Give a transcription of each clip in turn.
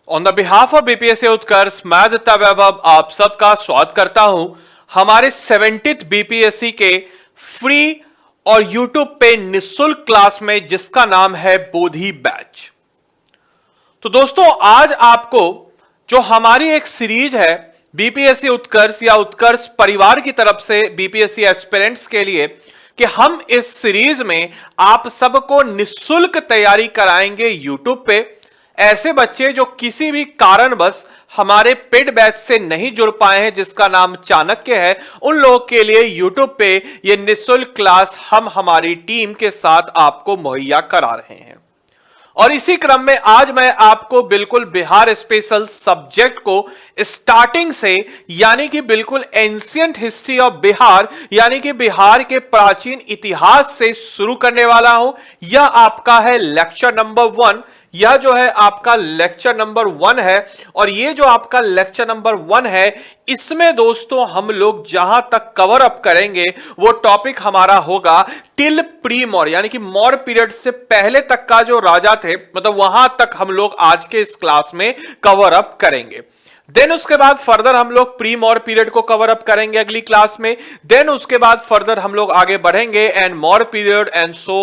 On the behalf of BPSC Utkarsh मैं दत्ता वैभव आप सबका स्वागत करता हूं हमारे 70th बीपीएससी के फ्री और यूट्यूब पे निःशुल्क क्लास में, जिसका नाम है बोधी बैच। तो दोस्तों, आज आपको जो हमारी एक सीरीज है बीपीएससी उत्कर्ष या उत्कर्ष परिवार की तरफ से बीपीएससी एस्पिरेंट्स के लिए, कि हम इस सीरीज में आप सबको निःशुल्क तैयारी कराएंगे यूट्यूब पे। ऐसे बच्चे जो किसी भी कारणवश हमारे पेड बैच से नहीं जुड़ पाए हैं, जिसका नाम चाणक्य है, उन लोगों के लिए यूट्यूब पे ये निःशुल्क क्लास हम हमारी टीम के साथ आपको मुहैया करा रहे हैं। और इसी क्रम में आज मैं आपको बिल्कुल बिहार स्पेशल सब्जेक्ट को स्टार्टिंग से, यानी कि बिल्कुल एंशिएंट हिस्ट्री ऑफ बिहार, यानी कि बिहार के प्राचीन इतिहास से शुरू करने वाला हूं। यह आपका है लेक्चर नंबर 1। यह जो है आपका लेक्चर नंबर 1 है। और ये जो आपका लेक्चर नंबर 1 है, इसमें दोस्तों हम लोग जहां तक कवर अप करेंगे वो टॉपिक हमारा होगा टिल प्री मौर्य, यानी कि मौर्य पीरियड से पहले तक का जो राजा थे, मतलब वहां तक हम लोग आज के इस क्लास में कवर अप करेंगे। देन उसके बाद फर्दर हम लोग प्री मौर्य पीरियड को कवर अप करेंगे अगली क्लास में। देन उसके बाद फर्दर हम लोग आगे बढ़ेंगे and Maurya period and so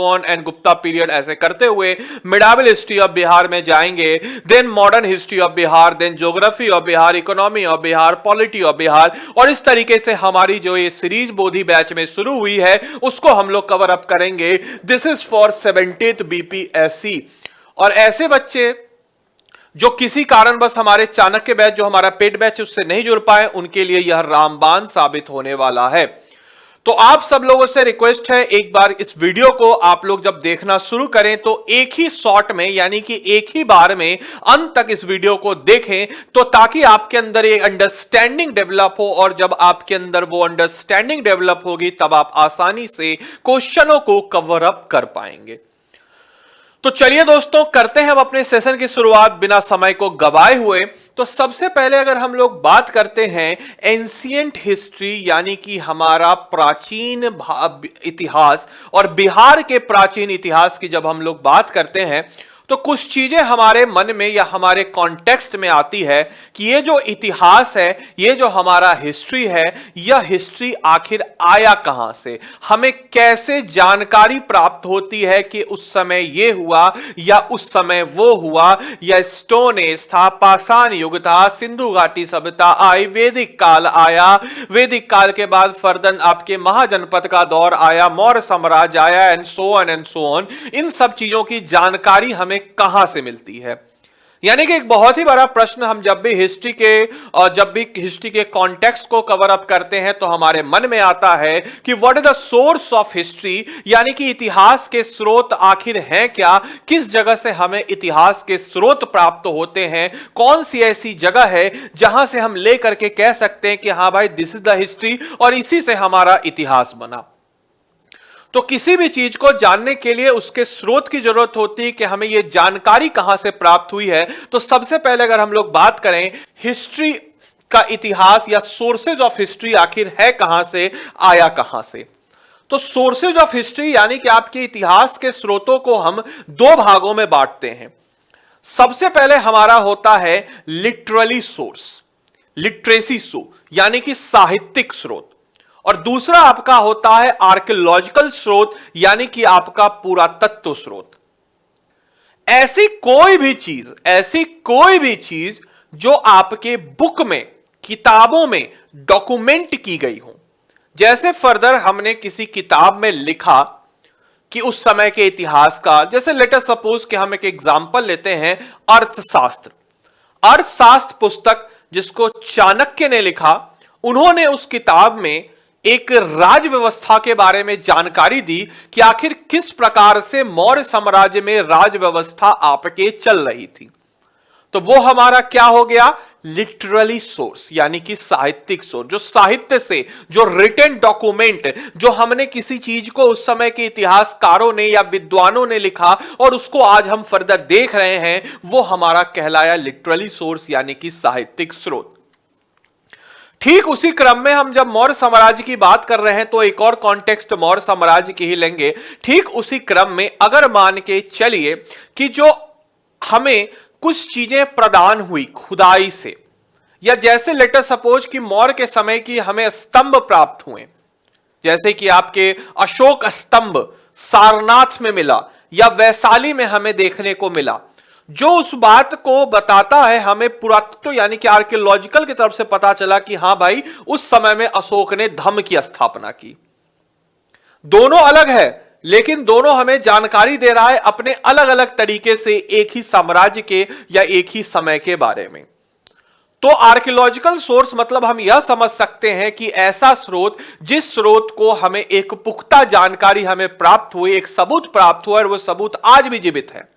on and Gupta period, ऐसे करते हुए मिडावल हिस्ट्री ऑफ बिहार में जाएंगे। Then modern history of Bihar, then geography of Bihar, economy of Bihar, polity of Bihar, और इस तरीके से हमारी जो ये सीरीज बोधी बैच में शुरू हुई है उसको हम लोग कवर अप करेंगे। This is for 70th BPSC. और ऐसे बच्चे जो किसी कारणवश हमारे चाणक्य बैच, जो हमारा पेड बैच, उससे नहीं जुड़ पाए, उनके लिए यह रामबाण साबित होने वाला है। तो आप सब लोगों से रिक्वेस्ट है, एक बार इस वीडियो को आप लोग जब देखना शुरू करें तो एक ही शॉट में, यानी कि एक ही बार में अंत तक इस वीडियो को देखें, तो ताकि आपके अंदर एक अंडरस्टैंडिंग डेवलप हो। और जब आपके अंदर वो अंडरस्टैंडिंग डेवलप होगी तब आप आसानी से क्वेश्चनों को कवर अप कर पाएंगे। तो चलिए दोस्तों, करते हैं हम अपने सेशन की शुरुआत बिना समय को गवाए हुए। तो सबसे पहले अगर हम लोग बात करते हैं एंशिएंट हिस्ट्री, यानी कि हमारा प्राचीन इतिहास, और बिहार के प्राचीन इतिहास की जब हम लोग बात करते हैं तो कुछ चीजें हमारे मन में या हमारे कॉन्टेक्स्ट में आती है कि ये जो इतिहास है, ये जो हमारा हिस्ट्री है, यह हिस्ट्री आखिर आया कहां से, हमें कैसे जानकारी प्राप्त होती है कि उस समय ये हुआ या उस समय वो हुआ, या स्टोन एज था, पाषाण युग था, सिंधु घाटी सभ्यता आई, वैदिक काल आया, वैदिक काल के बाद फर्दर आपके महाजनपद का दौर आया, मौर्य साम्राज्य आया, एंड सो ऑन। इन सब चीजों की जानकारी हमें कहां से मिलती है। यानी कि एक बहुत ही बड़ा प्रश्न हम जब भी हिस्ट्री के कॉन्टेक्स्ट को कवर अप करते हैं तो हमारे मन में आता है कि what is the source of history, यानी कि इतिहास के स्रोत आखिर हैं क्या, किस जगह से हमें इतिहास के स्रोत प्राप्त होते हैं, कौन सी ऐसी जगह है जहां से हम लेकर के कह सकते हैं कि हां भाई दिस इज द हिस्ट्री और इसी से हमारा इतिहास बना। तो किसी भी चीज को जानने के लिए उसके स्रोत की जरूरत होती है कि हमें यह जानकारी कहां से प्राप्त हुई है। तो सबसे पहले अगर हम लोग बात करें हिस्ट्री का इतिहास या सोर्सेज ऑफ हिस्ट्री आखिर है कहां से, आया कहां से, तो सोर्सेज ऑफ हिस्ट्री यानी कि आपके इतिहास के स्रोतों को हम दो भागों में बांटते हैं। सबसे पहले हमारा होता है लिटरली सोर्स, लिटरेसी सोर्स, यानी कि साहित्यिक स्रोत, और दूसरा आपका होता है आर्कियोलॉजिकल स्रोत, यानी कि आपका पुरातत्व स्रोत। ऐसी कोई भी चीज जो आपके बुक में, किताबों में डॉक्यूमेंट की गई हो। जैसे फर्दर हमने किसी किताब में लिखा कि उस समय के इतिहास का, जैसे लेट अस सपोज कि हम एक एग्जांपल लेते हैं अर्थशास्त्र। अर्थशास्त्र पुस्तक जिसको चाणक्य ने लिखा, उन्होंने उस किताब में एक राज व्यवस्था के बारे में जानकारी दी कि आखिर किस प्रकार से मौर्य साम्राज्य में राज व्यवस्था आपके चल रही थी। तो वो हमारा क्या हो गया, लिटरली सोर्स, यानी कि साहित्यिक सोर्स, जो साहित्य से, जो रिटन डॉक्यूमेंट, जो हमने किसी चीज को उस समय के इतिहासकारों ने या विद्वानों ने लिखा और उसको आज हम फर्दर देख रहे हैं, वो हमारा कहलाया लिटरली सोर्स, यानी कि साहित्यिक स्रोत। ठीक उसी क्रम में हम जब मौर्य साम्राज्य की बात कर रहे हैं तो एक और कॉन्टेक्स्ट मौर्य साम्राज्य की ही लेंगे। ठीक उसी क्रम में अगर मान के चलिए कि जो हमें कुछ चीजें प्रदान हुई खुदाई से, या जैसे लेटर सपोज कि मौर्य के समय की हमें स्तंभ प्राप्त हुए, जैसे कि आपके अशोक स्तंभ सारनाथ में मिला या वैशाली में हमें देखने को मिला, जो उस बात को बताता है हमें पुरातत्व यानी कि आर्कियोलॉजिकल की तरफ से पता चला कि हां भाई उस समय में अशोक ने धम्म की स्थापना की। दोनों अलग है, लेकिन दोनों हमें जानकारी दे रहा है अपने अलग अलग तरीके से एक ही साम्राज्य के या एक ही समय के बारे में। तो आर्कियोलॉजिकल सोर्स मतलब हम यह समझ सकते हैं कि ऐसा स्रोत जिस स्रोत को हमें एक पुख्ता जानकारी हमें प्राप्त हुई, एक सबूत प्राप्त हुआ और वो सबूत आज भी जीवित है।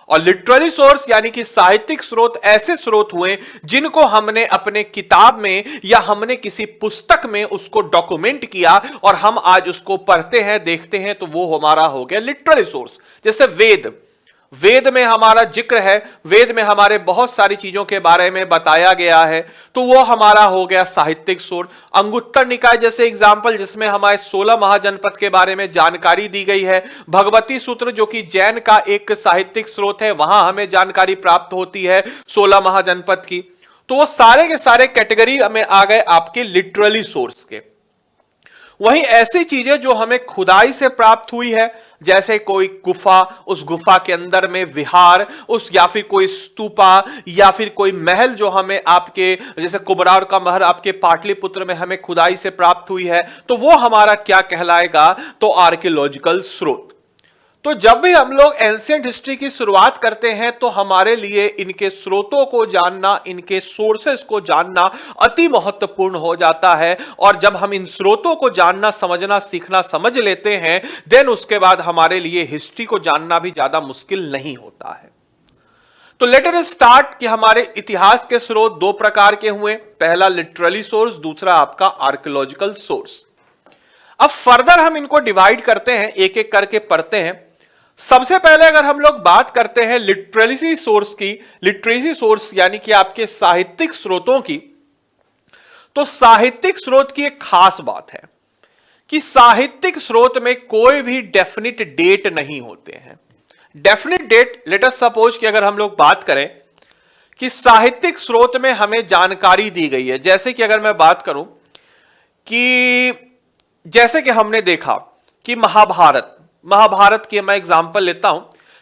और लिटरेरी सोर्स यानी कि साहित्यिक स्रोत ऐसे स्रोत हुए जिनको हमने अपने किताब में या हमने किसी पुस्तक में उसको डॉक्यूमेंट किया और हम आज उसको पढ़ते हैं, देखते हैं, तो वो हमारा हो गया लिटरेरी सोर्स। जैसे वेद में हमारा जिक्र है, वेद में हमारे बहुत सारी चीजों के बारे में बताया गया है, तो वो हमारा हो गया साहित्यिक सोर्स। अंगुत्तर निकाय जैसे एग्जाम्पल जिसमें हमारे 16 महाजनपद के बारे में जानकारी दी गई है। भगवती सूत्र जो कि जैन का एक साहित्यिक स्रोत है, वहां हमें जानकारी प्राप्त होती है 16 महाजनपद की। तो वो सारे के सारे कैटेगरी में आ गए आपके लिटरली सोर्स के। वहीं ऐसी चीजें जो हमें खुदाई से प्राप्त हुई है, जैसे कोई गुफा, उस गुफा के अंदर में विहार, उस या फिर कोई स्तूपा या फिर कोई महल जो हमें आपके जैसे कुबरार का महल आपके पाटलिपुत्र में हमें खुदाई से प्राप्त हुई है, तो वो हमारा क्या कहलाएगा, तो आर्कियोलॉजिकल स्रोत। तो जब भी हम लोग एंशिएंट हिस्ट्री की शुरुआत करते हैं तो हमारे लिए इनके स्रोतों को जानना, इनके सोर्सेस को जानना अति महत्वपूर्ण हो जाता है। और जब हम इन स्रोतों को जानना, समझना, सीखना समझ लेते हैं, देन उसके बाद हमारे लिए हिस्ट्री को जानना भी ज्यादा मुश्किल नहीं होता है। तो लेट अस स्टार्ट कि हमारे इतिहास के स्रोत दो प्रकार के हुए, पहला लिटरली सोर्स, दूसरा आपका आर्कियोलॉजिकल सोर्स। अब फर्दर हम इनको डिवाइड करते हैं, एक एक करके पढ़ते हैं। सबसे पहले अगर हम लोग बात करते हैं लिटरेसी सोर्स की, लिटरेसी सोर्स यानी कि आपके साहित्यिक स्रोतों की, तो साहित्यिक स्रोत की एक खास बात है कि साहित्यिक स्रोत में कोई भी डेफिनिट डेट नहीं होते हैं। Definite date, let us suppose कि अगर हम लोग बात करें कि साहित्यिक स्रोत में हमें जानकारी दी गई है, जैसे कि अगर मैं बात करूं कि जैसे कि हमने देखा कि महाभारत की मैं एग्जांपल लेता हूं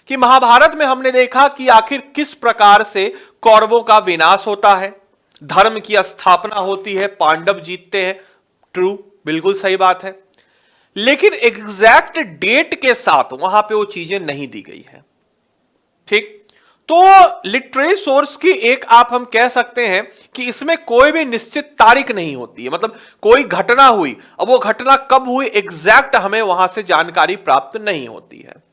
कि महाभारत में हमने देखा कि आखिर किस प्रकार से कौरवों का विनाश होता है, धर्म की स्थापना होती है, पांडव जीतते हैं। ट्रू, बिल्कुल सही बात है, लेकिन एग्जैक्ट डेट के साथ वहां पे वो चीजें नहीं दी गई है। ठीक, तो लिटरेरी सोर्स की एक आप हम कह सकते हैं कि इसमें कोई भी निश्चित तारीख नहीं होती है, मतलब कोई घटना हुई, अब वो घटना कब हुई एग्जैक्ट हमें वहां से जानकारी प्राप्त नहीं होती है।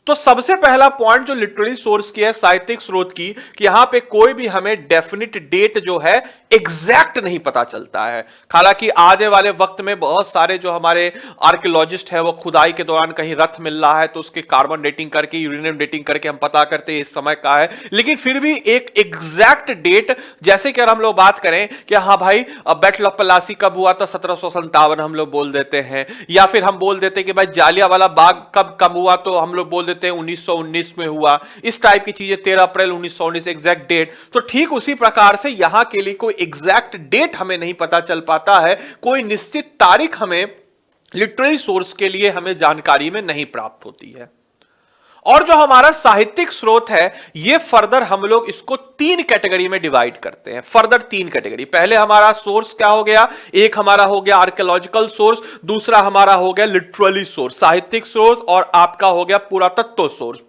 तो सबसे पहला पॉइंट जो लिटरेरी सोर्स की है, साहित्यिक स्रोत की, कि यहां पे कोई भी हमें डेफिनिट डेट जो है एग्जैक्ट नहीं पता चलता है। हालांकि आने वाले वक्त में बहुत सारे जो हमारे आर्कियोलॉजिस्ट है वो खुदाई के दौरान कहीं रथ मिल रहा है तो उसके कार्बन डेटिंग करके, यूरेनियम डेटिंग करके हम पता करते हैं इस समय का है, लेकिन फिर भी एक एग्जैक्ट डेट, जैसे कि अगर हम लोग बात करें कि हाँ भाई बैटल ऑफ प्लासी कब हुआ, तो 1757 हम लोग बोल देते हैं, या फिर हम बोल देते हैं कि भाई जालियांवाला बाग कब हुआ, तो हम लोग बोल देते हैं 1919 में हुआ। इस टाइप की चीजें, 13 अप्रैल 1919 एग्जैक्ट डेट। तो ठीक उसी प्रकार से यहां के लिए कोई एग्जैक्ट डेट हमें नहीं पता चल पाता है, कोई निश्चित तारीख हमें लिटरेरी सोर्स के लिए हमें जानकारी में नहीं प्राप्त होती है। और जो हमारा साहित्यिक स्रोत है, ये फर्दर हम लोग इसको 3 कैटेगरी में डिवाइड करते हैं, फर्दर 3 कैटेगरी। पहले हमारा सोर्स क्या हो गया, एक हमारा हो गया आर्कियोलॉजिकल सोर्स, दूसरा हमारा हो गया लिटरेरी सोर्स साहित्यिक सोर्स, और आपका हो गया पुरातत्व सोर्स,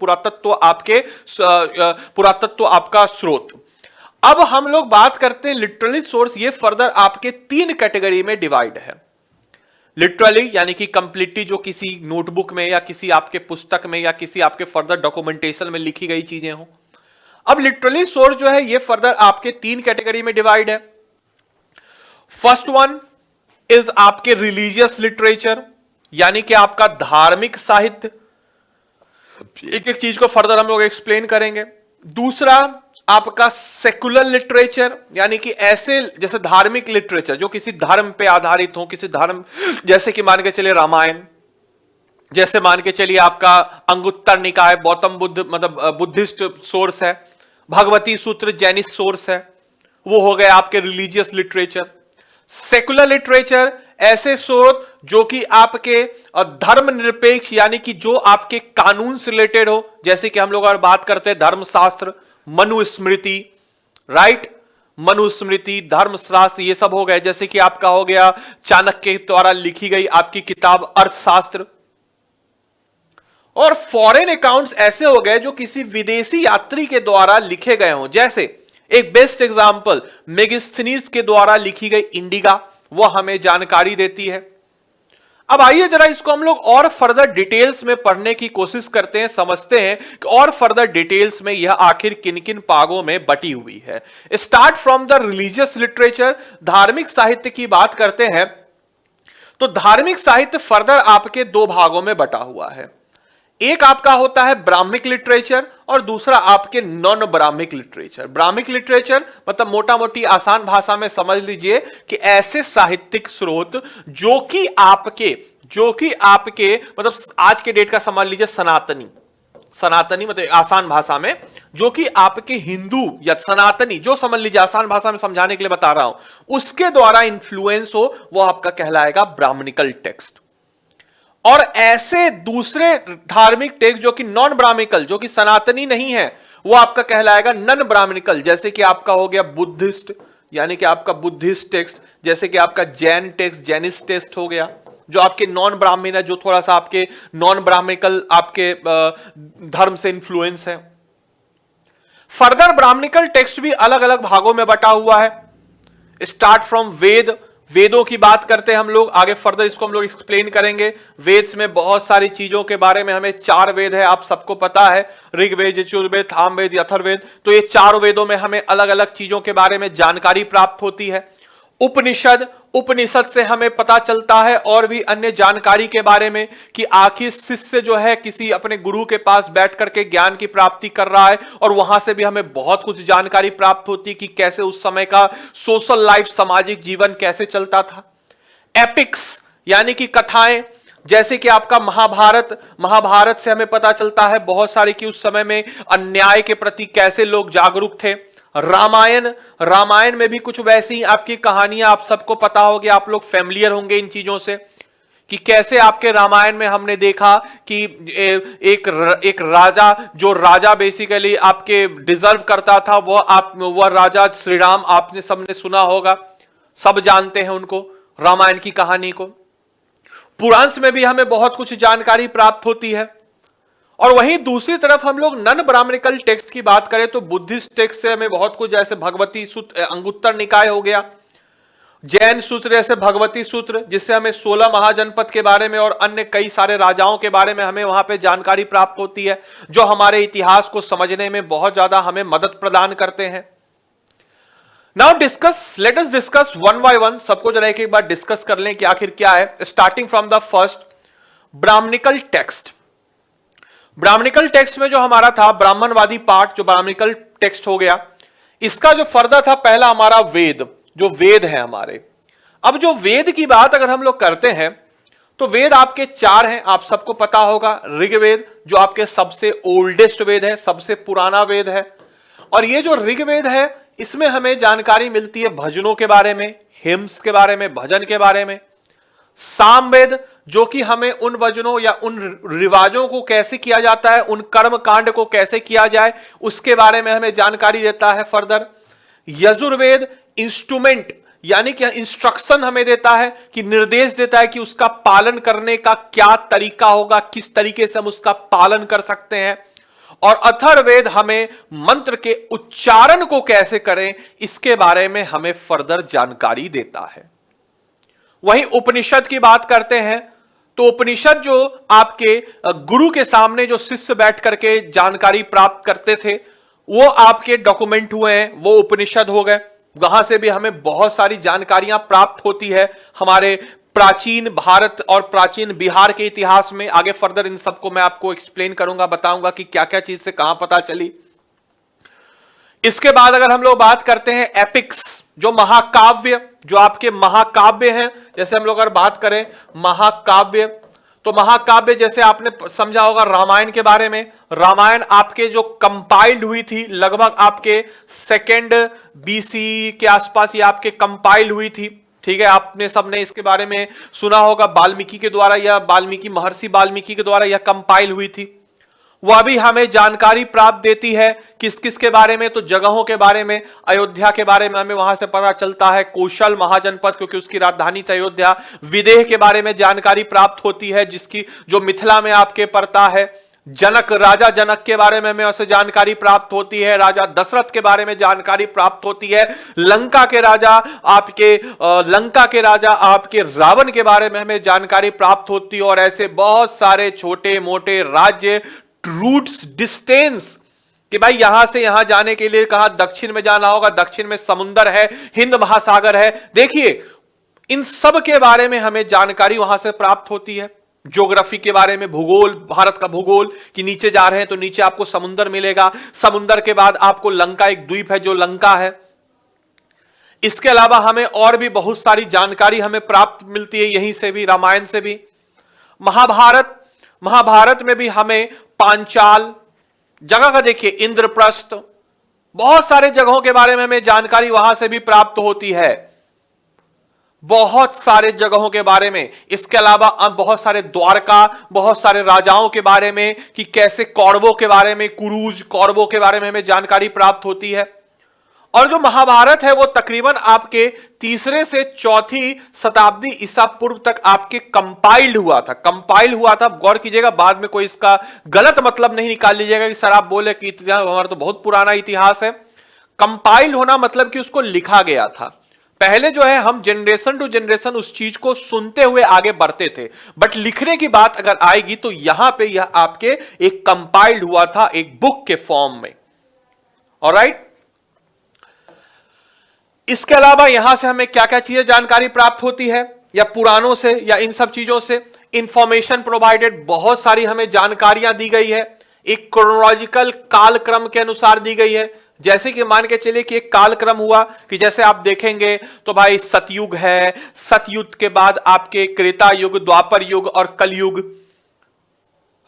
पुरातत्व आपका स्रोत। अब हम लोग बात करते हैं लिटरेरी सोर्स, ये फर्दर आपके 3 कैटेगरी में डिवाइड है। लिटरली यानी कि कंप्लीटली जो किसी नोटबुक में या किसी आपके पुस्तक में या किसी आपके फर्दर डॉक्यूमेंटेशन में लिखी गई चीजें हो। अब लिटरली सोर्स जो है ये फर्दर आपके 3 कैटेगरी में डिवाइड है। फर्स्ट वन इज आपके रिलीजियस लिटरेचर, यानी कि आपका धार्मिक साहित्य, एक एक चीज को फर्दर हम लोग एक्सप्लेन करेंगे। दूसरा आपका सेकुलर लिटरेचर, यानी कि ऐसे जैसे धार्मिक लिटरेचर जो किसी धर्म पे आधारित हो, किसी धर्म, जैसे कि मान के चलिए रामायण, जैसे मान के चलिए आपका अंगुत्तर निकाय, गौतम बुद्ध मतलब बुद्धिस्ट सोर्स है, भगवती सूत्र जैनिस्ट सोर्स है, वो हो गए आपके रिलीजियस लिटरेचर। सेकुलर लिटरेचर ऐसे स्रोत जो कि आपके धर्मनिरपेक्ष यानी कि जो आपके कानून से रिलेटेड हो, जैसे कि हम लोग अगर बात करते हैं धर्मशास्त्र, मनुस्मृति, राइट, मनुस्मृति, धर्मशास्त्र, ये सब हो गए। जैसे कि आपका हो गया चाणक्य के द्वारा लिखी गई आपकी किताब अर्थशास्त्र। और फॉरेन अकाउंट्स ऐसे हो गए जो किसी विदेशी यात्री के द्वारा लिखे गए हों, जैसे एक बेस्ट एग्जांपल मेगिस्थनीज के द्वारा लिखी गई इंडिका, वो हमें जानकारी देती है। अब आइए जरा इसको हम लोग और फर्दर डिटेल्स में पढ़ने की कोशिश करते हैं, समझते हैं कि और फर्दर डिटेल्स में यह आखिर किन किन भागों में बटी हुई है। Start from the religious literature, धार्मिक साहित्य की बात करते हैं तो धार्मिक साहित्य फर्दर आपके दो भागों में बटा हुआ है। एक आपका होता है ब्राह्मिक लिटरेचर और दूसरा आपके नॉन ब्राह्मिक लिटरेचर। ब्राह्मिक लिटरेचर मतलब मोटा मोटी आसान भाषा में समझ लीजिए कि ऐसे साहित्यिक स्रोत जो कि आपके मतलब आज के डेट का समझ लीजिए सनातनी मतलब आसान भाषा में जो कि आपके हिंदू या सनातनी, जो समझ लीजिए आसान भाषा में समझाने के लिए बता रहा हूं, उसके द्वारा इंफ्लुएंस हो, वो आपका कहलाएगा ब्राह्मणिकल टेक्स्ट। और ऐसे दूसरे धार्मिक टेक्स्ट जो कि नॉन ब्राह्मणिकल, जो कि सनातनी नहीं है, वो आपका कहलाएगा नॉन ब्राह्मणिकल। जैसे कि आपका हो गया बुद्धिस्ट, यानी कि आपका बुद्धिस्ट टेक्स्ट, जैसे कि आपका जैन टेक्स्ट, जैनिस्ट टेक्स्ट हो गया, जो आपके नॉन ब्राह्मण है, जो थोड़ा सा आपके नॉन ब्राह्मणिकल आपके धर्म से इंफ्लुएंस है। फर्दर ब्राह्मणिकल टेक्स्ट भी अलग अलग भागों में बटा हुआ है। स्टार्ट फ्रॉम वेदों की बात करते हैं हम लोग, आगे फर्दर इसको हम लोग एक्सप्लेन करेंगे। वेद्स में बहुत सारी चीजों के बारे में, हमें 4 वेद है, आप सबको पता है, ऋग्वेद, यजुर्वेद, सामवेद, अथर्ववेद। तो ये 4 वेदों में हमें अलग अलग चीजों के बारे में जानकारी प्राप्त होती है। उपनिषद से हमें पता चलता है और भी अन्य जानकारी के बारे में कि आखिर शिष्य जो है किसी अपने गुरु के पास बैठ करके ज्ञान की प्राप्ति कर रहा है, और वहां से भी हमें बहुत कुछ जानकारी प्राप्त होती है कि कैसे उस समय का सोशल लाइफ, सामाजिक जीवन कैसे चलता था। एपिक्स यानी कि कथाएं, जैसे कि आपका महाभारत से हमें पता चलता है बहुत सारी कि उस समय में अन्याय के प्रति कैसे लोग जागरूक थे। रामायण में भी कुछ वैसी आपकी कहानियां आप सबको पता होगी, आप लोग फैमिलियर होंगे इन चीजों से, कि कैसे आपके रामायण में हमने देखा कि एक राजा, जो राजा बेसिकली आपके डिजर्व करता था, वह राजा श्री राम, आपने सबने सुना होगा, सब जानते हैं उनको, रामायण की कहानी को। पुराण में भी हमें बहुत कुछ जानकारी प्राप्त होती है। और वहीं दूसरी तरफ हम लोग नॉन ब्राह्मणिकल टेक्स्ट की बात करें तो बुद्धिस्ट टेक्स्ट से हमें बहुत कुछ, जैसे भगवती सूत्र, अंगुत्तर निकाय हो गया, जैन सूत्र जैसे भगवती सूत्र, जिससे हमें 16 महाजनपद के बारे में और अन्य कई सारे राजाओं के बारे में हमें वहां पे जानकारी प्राप्त होती है, जो हमारे इतिहास को समझने में बहुत ज्यादा हमें मदद प्रदान करते हैं। Now let us discuss one by one, सबको जरा एक बार डिस्कस कर लें कि आखिर क्या है। Starting from the first, Brahmanical text. Brahmanical text में जो हमारा था ब्राह्मणवादी पार्ट, जो ब्राह्मणिकल टेक्स्ट हो गया, इसका जो फर्दर था पहला हमारा वेद, जो वेद है हमारे। अब जो वेद की बात अगर हम लोग करते हैं तो वेद आपके 4 हैं, आप सबको पता होगा। ऋग्वेद जो आपके सबसे ओल्डेस्ट वेद है, सबसे पुराना वेद है, और ये जो ऋग्वेद है इसमें हमें जानकारी मिलती है भजनों के बारे में, हिम्स के बारे में, भजन के बारे में। सामवेद जो कि हमें उन वचनों या उन रिवाजों को कैसे किया जाता है, उन कर्म कांड को कैसे किया जाए, उसके बारे में हमें जानकारी देता है फर्दर। यजुर्वेद इंस्ट्रूमेंट यानी कि इंस्ट्रक्शन हमें देता है, कि निर्देश देता है कि उसका पालन करने का क्या तरीका होगा, किस तरीके से हम उसका पालन कर सकते हैं। और अथर्ववेद हमें मंत्र के उच्चारण को कैसे करें, इसके बारे में हमें फर्दर जानकारी देता है। वहीं उपनिषद की बात करते हैं तो उपनिषद जो आपके गुरु के सामने जो शिष्य बैठ करके जानकारी प्राप्त करते थे, वो आपके डॉक्यूमेंट हुए हैं, वो उपनिषद हो गए। वहां से भी हमें बहुत सारी जानकारियां प्राप्त होती है हमारे प्राचीन भारत और प्राचीन बिहार के इतिहास में। आगे फर्दर इन सबको मैं आपको एक्सप्लेन करूंगा, बताऊंगा कि क्या क्या चीज से कहां पता चली। इसके बाद अगर हम लोग बात करते हैं एपिक्स, जो महाकाव्य, जो आपके महाकाव्य हैं, जैसे हम लोग अगर बात करें महाकाव्य, तो महाकाव्य जैसे आपने समझा होगा रामायण के बारे में, रामायण आपके जो कंपाइल्ड हुई थी लगभग आपके सेकेंड बीसी के आसपास ये आपके कंपाइल हुई थी। ठीक है, आपने सबने इसके बारे में सुना होगा, वाल्मीकि के द्वारा या महर्षि वाल्मीकि के द्वारा यह कंपाइल हुई थी। वह भी हमें जानकारी प्राप्त देती है किस किस के बारे में, तो जगहों के बारे में, अयोध्या के बारे में हमें वहां से पता चलता है, कौशल महाजनपद क्योंकि उसकी राजधानी थी अयोध्या, विदेह के बारे में जानकारी प्राप्त होती है जिसकी जो मिथिला में आपके पड़ता है, जनक राजा जनक के बारे में हमें उससे जानकारी प्राप्त होती है, राजा दशरथ के बारे में जानकारी प्राप्त होती है, लंका के राजा आपके रावण के बारे में हमें जानकारी प्राप्त होती है, और ऐसे बहुत सारे छोटे मोटे राज्य, रूट्स, डिस्टेंस कि भाई यहां से यहां जाने के लिए कहां दक्षिण में जाना होगा, दक्षिण में समुद्र है, हिंद महासागर है। देखिए इन सब के बारे में हमें जानकारी वहां से प्राप्त होती है। ज्योग्राफी के बारे में, भूगोल, भारत का भूगोल कि नीचे जा रहे हैं तो नीचे आपको समुद्र मिलेगा, समुद्र के बाद आपको लंका, एक द्वीप है जो लंका है। इसके अलावा हमें और भी बहुत सारी जानकारी हमें प्राप्त मिलती है यहीं से भी, रामायण से भी। महाभारत में भी हमें पांचाल जगह का देखिए, इंद्रप्रस्थ, बहुत सारे जगहों के बारे में हमें जानकारी वहां से भी प्राप्त होती है, बहुत सारे जगहों के बारे में। इसके अलावा अब बहुत सारे द्वारका, बहुत सारे राजाओं के बारे में कि कैसे कौरवों के बारे में, कुरुज कौरवों के बारे में हमें जानकारी प्राप्त होती है। और जो महाभारत है वो तकरीबन आपके 3रे से 4ठी शताब्दी ईसा पूर्व तक आपके कंपाइल्ड हुआ था। गौर कीजिएगा, बाद में कोई इसका गलत मतलब नहीं निकाल लीजिएगा कि सर आप बोले कि इतिहास हमारा तो बहुत पुराना इतिहास है। कंपाइल्ड होना मतलब कि उसको लिखा गया था। पहले जो है हम जनरेशन टू जनरेशन उस चीज को सुनते हुए आगे बढ़ते थे, बट लिखने की बात अगर आएगी तो यहां पे यह आपके एक कंपाइल्ड हुआ था एक बुक के फॉर्म में। ऑलराइट, इसके अलावा यहां से हमें क्या क्या चीजें जानकारी प्राप्त होती है, या पुराणों से या इन सब चीजों से इंफॉर्मेशन प्रोवाइडेड, बहुत सारी हमें जानकारियां दी गई है, एक क्रोनोलॉजिकल कालक्रम के अनुसार दी गई है। जैसे कि मान के चलिए कि एक कालक्रम हुआ कि जैसे आप देखेंगे तो भाई सतयुग है, सतयुग के बाद आपके त्रेता युग, द्वापर युग और कलयुग,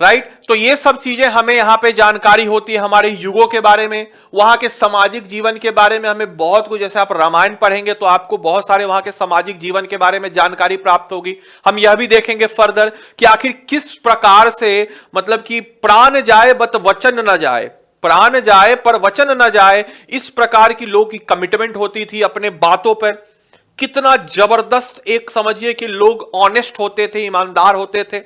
राइट। तो ये सब चीजें हमें यहां पे जानकारी होती है हमारे युगों के बारे में, वहां के सामाजिक जीवन के बारे में हमें बहुत कुछ, जैसे आप रामायण पढ़ेंगे तो आपको बहुत सारे वहां के सामाजिक जीवन के बारे में जानकारी प्राप्त होगी। हम यह भी देखेंगे फर्दर कि आखिर किस प्रकार से, मतलब कि प्राण जाए बत वचन न जाए, प्राण जाए पर वचन न जाए, इस प्रकार की लोग की कमिटमेंट होती थी अपने बातों पर। कितना जबरदस्त एक समझिए कि लोग ऑनेस्ट होते थे, ईमानदार होते थे,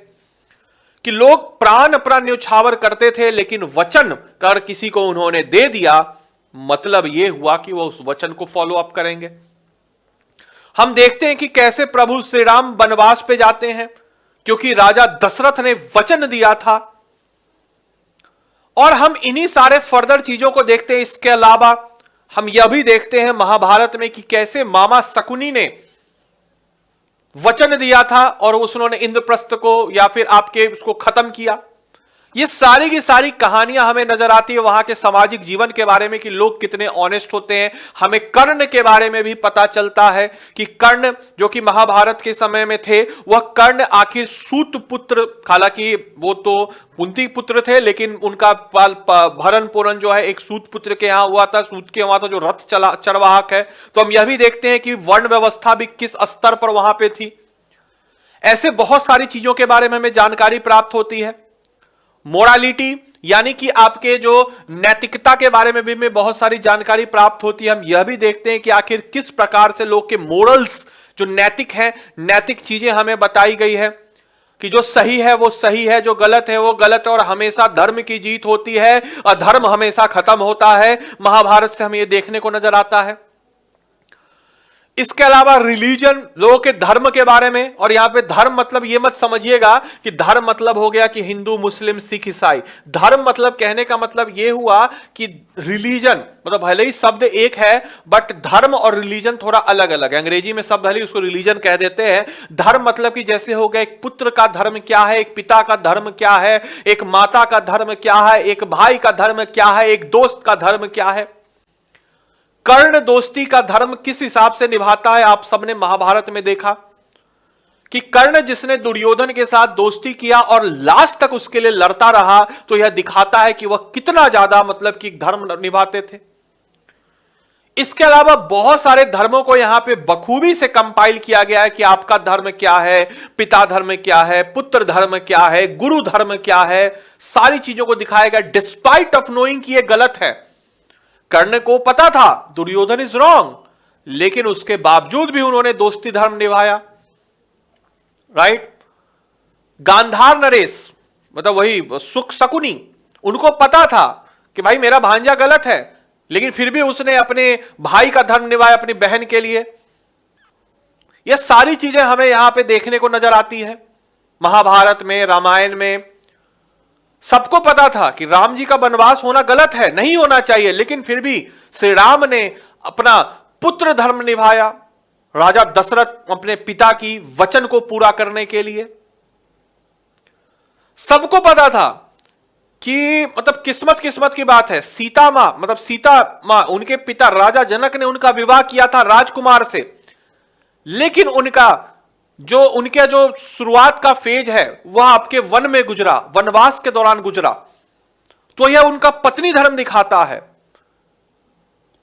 कि लोग प्राण अपना न्यौछावर करते थे, लेकिन वचन कर किसी को उन्होंने दे दिया, मतलब यह हुआ कि वो उस वचन को फॉलो अप करेंगे। हम देखते हैं कि कैसे प्रभु श्री राम वनवास पे जाते हैं क्योंकि राजा दशरथ ने वचन दिया था। और हम इन्हीं सारे फर्दर चीजों को देखते हैं। इसके अलावा हम यह भी देखते हैं महाभारत में कि कैसे मामा शकुनी ने वचन दिया था और उन्होंने इंद्रप्रस्थ को या फिर आपके उसको खत्म किया। ये सारी की सारी कहानियां हमें नजर आती है वहां के सामाजिक जीवन के बारे में कि लोग कितने ऑनेस्ट होते हैं। हमें कर्ण के बारे में भी पता चलता है कि कर्ण जो कि महाभारत के समय में थे, वह कर्ण आखिर सूत पुत्र, हालांकि वो तो कुंती पुत्र थे, लेकिन उनका भरण पोषण जो है एक सूत पुत्र के यहां हुआ था, सूत के वहां तो जो रथ चरवाहक है। तो हम यह भी देखते हैं कि वर्ण व्यवस्था भी किस स्तर पर वहां पे थी। ऐसे बहुत सारी चीजों के बारे में हमें जानकारी प्राप्त होती है। मोरालिटी यानी कि आपके जो नैतिकता के बारे में भी हमें बहुत सारी जानकारी प्राप्त होती है। हम यह भी देखते हैं कि आखिर किस प्रकार से लोग के मोरल्स जो नैतिक हैं, नैतिक चीजें हमें बताई गई है कि जो सही है वो सही है, जो गलत है वो गलत है, और हमेशा धर्म की जीत होती है, अधर्म हमेशा खत्म होता है। महाभारत से हमें यह देखने को नजर आता है। इसके अलावा रिलीजन, लोगों के धर्म के बारे में, और यहां पे धर्म मतलब ये मत समझिएगा कि धर्म मतलब हो गया कि हिंदू, मुस्लिम, सिख, ईसाई। धर्म मतलब कहने का मतलब ये हुआ कि रिलीजन मतलब भले ही शब्द एक है बट धर्म और रिलीजन थोड़ा अलग अलग है। अंग्रेजी में शब्द भले ही उसको रिलीजन कह देते हैं। धर्म मतलब कि जैसे हो गया एक पुत्र का धर्म क्या है, एक पिता का धर्म क्या है, एक माता का धर्म क्या है, एक भाई का धर्म क्या है, एक दोस्त का धर्म क्या है। कर्ण दोस्ती का धर्म किस हिसाब से निभाता है आप सबने महाभारत में देखा कि कर्ण जिसने दुर्योधन के साथ दोस्ती किया और लास्ट तक उसके लिए लड़ता रहा, तो यह दिखाता है कि वह कितना ज्यादा मतलब कि धर्म निभाते थे। इसके अलावा बहुत सारे धर्मों को यहां पे बखूबी से कंपाइल किया गया है कि आपका धर्म क्या है, पिता धर्म क्या है, पुत्र धर्म क्या है, गुरु धर्म क्या है, सारी चीजों को दिखाया गया डिस्पाइट ऑफ नोइंग कि यह गलत है। कर्ण को पता था दुर्योधन इज रॉन्ग, लेकिन उसके बावजूद भी उन्होंने दोस्ती धर्म निभाया, राइट। गांधार नरेश मतलब वही सुख शकुनी, उनको पता था कि भाई मेरा भांजा गलत है, लेकिन फिर भी उसने अपने भाई का धर्म निभाया अपनी बहन के लिए। यह सारी चीजें हमें यहां पे देखने को नजर आती है। महाभारत में, रामायण में सबको पता था कि राम जी का वनवास होना गलत है, नहीं होना चाहिए, लेकिन फिर भी श्री राम ने अपना पुत्र धर्म निभाया, राजा दशरथ अपने पिता की वचन को पूरा करने के लिए। सबको पता था कि मतलब किस्मत की बात है, सीता मां मतलब सीता मां उनके पिता राजा जनक ने उनका विवाह किया था राजकुमार से, लेकिन उनके जो शुरुआत का फेज है वह आपके वन में गुजरा, वनवास के दौरान गुजरा, तो यह उनका पत्नी धर्म दिखाता है।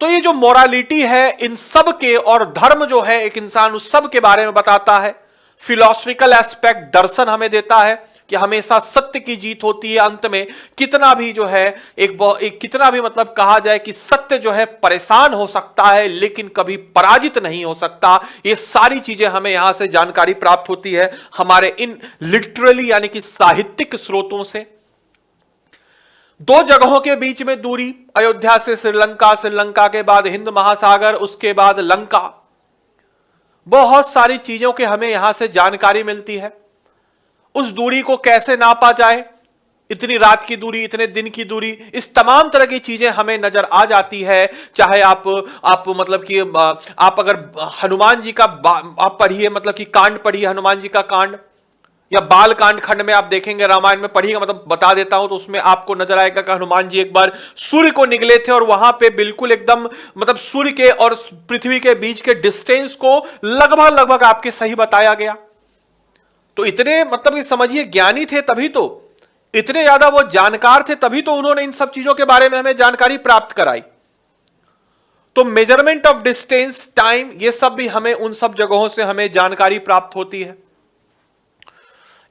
तो ये जो मोरालिटी है इन सब के, और धर्म जो है एक इंसान उस सब के बारे में बताता है। फिलॉसफिकल एस्पेक्ट दर्शन हमें देता है कि हमेशा सत्य की जीत होती है अंत में, कितना भी जो है एक कितना भी मतलब कहा जाए कि सत्य जो है परेशान हो सकता है लेकिन कभी पराजित नहीं हो सकता। ये सारी चीजें हमें यहां से जानकारी प्राप्त होती है हमारे इन लिटरली यानी कि साहित्यिक स्रोतों से। दो जगहों के बीच में दूरी, अयोध्या से श्रीलंका, श्रीलंका के बाद हिंद महासागर, उसके बाद लंका, बहुत सारी चीजों के हमें यहां से जानकारी मिलती है। उस दूरी को कैसे नापा जाए, इतनी रात की दूरी, इतने दिन की दूरी, इस तमाम तरह की चीजें हमें नजर आ जाती है। चाहे आप मतलब कि आप अगर हनुमान जी का आप पढ़िए, मतलब कि कांड पढ़िए, हनुमान जी का कांड, या बाल कांड खंड में आप देखेंगे, रामायण में पढ़िएगा, मतलब बता देता हूं, तो उसमें आपको नजर आएगा कि हनुमान जी एक बार सूर्य को निकले थे और वहां पे बिल्कुल एकदम मतलब सूर्य के और पृथ्वी के बीच के डिस्टेंस को लगभग आपके सही बताया गया। तो इतने मतलब कि समझिए ज्ञानी थे तभी तो, इतने ज्यादा वो जानकार थे तभी तो उन्होंने इन सब चीजों के बारे में हमें जानकारी प्राप्त कराई। तो मेजरमेंट ऑफ डिस्टेंस, टाइम, ये सब भी हमें उन सब जगहों से हमें जानकारी प्राप्त होती है।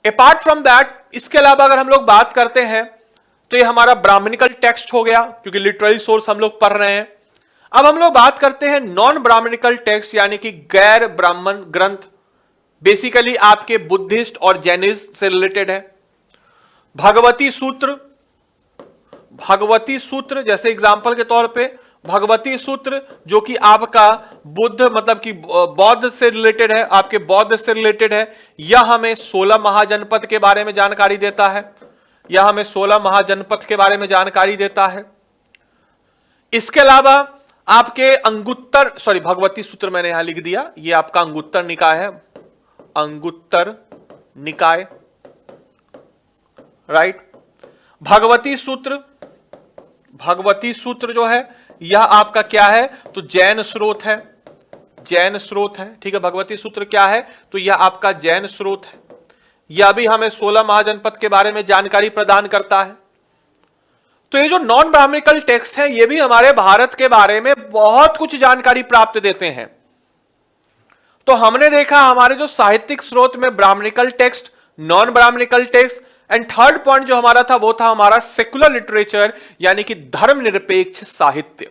अपार्ट फ्रॉम दैट, इसके अलावा अगर हम लोग बात करते हैं तो ये हमारा ब्राह्मणिकल टेक्स्ट हो गया, क्योंकि लिटरेरी सोर्स हम लोग पढ़ रहे हैं। अब हम लोग बात करते हैं नॉन ब्राह्मणिकल टेक्स्ट, यानी कि गैर ब्राह्मण ग्रंथ, बेसिकली आपके बुद्धिस्ट और जैनिज्म से रिलेटेड है। भगवती सूत्र जैसे एग्जांपल के तौर पे भगवती सूत्र, जो कि आपका बुद्ध मतलब कि बौद्ध से रिलेटेड है, आपके बौद्ध से रिलेटेड है। यह हमें 16 महाजनपद के बारे में जानकारी देता है, यह हमें 16 महाजनपद के बारे में जानकारी देता है। इसके अलावा आपके भगवती सूत्र मैंने यहां लिख दिया, यह आपका अंगुत्तर निकाय है, अंगुत्तर निकाय, राइट। भगवती सूत्र जो है यह आपका क्या है, तो जैन स्रोत है, ठीक है। भगवती सूत्र क्या है, तो यह आपका जैन स्रोत है। यह भी हमें 16 महाजनपद के बारे में जानकारी प्रदान करता है। तो ये जो नॉन ब्राह्मणिकल टेक्स्ट है, ये भी हमारे भारत के बारे में बहुत कुछ जानकारी प्राप्त देते हैं। तो हमने देखा हमारे जो साहित्यिक स्रोत में Brahmanical text, non Brahmanical text, and third point जो हमारा था वो था हमारा सेकुलर लिटरेचर, यानी कि धर्मनिरपेक्ष साहित्य।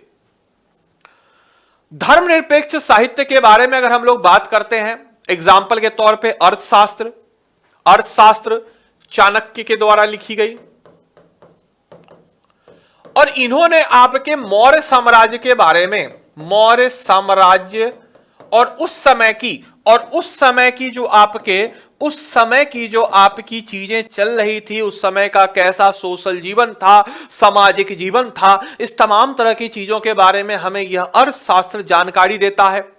धर्मनिरपेक्ष साहित्य के बारे में अगर हम लोग बात करते हैं, एग्जाम्पल के तौर पे अर्थशास्त्र चाणक्य के द्वारा लिखी गई, और इन्होंने आपके मौर्य साम्राज्य के बारे में, मौर्य साम्राज्य और उस समय की जो आपकी चीजें चल रही थी, उस समय का कैसा सोशल जीवन था, सामाजिक जीवन था, इस तमाम तरह की चीजों के बारे में हमें यह अर्थशास्त्र जानकारी देता है।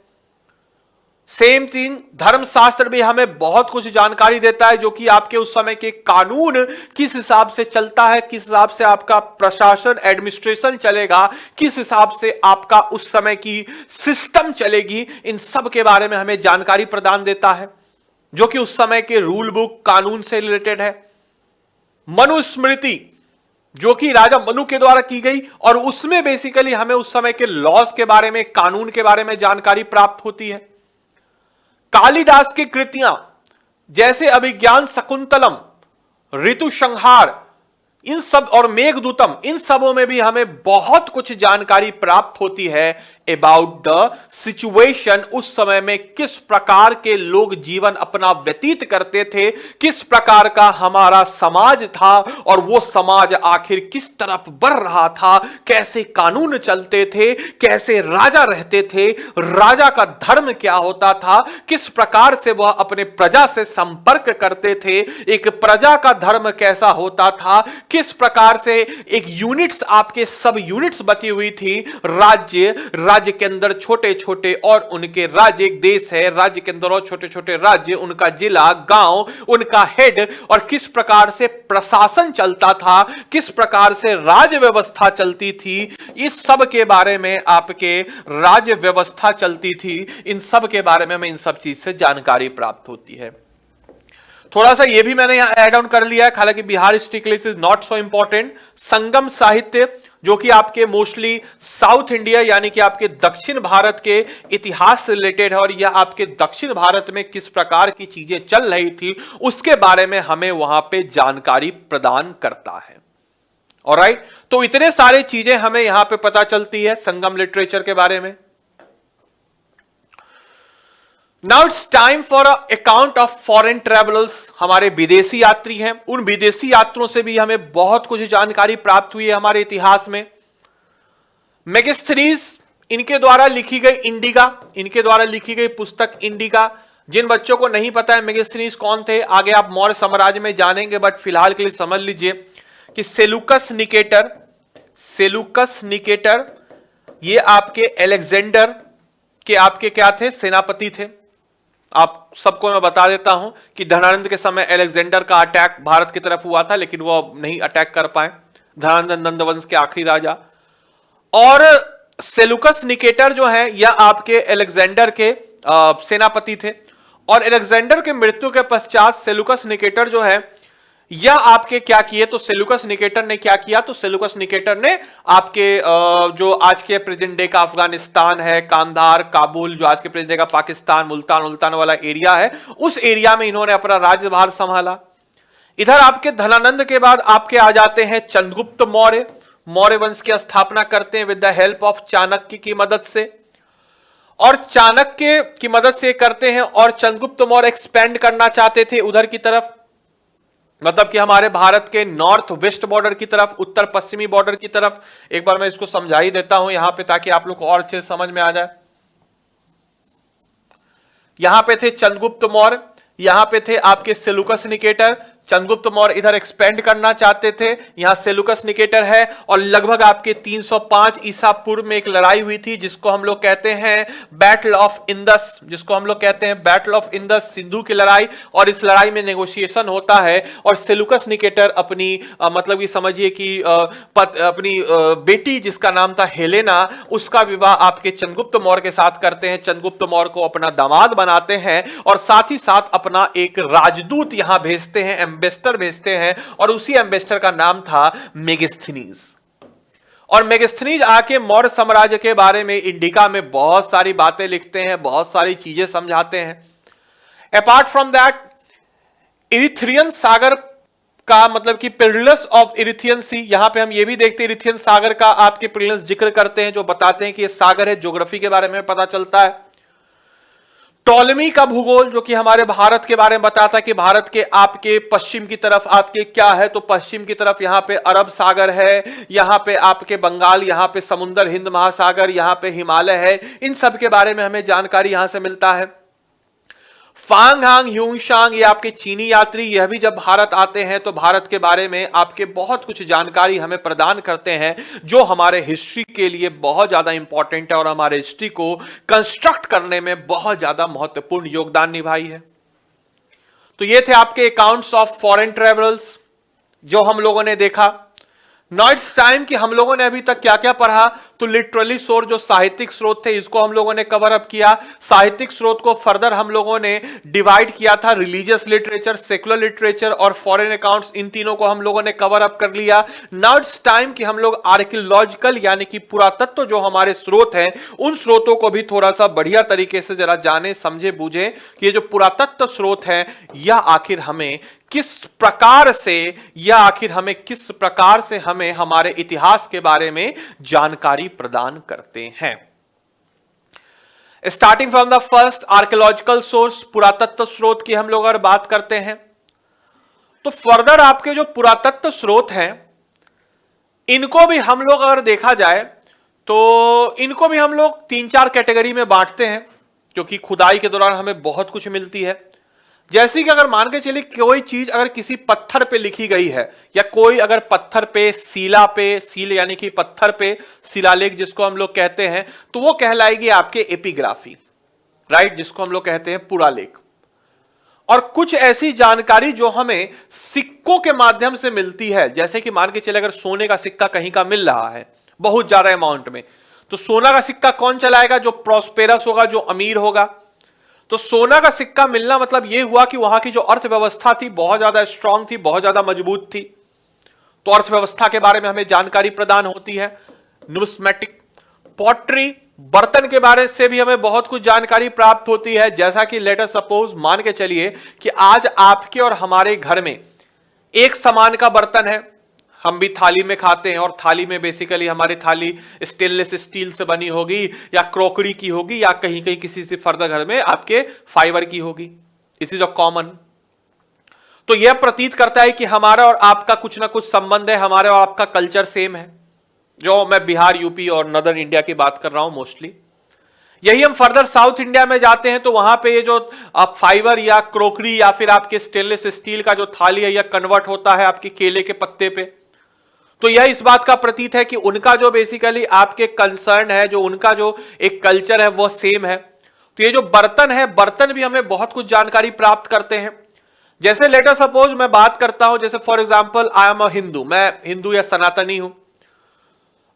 सेम चीज धर्मशास्त्र भी हमें बहुत कुछ जानकारी देता है, जो कि आपके उस समय के कानून किस हिसाब से चलता है, किस हिसाब से आपका प्रशासन एडमिनिस्ट्रेशन चलेगा, किस हिसाब से आपका उस समय की सिस्टम चलेगी, इन सब के बारे में हमें जानकारी प्रदान देता है। जो कि उस समय के रूल बुक कानून से रिलेटेड है। मनुस्मृति जो कि राजा मनु के द्वारा की गई, और उसमें बेसिकली हमें उस समय के लॉज के बारे में, कानून के बारे में जानकारी प्राप्त होती है। कालिदास की कृतियां जैसे अभिज्ञान शकुंतलम, ऋतु संहार, इन सब, और मेघदूतम, इन सबों में भी हमें बहुत कुछ जानकारी प्राप्त होती है अबाउट द सिचुएशन, उस समय में किस प्रकार के लोग जीवन अपना व्यतीत करते थे, किस प्रकार का हमारा समाज था, और वो समाज आखिर किस तरफ बढ़ रहा था, कैसे कानून चलते थे, कैसे राजा रहते थे, राजा का धर्म क्या होता था, किस प्रकार से वह अपने प्रजा से संपर्क करते थे, एक प्रजा का धर्म कैसा होता था, किस प्रकार से एक यूनिट्स, आपके सब यूनिट्स बची हुई थी, राज्य के अंदर छोटे छोटे, और उनके राज्य, एक देश है, राज्य के अंदर और छोटे छोटे राज्य, उनका जिला, गांव, उनका हेड, और किस प्रकार से प्रशासन चलता था, किस प्रकार से राज्य व्यवस्था चलती थी, इस सब के बारे में, आपके राज्य व्यवस्था चलती थी, इन सब के बारे में हमें इन सब चीज से जानकारी प्राप्त होती है। थोड़ा सा ये भी मैंने यहां ऐड ऑन कर लिया है, हालांकि बिहार हिस्ट्री के लिए इज नॉट सो इंपॉर्टेंट। संगम साहित्य जो कि आपके मोस्टली साउथ इंडिया यानी कि आपके दक्षिण भारत के इतिहास से रिलेटेड है, और यह आपके दक्षिण भारत में किस प्रकार की चीजें चल रही थी उसके बारे में हमें वहां पे जानकारी प्रदान करता है। ऑलराइट, तो इतने सारे चीजें हमें यहां पे पता चलती है संगम लिटरेचर के बारे में। Now it's time for account of foreign travellers, हमारे विदेशी यात्री हैं, उन विदेशी यात्रियों से भी हमें बहुत कुछ जानकारी प्राप्त हुई है हमारे इतिहास में। मेगास्थनीज, इनके द्वारा लिखी गई इंडिका, इनके द्वारा लिखी गई पुस्तक इंडिका, जिन बच्चों को नहीं पता है मेगास्थनीज कौन थे, आगे आप मौर्य साम्राज्य में जानेंगे, बट फिलहाल के लिए समझ लीजिए कि सेलुकस निकेटर ये आपके अलेक्जेंडर के आपके क्या थे, सेनापति थे। आप सबको मैं बता देता हूं कि धनानंद के समय अलेक्जेंडर का अटैक भारत की तरफ हुआ था, लेकिन वो नहीं अटैक कर पाए, धनानंद नंदवंश के आखिरी राजा। और सेलुकस निकेटर जो है यह आपके अलेक्जेंडर के सेनापति थे, और अलेक्जेंडर के मृत्यु के पश्चात सेलुकस निकेटर जो है या आपके क्या किए, तो सेलुकस निकेटर ने क्या किया, तो सेलुकस निकेटर ने आपके जो आज के प्रेजेंट डे का अफगानिस्तान है, कांधार, काबुल, जो आज के प्रेजेंट डे का पाकिस्तान, मुल्तान वाला एरिया है, उस एरिया में इन्होंने अपना राज्यभार संभाला। इधर आपके धनानंद के बाद आपके आ जाते हैं चंद्रगुप्त मौर्य, मौर्य वंश की स्थापना करते हैं with the help of Chanakya की मदद से, और चाणक्य की मदद से करते हैं, और चंद्रगुप्त मौर्य एक्सपेंड करना चाहते थे उधर की तरफ, मतलब कि हमारे भारत के नॉर्थ वेस्ट बॉर्डर की तरफ, उत्तर पश्चिमी बॉर्डर की तरफ। एक बार मैं इसको समझा ही देता हूं यहां पे ताकि आप लोग को और अच्छे समझ में आ जाए। यहां पे थे चंद्रगुप्त मौर्य, यहां पे थे आपके सेलुकस निकेटर। चंद्रगुप्त मौर्य इधर एक्सपेंड करना चाहते थे, यहां सेलुकस निकेटर है, और लगभग आपके 305 ईसा पूर्व में एक लड़ाई हुई थी जिसको हम लोग कहते हैं बैटल ऑफ इंदस, सिंधु की लड़ाई। और इस लड़ाई में नेगोशिएशन होता है, और सेलुकस निकेटर अपनी मतलब ये समझिए कि अपनी बेटी जिसका नाम था हेलेना, उसका विवाह आपके चंद्रगुप्त मौर्य के साथ करते हैं। चंद्रगुप्त मौर्य को अपना दामाद बनाते हैं, और साथ ही साथ अपना एक राजदूत यहां भेजते हैं, एम्बेसडर भेजते हैं, और उसी एम्बेसडर का नाम था मेगास्थनीज। और मेगास्थनीज आके मौर्य साम्राज्य के बारे में इंडिका में बहुत सारी बातें लिखते हैं, बहुत सारी चीजें समझाते हैं। अपार्ट फ्रॉम दैट, इरिथ्रियन सागर का मतलब कि पेरिलस ऑफ इरिथियन सी, यहां पे हम ये भी देखते हैं इरिथियन सागर का आपके पेरिलस जिक्र करते हैं, जो बताते हैं कि ये सागर है, ज्योग्राफी के बारे में पता चलता है। टॉलेमी का भूगोल जो कि हमारे भारत के बारे में बताता है कि भारत के आपके पश्चिम की तरफ आपके क्या है, तो पश्चिम की तरफ यहां पे अरब सागर है, यहां पे आपके बंगाल, यहां पे समुद्र हिंद महासागर, यहां पे हिमालय है। इन सब के बारे में हमें जानकारी यहां से मिलता है। फांग हांग ह्यूंगशांग, ये आपके चीनी यात्री, यह भी जब भारत आते हैं तो भारत के बारे में आपके बहुत कुछ जानकारी हमें प्रदान करते हैं, जो हमारे हिस्ट्री के लिए बहुत ज्यादा इंपॉर्टेंट है और हमारे हिस्ट्री को कंस्ट्रक्ट करने में बहुत ज्यादा महत्वपूर्ण योगदान निभाई है। तो ये थे आपके अकाउंट्स ऑफ फॉरेन ट्रेवल्स जो हम लोगों ने देखा। नाउ इट्स टाइम कि हम लोगों ने अभी तक क्या क्या पढ़ा। तो लिटरली सोर्स जो साहित्यिक स्रोत थे इसको हम लोगों ने कवर अप किया। साहित्यिक स्रोत को फर्दर हम लोगों ने डिवाइड किया था, रिलीजियस लिटरेचर, सेकुलर लिटरेचर और फॉरेन अकाउंट्स, इन तीनों को हम लोगों ने कवर अप कर लिया। नाउ इट्स टाइम कि हम लोग आर्कियोलॉजिकल यानी कि पुरातत्व जो हमारे स्रोत हैं उन स्रोतों को भी थोड़ा सा बढ़िया तरीके से जरा जाने, समझे, बूझे कि ये जो पुरातत्व स्रोत है यह आखिर हमें किस प्रकार से, या आखिर हमें किस प्रकार से हमें हमारे इतिहास के बारे में जानकारी प्रदान करते हैं। Starting from the first archaeological source, पुरातत्व स्रोत की हम लोग अगर बात करते हैं तो फर्दर आपके जो पुरातत्व स्रोत हैं इनको भी हम लोग अगर देखा जाए तो इनको भी हम लोग 3-4 कैटेगरी में बांटते हैं, क्योंकि खुदाई के दौरान हमें बहुत कुछ मिलती है। जैसे कि अगर मान के चलिए कोई चीज अगर किसी पत्थर पे लिखी गई है, या कोई अगर पत्थर पे, सीला पे, सील यानी कि पत्थर पे शिलालेख जिसको हम लोग कहते हैं, तो वो कहलाएगी आपके एपिग्राफी, राइट, जिसको हम लोग कहते हैं पुरालेख। और कुछ ऐसी जानकारी जो हमें सिक्कों के माध्यम से मिलती है, जैसे कि मान के चले अगर सोने का सिक्का कहीं का मिल रहा है बहुत ज्यादा अमाउंट में, तो सोना का सिक्का कौन चलाएगा? जो प्रॉस्पेरस होगा, जो अमीर होगा। तो सोना का सिक्का मिलना मतलब यह हुआ कि वहां की जो अर्थव्यवस्था थी बहुत ज्यादा स्ट्रांग थी, बहुत ज्यादा मजबूत थी, तो अर्थव्यवस्था के बारे में हमें जानकारी प्रदान होती है। न्यूमिस्मेटिक, पॉटरी, बर्तन के बारे से भी हमें बहुत कुछ जानकारी प्राप्त होती है। जैसा कि लेट अस सपोज, मान के चलिए कि आज आपके और हमारे घर में एक समान का बर्तन है, हम भी थाली में खाते हैं, और थाली में बेसिकली हमारी थाली स्टेनलेस स्टील से बनी होगी, या क्रोकरी की होगी, या कहीं कहीं किसी से फर्दर घर में आपके फाइबर की होगी। इस इज अ कॉमन। तो यह प्रतीत करता है कि हमारा और आपका कुछ ना कुछ संबंध है, हमारा और आपका कल्चर सेम है, जो मैं बिहार, यूपी और नॉर्दर्न इंडिया की बात कर रहा हूं मोस्टली। यही हम फर्दर साउथ इंडिया में जाते हैं तो वहां पे ये जो आप फाइबर या क्रोकरी या फिर आपके स्टेनलेस स्टील का जो थाली है, यह कन्वर्ट होता है आपके केले के पत्ते पे। तो यह इस बात का प्रतीत है कि उनका जो बेसिकली आपके कंसर्न है, जो उनका जो एक कल्चर है वो सेम है। तो ये जो बर्तन है, बर्तन भी हमें बहुत कुछ जानकारी प्राप्त करते हैं। जैसे लेटर सपोज मैं बात करता हूं, जैसे for example I am a Hindu, मैं हिंदू या सनातनी हूं,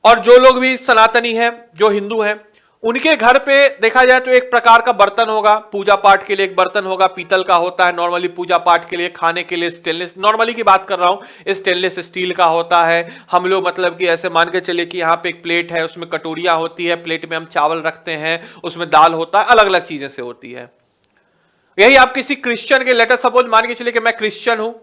और जो लोग भी सनातनी हैं, जो हिंदू हैं, उनके घर पे देखा जाए तो एक प्रकार का बर्तन होगा, पूजा पाठ के लिए एक बर्तन होगा, पीतल का होता है नॉर्मली पूजा पाठ के लिए, खाने के लिए स्टेनलेस, नॉर्मली की बात कर रहा हूं, स्टेनलेस स्टील का होता है। हम लोग मतलब कि ऐसे मान के चलिए कि यहाँ पे एक प्लेट है, उसमें कटोरियां होती है, प्लेट में हम चावल रखते हैं, उसमें दाल होता है, अलग अलग चीजें से होती है। यही आप किसी क्रिश्चियन के, लेटर सपोज मान के चलिए कि मैं क्रिश्चियन हूं,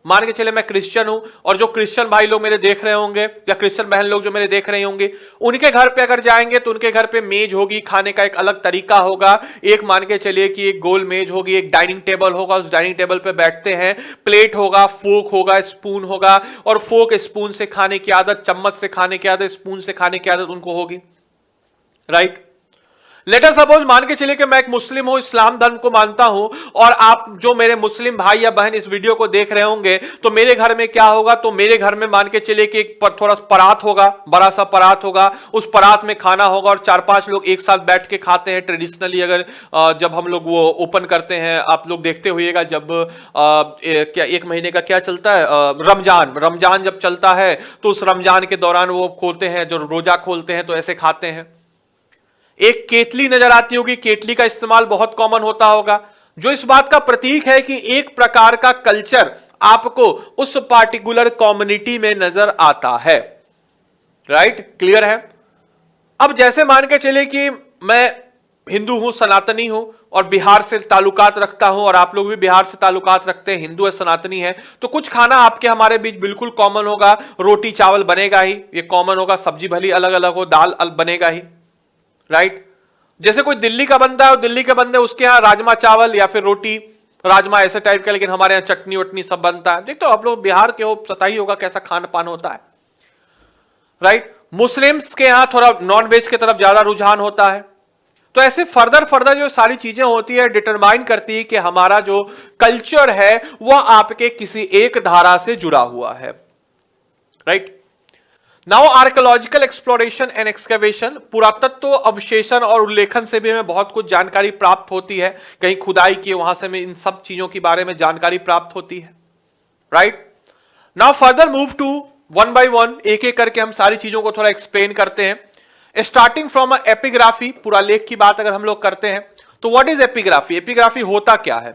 मान के चले मैं क्रिश्चियन हूं, और जो क्रिश्चियन भाई लोग मेरे देख रहे होंगे या क्रिश्चियन बहन लोग जो मेरे देख रहे होंगे, उनके घर पे अगर जाएंगे तो उनके घर पे मेज होगी, खाने का एक अलग तरीका होगा। एक मान के चलिए कि एक गोल मेज होगी, एक डाइनिंग टेबल होगा, उस डाइनिंग टेबल पे बैठते हैं, प्लेट होगा, फोक होगा, स्पून होगा, और फोक स्पून से खाने की आदत, चम्मच से खाने की आदत, स्पून से खाने की आदत उनको होगी, राइट। लेटर सपोज मान के चलिए कि मैं एक मुस्लिम हूं, इस्लाम धर्म को मानता हूं, और आप जो मेरे मुस्लिम भाई या बहन इस वीडियो को देख रहे होंगे, तो मेरे घर में क्या होगा? तो मेरे घर में मान के चलिए कि एक थोड़ा सा परात होगा, बड़ा सा परात होगा, उस परात में खाना होगा, और 4-5 लोग एक साथ बैठ के खाते हैं ट्रेडिशनली। अगर जब हम लोग वो ओपन करते हैं, आप लोग देखते हुएगा, जब क्या 1 महीने का क्या चलता है, रमजान जब चलता है, तो उस रमजान के दौरान वो खोलते हैं, जो रोजा खोलते हैं, तो ऐसे खाते हैं। एक केतली नजर आती होगी, केतली का इस्तेमाल बहुत कॉमन होता होगा, जो इस बात का प्रतीक है कि एक प्रकार का कल्चर आपको उस पार्टिकुलर कम्युनिटी में नजर आता है, राइट, क्लियर है। अब जैसे मान के चले कि मैं हिंदू हूं, सनातनी हूं, और बिहार से ताल्लुकात रखता हूं, और आप लोग भी बिहार से ताल्लुकात रखते हैं, हिंदू है, सनातनी है, तो कुछ खाना आपके हमारे बीच बिल्कुल कॉमन होगा, रोटी चावल बनेगा ही, ये कॉमन होगा, सब्जी भली अलग अलग हो, दाल बनेगा ही, राइट। जैसे कोई दिल्ली का बंदा है, दिल्ली के बंदे उसके यहां राजमा चावल या फिर रोटी, राजमा ऐसे टाइप का, लेकिन हमारे यहां चटनी वटनी सब बनता है। देख तो आप लोग बिहार के हो, पता ही होगा कैसा खान पान होता है, राइट। मुस्लिम्स के यहां थोड़ा नॉन वेज की तरफ ज्यादा रुझान होता है। तो ऐसे फर्दर जो सारी चीजें होती है, डिटरमाइन करती है कि हमारा जो कल्चर है वह आपके किसी एक धारा से जुड़ा हुआ है, right. Now archaeological exploration and excavation, पुरातत्व अवशेषण और उल्लेखन से भी हमें बहुत कुछ जानकारी प्राप्त होती है। कहीं खुदाई की, वहां से हमें इन सब चीजों के बारे में जानकारी प्राप्त होती है, right. Now further move to 1 by 1, एक एक करके हम सारी चीजों को थोड़ा एक्सप्लेन करते हैं। स्टार्टिंग फ्रॉम एपिग्राफी, पूरा लेख की बात अगर हम लोग करते हैं तो व्हाट इज एपिग्राफी, एपिग्राफी होता क्या है?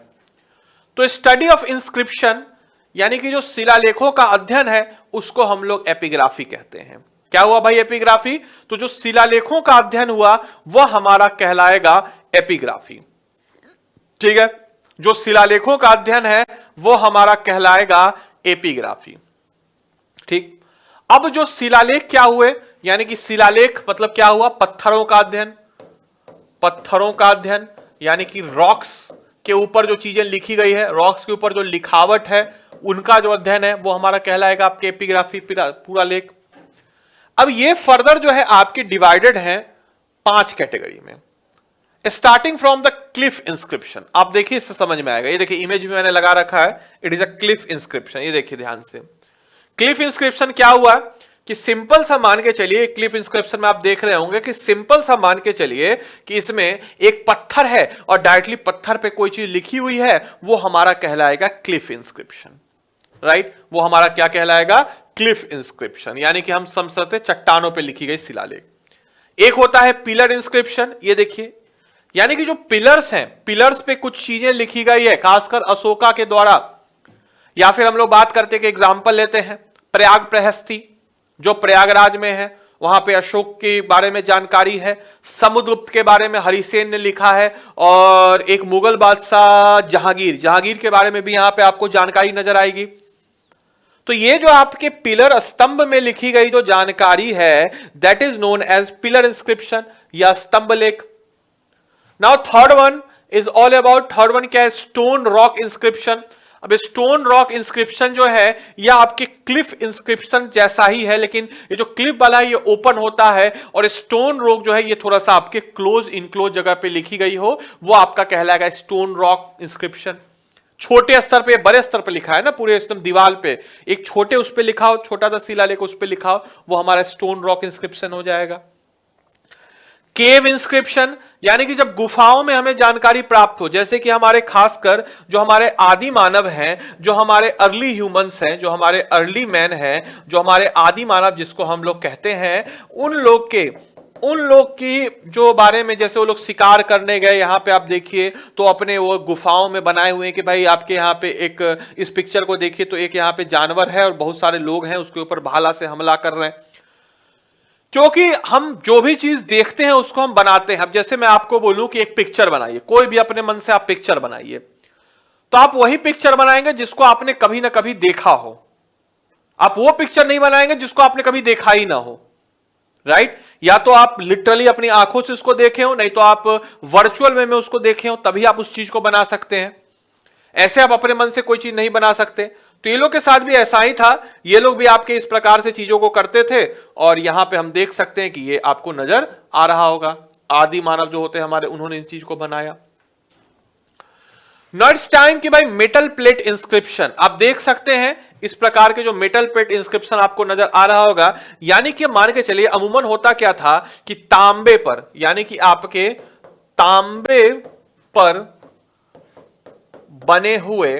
तो स्टडी ऑफ इंस्क्रिप्शन, यानी कि जो शिलालेखों का अध्ययन है उसको हम लोग एपिग्राफी कहते हैं। क्या हुआ भाई एपिग्राफी? तो जो शिलालेखों का अध्ययन हुआ वह हमारा कहलाएगा एपिग्राफी। ठीक है, जो शिलालेखों का अध्ययन है वो हमारा कहलाएगा एपिग्राफी। ठीक, अब जो शिलालेख क्या हुए, यानी कि शिलालेख मतलब क्या हुआ? पत्थरों का अध्ययन, पत्थरों का अध्ययन, यानी कि रॉक्स के ऊपर जो चीजें लिखी गई है, रॉक्स के ऊपर जो लिखावट है उनका जो अध्ययन है वो हमारा कहलाएगा आपके एपिग्राफी, पूरा लेख। अब ये फर्दर जो है आपके डिवाइडेड हैं 5 कैटेगरी में। Starting from the Cliff inscription, आप देखिए इससे समझ में आएगा। ये देखिए इमेज भी मैंने लगा रखा है, it is a cliff inscription. ये देखिए ध्यान से, क्लिफ इंस्क्रिप्शन क्या हुआ कि सिंपल सा मान के चलिए, क्लिफ इंस्क्रिप्शन में आप देख रहे होंगे कि सिंपल सा मान के चलिए कि इसमें एक पत्थर है और डायरेक्टली पत्थर पे कोई चीज लिखी हुई है, वो हमारा कहलाएगा क्लिफ इंस्क्रिप्शन। राइट, वो हमारा क्या कहलाएगा? क्लिफ इंस्क्रिप्शन, यानी कि हम समझ सकते चट्टानों पे लिखी गई शिलालेख। एक होता है पिलर इंस्क्रिप्शन, ये देखिए, यानी कि जो पिलर्स हैं, पिलर्स पे कुछ चीजें लिखी गई है, खासकर अशोका के द्वारा। या फिर हम लोग बात करते कि एग्जाम्पल लेते हैं प्रयाग प्रहस्ती, जो प्रयागराज में है, वहां पे अशोक के बारे में जानकारी है। समुद्रगुप्त के बारे में हरिसेन ने लिखा है, और एक मुगल बादशाह जहांगीर के बारे में भी यहां पे आपको जानकारी नजर आएगी। तो ये जो आपके पिलर स्तंभ में लिखी गई जो जानकारी है, that is known as pillar inscription या स्तंभ लेख। Now third one is all about, third one क्या है? Stone rock inscription. अब स्टोन रॉक इंस्क्रिप्शन जो है यह आपके क्लिफ इंस्क्रिप्शन जैसा ही है, लेकिन ये जो क्लिफ वाला है ये ओपन होता है, और स्टोन रॉक जो है ये थोड़ा सा आपके क्लोज इनक्लोज जगह पे लिखी गई हो, वो आपका कहलाएगा स्टोन रॉक इंस्क्रिप्शन। छोटे स्तर पे, बड़े स्तर पे लिखा है ना, पूरे एकदम दीवार पे एक छोटे उस पे लिखा हो, छोटा सा शिलालेख उस पे लिखा हो, वो हमारा स्टोन रॉक इंस्क्रिप्शन हो जाएगा। केव इंस्क्रिप्शन, यानी कि जब गुफाओं में हमें जानकारी प्राप्त हो, जैसे कि हमारे खासकर जो हमारे आदि मानव हैं, जो हमारे अर्ली ह्यूमंस हैं, जो हमारे अर्ली मैन हैं, जो हमारे आदि मानव जिसको हम लोग कहते हैं, उन लोग की जो बारे में, जैसे वो लोग शिकार करने गए, यहां पे आप देखिए तो अपने वो गुफाओं में बनाए हुए हैं कि भाई आपके यहाँ पे एक, इस पिक्चर को देखिए तो एक यहाँ पे जानवर है और बहुत सारे लोग हैं उसके ऊपर भाला से हमला कर रहे हैं। क्योंकि हम जो भी चीज देखते हैं उसको हम बनाते हैं। अब जैसे मैं आपको बोलूं कि एक पिक्चर बनाइए, कोई भी अपने मन से आप पिक्चर बनाइए, तो आप वही पिक्चर बनाएंगे जिसको आपने कभी ना कभी देखा हो। आप वो पिक्चर नहीं बनाएंगे जिसको आपने कभी देखा ही ना हो। राइट, या तो आप लिटरली अपनी आंखों से उसको देखे हो, नहीं तो आप वर्चुअल वे में उसको देखे हो, तभी आप उस चीज को बना सकते हैं। ऐसे आप अपने मन से कोई चीज नहीं बना सकते। तो ये लोग के साथ भी ऐसा ही था, ये लोग भी आपके इस प्रकार से चीजों को करते थे, और यहां पे हम देख सकते हैं कि ये आपको नजर आ रहा होगा। आदि मानव जो होते हैं हमारे, उन्होंने इस चीज को बनाया। नेक्स्ट टाइम कि भाई मेटल प्लेट इंस्क्रिप्शन, आप देख सकते हैं इस प्रकार के जो मेटल प्लेट इंस्क्रिप्शन आपको नजर आ रहा होगा। यानी कि मान के चलिए अमूमन होता क्या था कि तांबे पर, यानी कि आपके तांबे पर बने हुए,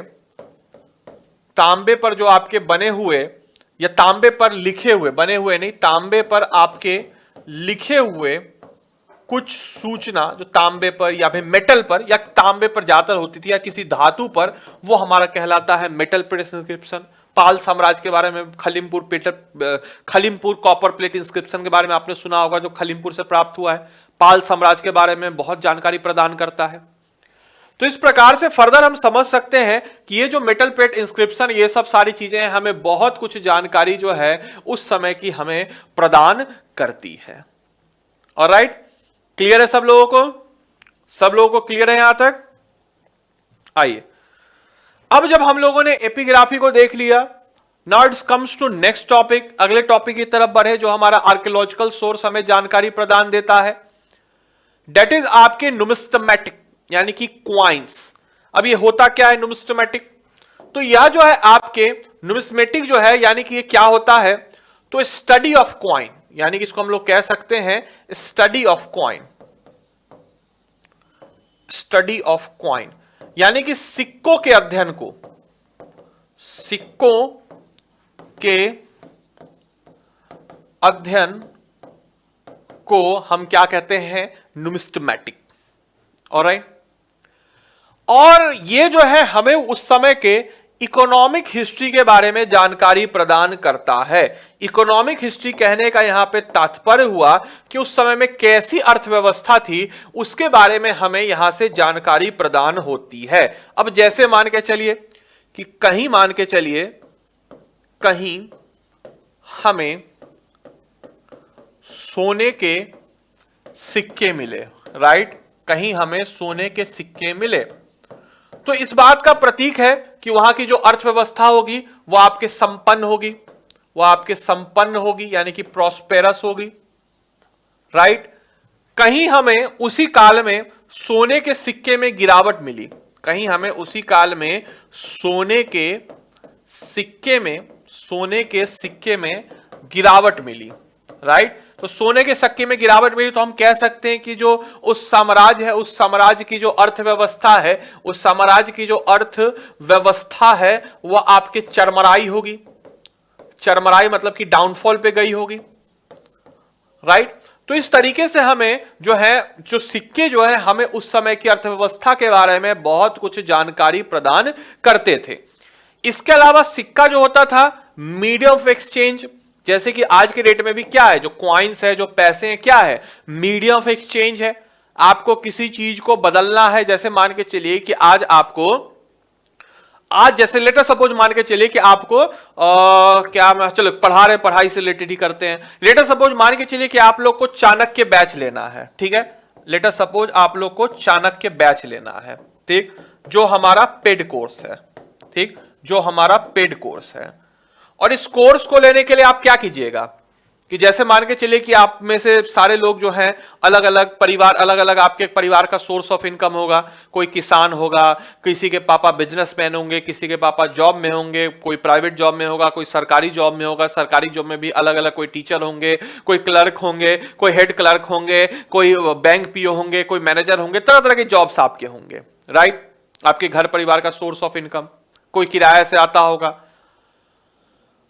तांबे पर जो आपके बने हुए, या तांबे पर लिखे हुए, बने हुए नहीं, तांबे पर आपके लिखे हुए कुछ सूचना जो तांबे पर या फिर मेटल पर या तांबे पर ज्यादातर होती थी, या किसी धातु पर, वो हमारा कहलाता है मेटल प्लेट इंस्क्रिप्शन। पाल साम्राज्य के बारे में खलिमपुर कॉपर प्लेट इंस्क्रिप्शन के बारे में आपने सुना होगा, जो खलिमपुर से प्राप्त हुआ है। पाल साम्राज्य के बारे में बहुत जानकारी प्रदान करता है। तो इस प्रकार से फर्दर हम समझ सकते हैं कि ये जो मेटल प्लेट इंस्क्रिप्शन, ये सब सारी चीजें हमें बहुत कुछ जानकारी जो है उस समय की हमें प्रदान करती है। ऑलराइट, क्लियर है सब लोगों को? सब लोगों को क्लियर है यहां तक? आइए, अब जब हम लोगों ने एपिग्राफी को देख लिया, now it's comes to next topic. अगले टॉपिक की तरफ बढ़े, जो हमारा आर्कियोलॉजिकल सोर्स हमें जानकारी प्रदान देता है, डेट इज आपके नुमिस्टमैटिक, यानी कि क्वाइंस। अब ये होता क्या है नुमिस्टमैटिक? तो यह जो है आपके नुमिस्मेटिक जो है, यानी कि ये क्या होता है, तो स्टडी ऑफ क्वाइन, यानी कि इसको हम लोग कह सकते हैं study of coin. Study of coin यानी कि सिक्कों के अध्ययन को, सिक्कों के अध्ययन को हम क्या कहते हैं, नुमिस्मेटिक। ऑलराइट, और ये जो है हमें उस समय के इकोनॉमिक हिस्ट्री के बारे में जानकारी प्रदान करता है। इकोनॉमिक हिस्ट्री कहने का यहां पे तात्पर्य हुआ कि उस समय में कैसी अर्थव्यवस्था थी, उसके बारे में हमें यहां से जानकारी प्रदान होती है। अब जैसे मान के चलिए कि कहीं हमें सोने के सिक्के मिले, राइट, कहीं हमें सोने के सिक्के मिले, तो इस बात का प्रतीक है कि वहां की जो अर्थव्यवस्था होगी वो आपके संपन्न होगी, यानी कि प्रॉस्पेरस होगी, राइट। कहीं हमें उसी काल में सोने के सिक्के में गिरावट मिली, कहीं हमें उसी काल में सोने के सिक्के में गिरावट मिली, राइट। तो सोने के सिक्के में गिरावट मिली तो हम कह सकते हैं कि जो उस साम्राज्य है, उस साम्राज्य की जो अर्थव्यवस्था है, वह आपके चरमराई होगी। चरमराई मतलब कि डाउनफॉल पे गई होगी, राइट। तो इस तरीके से हमें जो सिक्के जो है हमें उस समय की अर्थव्यवस्था के बारे में बहुत कुछ जानकारी प्रदान करते थे। इसके अलावा सिक्का जो होता था मीडियम ऑफ एक्सचेंज, जैसे कि आज के डेट में भी क्या है, जो क्वाइंस है, जो पैसे हैं, क्या है, मीडियम ऑफ एक्सचेंज है। आपको किसी चीज को बदलना है, जैसे मान के चलिए कि जैसे लेटर सपोज मान के चलिए कि आपको चलो पढ़ाई से रिलेटेड ही करते हैं। लेटर सपोज मान के चलिए कि आप लोग को चाणक्य बैच लेना है, ठीक है। लेटर सपोज आप लोग को चाणक्य बैच लेना है, ठीक, जो हमारा पेड कोर्स है, ठीक, जो हमारा पेड कोर्स है। और इस कोर्स को लेने के लिए आप क्या कीजिएगा कि जैसे मान के चलिए कि आप में से सारे लोग जो हैं अलग अलग आपके परिवार का सोर्स ऑफ इनकम होगा। कोई किसान होगा, किसी के पापा बिजनेसमैन होंगे, किसी के पापा जॉब में होंगे, कोई प्राइवेट जॉब में होगा, कोई सरकारी जॉब में होगा, सरकारी जॉब में भी अलग अलग, कोई टीचर होंगे, कोई क्लर्क होंगे, कोई हेड क्लर्क होंगे, कोई बैंक पीओ होंगे, कोई मैनेजर होंगे, तरह तरह के जॉब्स आपके होंगे, राइट। आपके घर परिवार का सोर्स ऑफ इनकम, कोई किराए से आता होगा।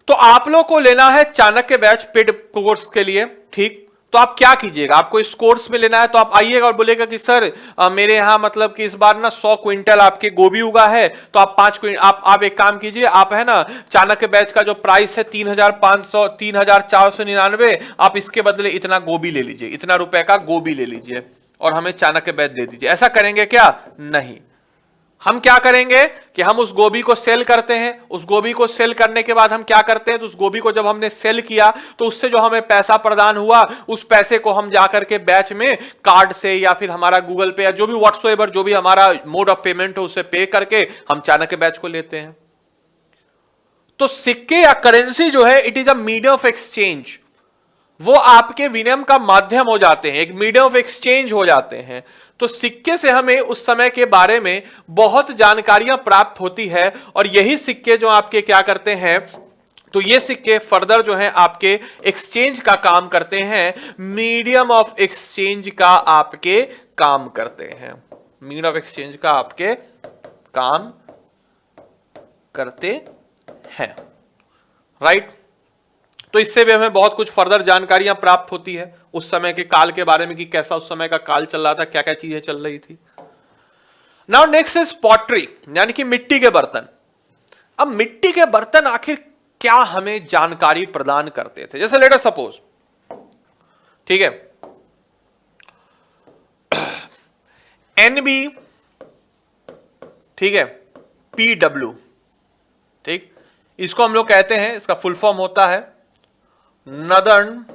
तो आप लोग को लेना है चाणक्य बैच पेड कोर्स के लिए, ठीक। तो आप क्या कीजिएगा, आपको इस कोर्स में लेना है तो आप आइएगा और बोलेगा कि सर मेरे यहां मतलब कि इस बार ना 100 क्विंटल आपके गोभी उगा है, तो आप 5 क्विंटल आप एक काम कीजिए, आप है ना चाणक्य बैच का जो प्राइस है 3,499, आप इसके बदले इतना गोभी ले लीजिए, इतना रुपए का गोभी ले लीजिए और हमें चाणक्य बैच दे दीजिए। ऐसा करेंगे क्या? नहीं। हम क्या करेंगे कि हम उस गोभी को सेल करते हैं। उस गोभी को सेल करने के बाद हम क्या करते हैं, तो उस गोभी को जब हमने सेल किया तो उससे जो हमें पैसा प्रदान हुआ, उस पैसे को हम जाकर के बैच में कार्ड से या फिर हमारा गूगल पे या जो भी व्हाट्सएवर जो भी हमारा मोड ऑफ पेमेंट हो उसे पे करके हम चाणक्य बैच को लेते हैं। तो सिक्के या करेंसी जो है it is a medium of exchange, वो आपके विनिमय का माध्यम हो जाते हैं, एक मीडियम ऑफ एक्सचेंज हो जाते हैं। तो सिक्के से हमें उस समय के बारे में बहुत जानकारियां प्राप्त होती है और यही सिक्के जो आपके क्या करते हैं, तो ये सिक्के फर्दर जो है आपके एक्सचेंज का काम करते हैं, मीडियम ऑफ एक्सचेंज का आपके काम करते हैं, मीडियम ऑफ एक्सचेंज का आपके काम करते हैं, राइट। तो इससे भी हमें बहुत कुछ फर्दर जानकारियां प्राप्त होती है उस समय के काल के बारे में कि कैसा उस समय का काल चल रहा था, क्या क्या चीजें चल रही थी। नाउ नेक्स्ट इज पॉटरी, यानी कि मिट्टी के बर्तन। अब मिट्टी के बर्तन आखिर क्या हमें जानकारी प्रदान करते थे? जैसे लेटर सपोज, ठीक है, NB, ठीक है, PW, ठीक, इसको हम लोग कहते हैं, इसका फुल फॉर्म होता है नदर्न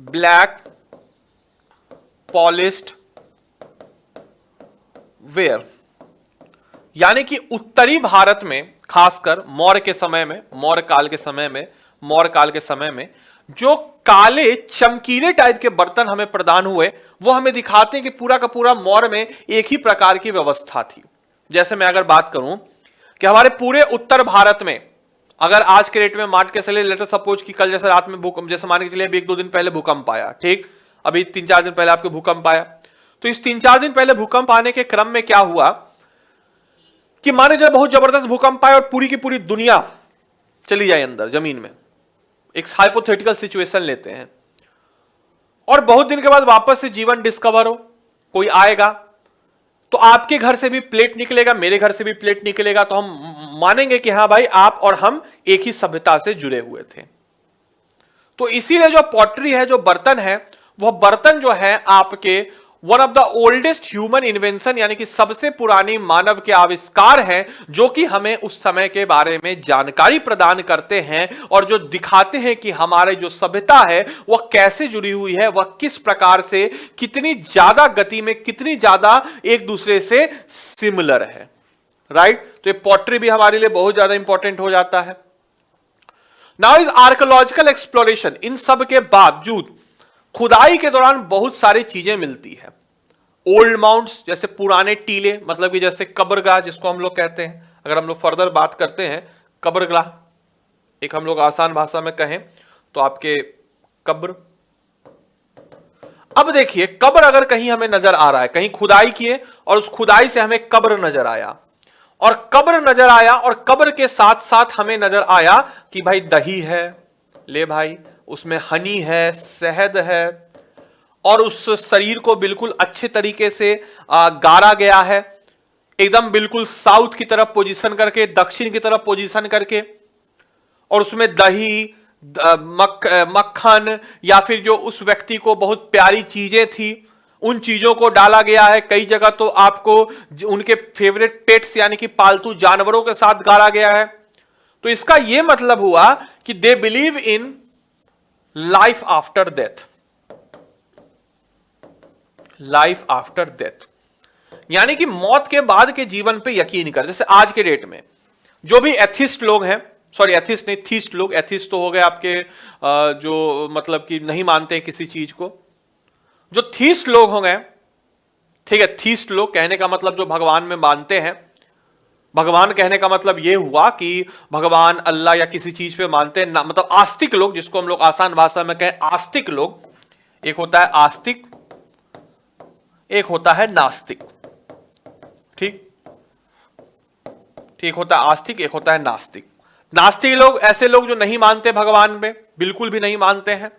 ब्लैक पॉलिश्ड वेयर, यानी कि उत्तरी भारत में खासकर मौर्य काल के समय में जो काले चमकीले टाइप के बर्तन हमें प्रदान हुए, वो हमें दिखाते हैं कि पूरा का पूरा मौर्य में एक ही प्रकार की व्यवस्था थी। जैसे मैं अगर बात करूं कि हमारे पूरे उत्तर भारत में अगर आज के रेट में मान के चले, लेटर सपोज कि कल जैसे रात में भूकंप, जैसे मान के चलिए अभी 1-2 दिन पहले भूकंप आया, ठीक, अभी 3-4 दिन पहले आपके भूकंप आया, तो इस 3-4 दिन पहले भूकंप आने के क्रम में क्या हुआ कि माने जब बहुत जबरदस्त भूकंप आया और पूरी की पूरी दुनिया चली जाए अंदर जमीन में, एक हाइपोथेटिकल सिचुएशन लेते हैं, और बहुत दिन के बाद वापस से जीवन डिस्कवर हो, कोई आएगा तो आपके घर से भी प्लेट निकलेगा, मेरे घर से भी प्लेट निकलेगा, तो हम मानेंगे कि हाँ भाई आप और हम एक ही सभ्यता से जुड़े हुए थे। तो इसीलिए जो पॉटरी है, जो बर्तन है, वह बर्तन जो है आपके one of the oldest human invention, यानी कि सबसे पुरानी मानव के आविष्कार हैं, जो कि हमें उस समय के बारे में जानकारी प्रदान करते हैं और जो दिखाते हैं कि हमारे जो सभ्यता है वह कैसे जुड़ी हुई है, वह किस प्रकार से, कितनी ज्यादा गति में, कितनी ज्यादा एक दूसरे से सिमिलर है। राइट, तो ये पॉटरी भी हमारे लिए बहुत ज्यादा इंपॉर्टेंट हो जाता है। नाउ इज आर्कियोलॉजिकल एक्सप्लोरेशन, इन सब के बावजूद खुदाई के दौरान बहुत सारी चीजें मिलती है। ओल्ड माउंट्स, जैसे पुराने टीले, मतलब कि जैसे कब्रगाह जिसको हम लोग कहते हैं, अगर हम लोग फर्दर बात करते हैं, कब्रगाह एक हम लोग आसान भाषा में कहें तो आपके कब्र। अब देखिए, कब्र अगर कहीं हमें नजर आ रहा है, कहीं खुदाई किए और उस खुदाई से हमें कब्र नजर आया, और कब्र नजर आया और कब्र के साथ साथ हमें नजर आया कि भाई दही है, ले भाई उसमें हनी है, शहद है, और उस शरीर को बिल्कुल अच्छे तरीके से गाड़ा गया है, एकदम बिल्कुल साउथ की तरफ पोजीशन करके, दक्षिण की तरफ पोजीशन करके, और उसमें दही, मक्खन, या फिर जो उस व्यक्ति को बहुत प्यारी चीजें थी उन चीजों को डाला गया है। कई जगह तो आपको उनके फेवरेट पेट्स यानी कि पालतू जानवरों के साथ गाड़ा गया है। तो इसका यह मतलब हुआ कि they believe in life after death, life after death, यानी कि मौत के बाद के जीवन पे यकीन कर। जैसे आज के डेट में जो भी एथिस्ट लोग हैं, सॉरी एथिस्ट नहीं, थीस्ट लोग, एथिस्ट तो हो गए आपके जो मतलब कि नहीं मानते किसी चीज को, जो थीस्ट लोग हो गए, ठीक है, थीस्ट लोग कहने का मतलब जो भगवान में मानते हैं, भगवान कहने का मतलब यह हुआ कि भगवान, अल्लाह या किसी चीज पे मानते हैं ना, मतलब आस्तिक लोग, जिसको हम लोग आसान भाषा में कहें आस्तिक लोग। एक होता है आस्तिक, एक होता है नास्तिक, ठीक ठीक होता है आस्तिक, एक होता है नास्तिक। नास्तिक लोग ऐसे लोग जो नहीं मानते भगवान में, बिल्कुल भी नहीं मानते हैं,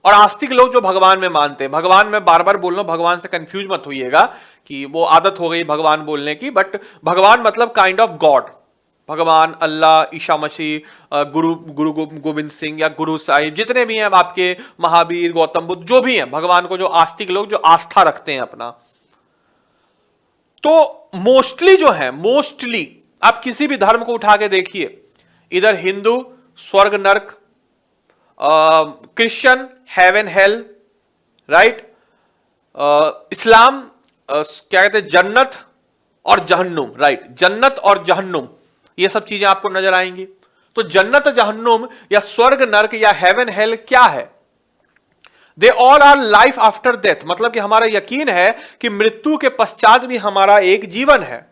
और आस्तिक लोग जो भगवान में मानते हैं। भगवान में बार बार बोल रहा हूं, भगवान से कंफ्यूज मत होइएगा कि वो आदत हो गई भगवान बोलने की, बट भगवान मतलब काइंड ऑफ गॉड, भगवान, अल्लाह, ईसा मसीह, गुरु गोविंद सिंह या गुरु साहिब, जितने भी हैं आपके, महावीर, गौतम बुद्ध, जो भी हैं, भगवान को जो आस्तिक लोग जो आस्था रखते हैं अपना। तो मोस्टली जो है, मोस्टली आप किसी भी धर्म को उठा के देखिए, इधर हिंदू स्वर्ग नर्क, क्रिश्चियन हेवन हेल, राइट, इस्लाम क्या कहते हैं, जन्नत और जहन्नुम, राइट, जन्नत और जहन्नुम, ये सब चीजें आपको नजर आएंगी। तो जन्नत, जहन्नुम या स्वर्ग नर्क या हेवन हेल क्या है? They all our life after death, मतलब कि हमारा यकीन है कि मृत्यु के पश्चात भी हमारा एक जीवन है,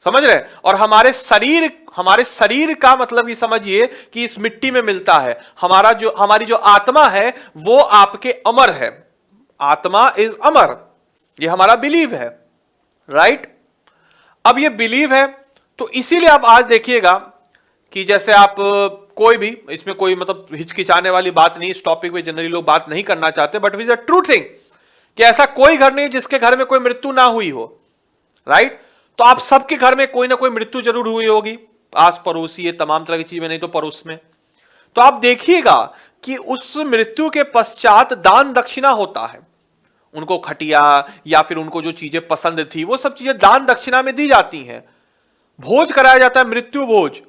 समझ रहे? और हमारे शरीर का मतलब ये समझिए कि इस मिट्टी में मिलता है। हमारी जो आत्मा है वो आपके अमर है, आत्मा इज अमर, ये हमारा बिलीव है, राइट। अब ये बिलीव है, तो इसीलिए आप आज देखिएगा कि जैसे आप कोई भी, इसमें कोई मतलब हिचकिचाने वाली बात नहीं, इस टॉपिक पे जनरली लोग बात नहीं करना चाहते, but is a true thing कि ऐसा कोई घर नहीं जिसके घर में कोई मृत्यु ना हुई हो, राइट। तो आप सबके घर में कोई ना कोई मृत्यु जरूर हुई होगी, आस पड़ोसी, ये तमाम तरह की चीजें, नहीं तो पड़ोस में। तो आप देखिएगा कि उस मृत्यु के पश्चात दान दक्षिणा होता है, उनको खटिया या फिर उनको जो चीजें पसंद थी वो सब चीजें दान दक्षिणा में दी जाती हैं, भोज कराया जाता है, मृत्यु भोज,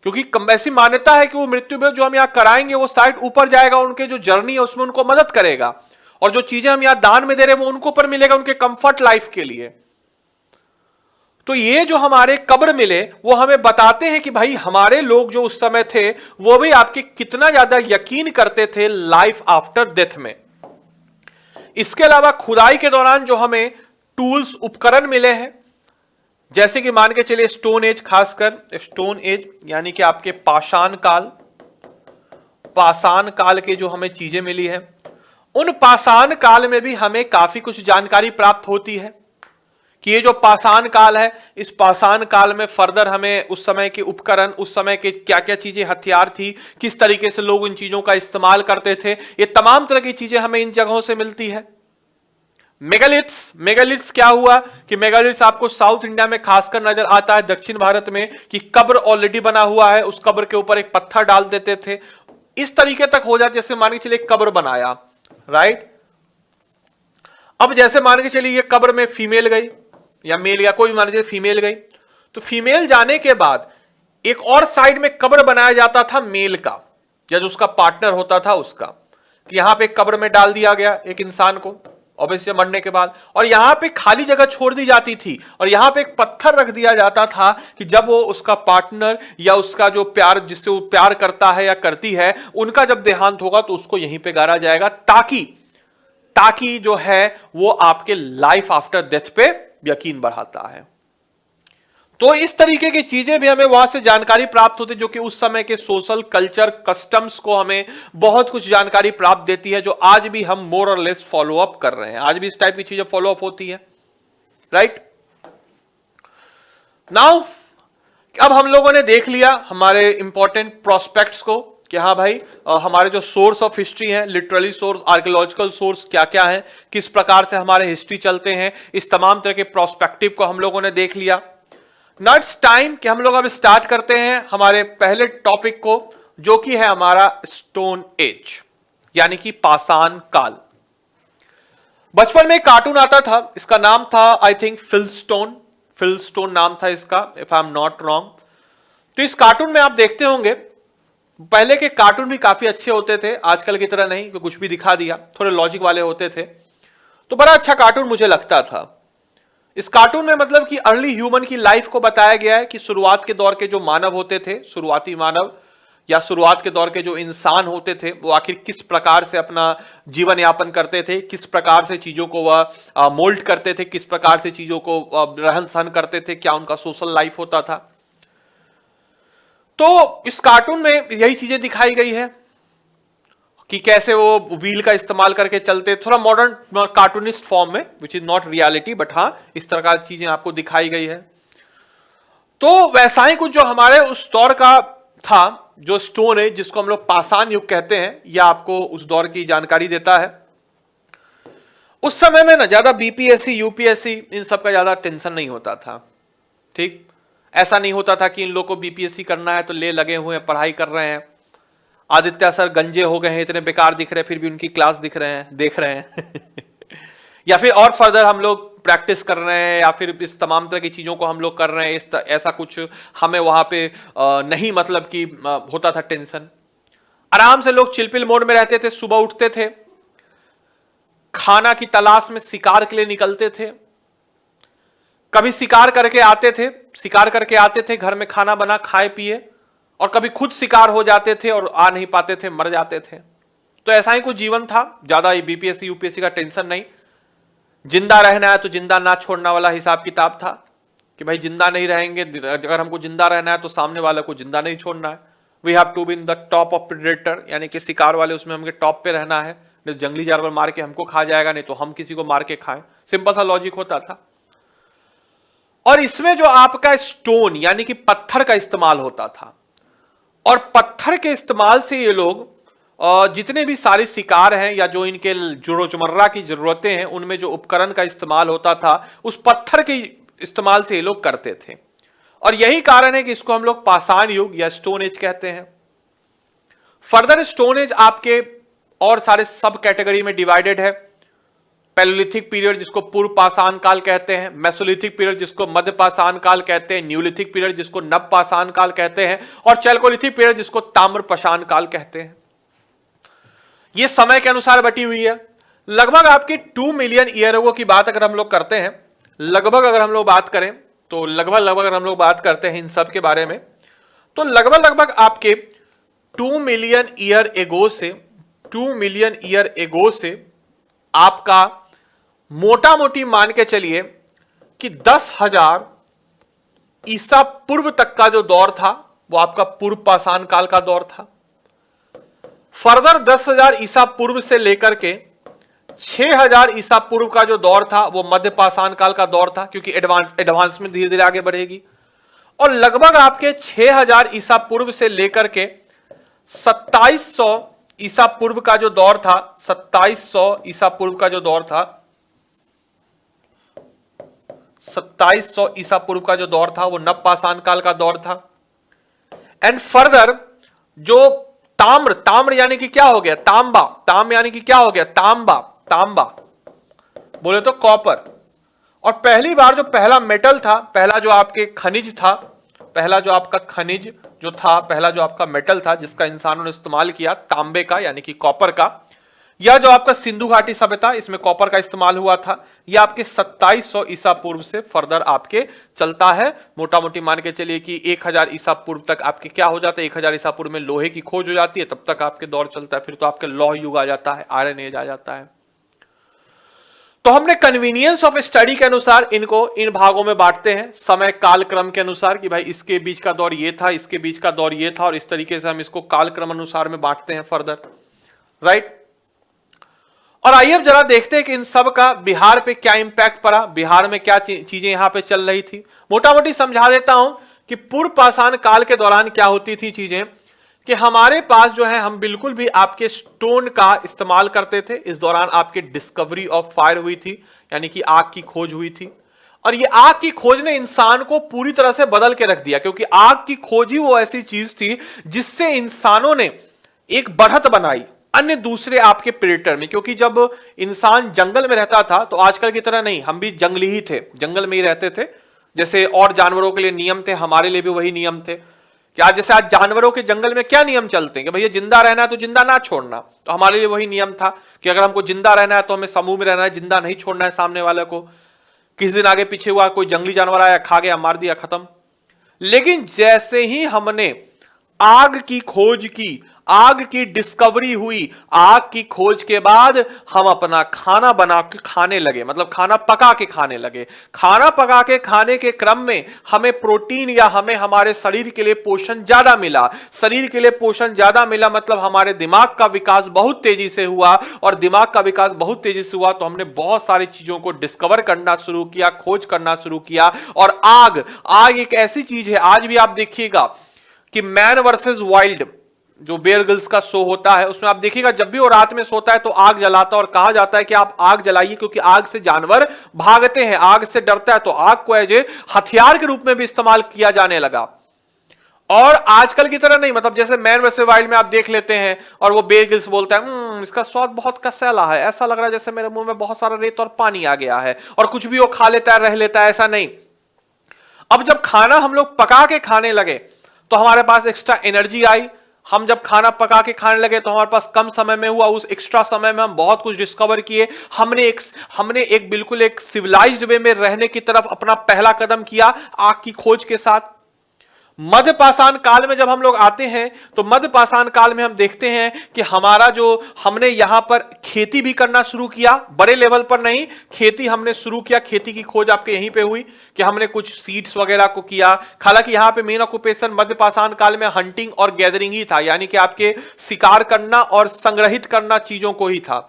क्योंकि ऐसी मान्यता है कि वो मृत्यु भोज जो हम यहां कराएंगे वो साइड ऊपर जाएगा, उनके जो जर्नी है उसमें उनको मदद करेगा, और जो चीजें हम यहां दान में दे रहे हैं वो उनको ऊपर मिलेगा, उनके कंफर्ट लाइफ के लिए। तो ये जो हमारे कब्र मिले वो हमें बताते हैं कि भाई हमारे लोग जो उस समय थे वो भी आपके कितना ज्यादा यकीन करते थे लाइफ आफ्टर डेथ में। इसके अलावा खुदाई के दौरान जो हमें टूल्स, उपकरण मिले हैं, जैसे कि मान के चलिए स्टोन एज, खासकर स्टोन एज यानी कि आपके पाषाण काल के जो हमें चीजें मिली हैं, उन पाषाण काल में भी हमें काफी कुछ जानकारी प्राप्त होती है कि ये जो पाषाण काल है, इस पाषाण काल में फर्दर हमें उस समय के उपकरण, उस समय के क्या क्या चीजें हथियार थी, किस तरीके से लोग उन चीजों का इस्तेमाल करते थे, ये तमाम तरह की चीजें हमें इन जगहों से मिलती है। मेगालिथ्स क्या हुआ कि मेगालिथ्स आपको साउथ इंडिया में खासकर नजर आता है, दक्षिण भारत में, कि कब्र ऑलरेडी बना हुआ है, उस कब्र के ऊपर एक पत्थर डाल देते थे, इस तरीके तक हो जाए जैसे मान के चलिए कब्र बनाया, राइट। अब जैसे मान के चलिए ये कब्र में फीमेल गई या मेल, या कोई मान लीजिए फीमेल गई, तो फीमेल जाने के बाद एक और साइड में कब्र बनाया जाता था मेल का, या जो उसका पार्टनर होता था उसका, कि यहां पे कब्र में डाल दिया गया एक इंसान को ऑब्वियसली मरने के बाद, और यहां पे खाली जगह छोड़ दी जाती थी, और यहां पे एक पत्थर रख दिया जाता था कि जब वो उसका पार्टनर या उसका जो प्यार, जिससे वो प्यार करता है या करती है, उनका जब देहांत होगा तो उसको यहीं पे गाड़ा जाएगा, ताकि जो है वो आपके लाइफ आफ्टर डेथ पे यकीन बढ़ाता है। तो इस तरीके की चीजें भी हमें वहां से जानकारी प्राप्त होती, जो कि उस समय के सोशल कल्चर कस्टम्स को हमें बहुत कुछ जानकारी प्राप्त देती है, जो आज भी हम मोर और लेस फॉलो अप कर रहे हैं। आज भी इस टाइप की चीजें फॉलो अप होती है, राइट। नाउ अब हम लोगों ने देख लिया हमारे इंपॉर्टेंट प्रोस्पेक्ट्स को कि हाँ भाई, हमारे जो सोर्स ऑफ हिस्ट्री है, लिटरली सोर्स, आर्कियोलॉजिकल सोर्स क्या क्या है, किस प्रकार से हमारे हिस्ट्री चलते हैं, इस तमाम तरह के प्रोस्पेक्टिव को हम लोगों ने देख लिया। नाउ इट्स टाइम कि हम लोग अब स्टार्ट करते हैं हमारे पहले टॉपिक को, जो कि है हमारा स्टोन एज, यानी कि पाषाण काल। बचपन में एक कार्टून आता था, इसका नाम था आई थिंक फिलस्टोन नाम था इसका, if I am not wrong. तो इस कार्टून में आप देखते होंगे, पहले के कार्टून भी काफी अच्छे होते थे, आजकल की तरह नहीं कि कुछ भी दिखा दिया, थोड़े लॉजिक वाले होते थे, तो बड़ा अच्छा कार्टून मुझे लगता था। इस कार्टून में मतलब कि अर्ली ह्यूमन की लाइफ को बताया गया है कि शुरुआत के दौर के जो मानव होते थे, शुरुआती मानव या शुरुआत के दौर के जो इंसान होते थे, वो आखिर किस प्रकार से अपना जीवन यापन करते थे, किस प्रकार से चीजों को वह मोल्ड करते थे, किस प्रकार से चीजों को रहन सहन करते थे, क्या उनका सोशल लाइफ होता था। तो इस कार्टून में यही चीजें दिखाई गई है कि कैसे वो व्हील का इस्तेमाल करके चलते, थोड़ा मॉडर्न कार्टूनिस्ट फॉर्म में, which is not reality, but हाँ इस तरह की चीजें आपको दिखाई गई है। तो वैसा ही कुछ जो हमारे उस दौर का था, जो स्टोन एज, जिसको हम लोग पाषाण युग कहते हैं, यह आपको उस दौर की जानकारी देता है। उस समय में ना ज्यादा बीपीएससी यूपीएससी इन सब का ज्यादा टेंशन नहीं होता था, ठीक। ऐसा नहीं होता था कि इन लोग को बीपीएससी करना है तो ले लगे हुए हैं, पढ़ाई कर रहे हैं, आदित्य सर गंजे हो गए हैं, इतने बेकार दिख रहे हैं, फिर भी उनकी क्लास देख रहे हैं या फिर और फर्दर हम लोग प्रैक्टिस कर रहे हैं, या फिर इस तमाम तरह की चीजों को हम लोग कर रहे हैं, ऐसा कुछ हमें वहां पे नहीं मतलब कि होता था टेंशन। आराम से लोग चिलपिल मोड में रहते थे, सुबह उठते थे, खाना की तलाश में शिकार के लिए निकलते थे, कभी शिकार करके आते थे, घर में खाना बना खाए पिए, और कभी खुद शिकार हो जाते थे और आ नहीं पाते थे, मर जाते थे। तो ऐसा ही कुछ जीवन था, ज्यादा बीपीएससी यूपीएससी का टेंशन नहीं। जिंदा रहना है तो जिंदा ना छोड़ना वाला हिसाब किताब था कि भाई जिंदा नहीं रहेंगे, अगर हमको जिंदा रहना है तो सामने वाले को जिंदा नहीं छोड़ना है। We have to be in the top of predator, यानी कि शिकार वाले उसमें हमके टॉप पे रहना है, जंगली जानवर मार के हमको खा जाएगा, नहीं तो हम किसी को मार के खाएं। सिंपल सा लॉजिक होता था। और इसमें जो आपका स्टोन यानी कि पत्थर का इस्तेमाल होता था, और पत्थर के इस्तेमाल से ये लोग जितने भी सारे शिकार हैं या जो इनके जो रोजमर्रा की जरूरतें हैं, उनमें जो उपकरण का इस्तेमाल होता था, उस पत्थर के इस्तेमाल से ये लोग करते थे। और यही कारण है कि इसको हम लोग पाषाण युग या स्टोन एज कहते हैं। फर्दर स्टोन एज आपके और सारे सब कैटेगरी में डिवाइडेड है। पैलोलिथिक पीरियड जिसको पूर्व पाषाण काल कहते हैं, मेसोलिथिक पीरियड जिसको मध्य पाषाण काल कहते हैं, न्यूलिथिक पीरियड जिसको नव पाषाण काल कहते हैं, और चैल्कोलिथिक पीरियड जिसको ताम्र पाषाण काल कहते हैं। ये समय के अनुसार बटी हुई है। लगभग आपकी 2 मिलियन ईयर एगो की बात अगर हम लोग करते हैं, लगभग अगर हम लोग बात करें तो लगभग अगर हम लोग बात करते हैं इन सब के बारे में, तो लगभग आपके 2 मिलियन ईयर एगो से आपका मोटा मोटी मान के चलिए कि 10,000 ईसा पूर्व तक का जो दौर था वो आपका पूर्व पाषाण काल का दौर था। फर्दर 10,000 ईसा पूर्व से लेकर के 6000 ईसा पूर्व का जो दौर था वो मध्य पाषाण काल का दौर था, क्योंकि एडवांस में धीरे धीरे आगे बढ़ेगी। और लगभग आपके 6000 ईसा पूर्व से लेकर के 2700 ईसा पूर्व का जो दौर था, 2700 ईसा पूर्व का जो दौर था, 2700 ईसा पूर्व का जो दौर था वो नवपाषाण काल का दौर था। एंड फर्दर जो ताम्र यानी कि क्या हो गया, तांब यानी कि क्या हो गया, तांबा बोले तो कॉपर। और पहली बार जो पहला मेटल था, पहला जो आपके खनिज था, पहला जो आपका खनिज जो था, पहला जो आपका मेटल था जिसका इंसानों ने इस्तेमाल किया, तांबे का यानी कि कॉपर का, यह जो आपका सिंधु घाटी सभ्यता, इसमें कॉपर का इस्तेमाल हुआ था। यह आपके 2700 ईसा पूर्व से फर्दर आपके चलता है। मोटा मोटी मान के चलिए कि 1000 ईसा पूर्व तक आपके क्या हो जाता है, 1000 ईसा पूर्व में लोहे की खोज हो जाती है, तब तक आपके दौर चलता है। फिर तो आपके लौह युग आ जाता है, आयरन एज आ जाता है। तो हमने कन्वीनियंस ऑफ स्टडी के अनुसार इनको इन भागों में बांटते हैं, समय काल क्रम के अनुसार कि भाई इसके बीच का दौर ये था, इसके बीच का दौर ये था, और इस तरीके से हम इसको काल क्रम अनुसार में बांटते हैं फर्दर, राइट। और आइए अब जरा देखते हैं कि इन सब का बिहार पे क्या इंपैक्ट पड़ा, बिहार में क्या चीजें यहां पे चल रही थी। मोटा मोटी समझा देता हूं कि पूर्व पाषाण काल के दौरान क्या होती थी चीजें, कि हमारे पास जो है हम बिल्कुल भी आपके स्टोन का इस्तेमाल करते थे। इस दौरान आपकी डिस्कवरी ऑफ फायर हुई थी, यानी कि आग की खोज हुई थी। और ये आग की खोज ने इंसान को पूरी तरह से बदल के रख दिया, क्योंकि आग की खोज ही वो ऐसी चीज थी जिससे इंसानों ने एक बढ़त बनाई अन्य दूसरे आपके प्रेडेटर में। क्योंकि जब इंसान जंगल में रहता था तो आजकल की तरह नहीं, हम भी जंगली ही थे, जंगल में ही रहते थे। जैसे और जानवरों के लिए नियम थे, हमारे लिए भी वही नियम थे। कि आज जैसे आज जानवरों के जंगल में क्या नियम चलते हैं कि भैया जिंदा रहना है तो जिंदा ना छोड़ना, तो हमारे लिए वही नियम था कि अगर हमको जिंदा रहना है तो हमें समूह में रहना है, जिंदा नहीं छोड़ना है सामने वाले को। किस दिन आगे पीछे हुआ, कोई जंगली जानवर आया, खा गया, मार दिया, खत्म। लेकिन जैसे ही हमने आग की खोज की, आग की डिस्कवरी हुई, आग की खोज के बाद हम अपना खाना बना के खाने लगे, मतलब खाना पका के खाने लगे। खाना पका के खाने के क्रम में हमें प्रोटीन या हमें हमारे शरीर के लिए पोषण ज्यादा मिला। शरीर के लिए पोषण ज्यादा मिला मतलब हमारे दिमाग का विकास बहुत तेजी से हुआ, और दिमाग का विकास बहुत तेजी से हुआ तो हमने बहुत सारी चीजों को डिस्कवर करना शुरू किया, खोज करना शुरू किया। और आग एक ऐसी चीज है, आज भी आप देखिएगा कि मैन वर्सेस वाइल्ड जो बेयर ग्रिल्स का शो होता है, उसमें आप देखिएगा जब भी वो रात में सोता है तो आग जलाता है, और कहा जाता है कि आप आग जलाइए क्योंकि आग से जानवर भागते हैं, आग से डरता है। तो आग को एज ए हथियार के रूप में भी इस्तेमाल किया जाने लगा। और आजकल की तरह नहीं, मतलब जैसे मैन वर्सेस वाइल्ड में आप देख लेते हैं और वो बेयर ग्रिल्स बोलता है इसका स्वाद बहुत कसैला है, ऐसा लग रहा है जैसे मेरे मुंह में बहुत सारा रेत और पानी आ गया है, और कुछ भी वो खा लेता है, रह लेता है, ऐसा नहीं। अब जब खाना हम लोग पका के खाने लगे तो हमारे पास एक्स्ट्रा एनर्जी आई। हम जब खाना पका के खाने लगे तो हमारे पास कम समय में हुआ, उस एक्स्ट्रा समय में हम बहुत कुछ डिस्कवर किए। हमने एक बिल्कुल एक सिविलाइज्ड वे में रहने की तरफ अपना पहला कदम किया आग की खोज के साथ। मध्य पाषाण काल में जब हम लोग आते हैं तो मध्य पाषाण काल में हम देखते हैं कि हमारा जो हमने यहां पर खेती भी करना शुरू किया, बड़े लेवल पर नहीं, खेती हमने शुरू किया। खेती की खोज आपके यहीं पे हुई कि हमने कुछ सीड्स वगैरह को किया। हालांकि यहां पे मेन ऑक्यूपेशन मध्य पाषाण काल में हंटिंग और गैदरिंग ही था, यानी कि आपके शिकार करना और संग्रहित करना चीजों को ही था।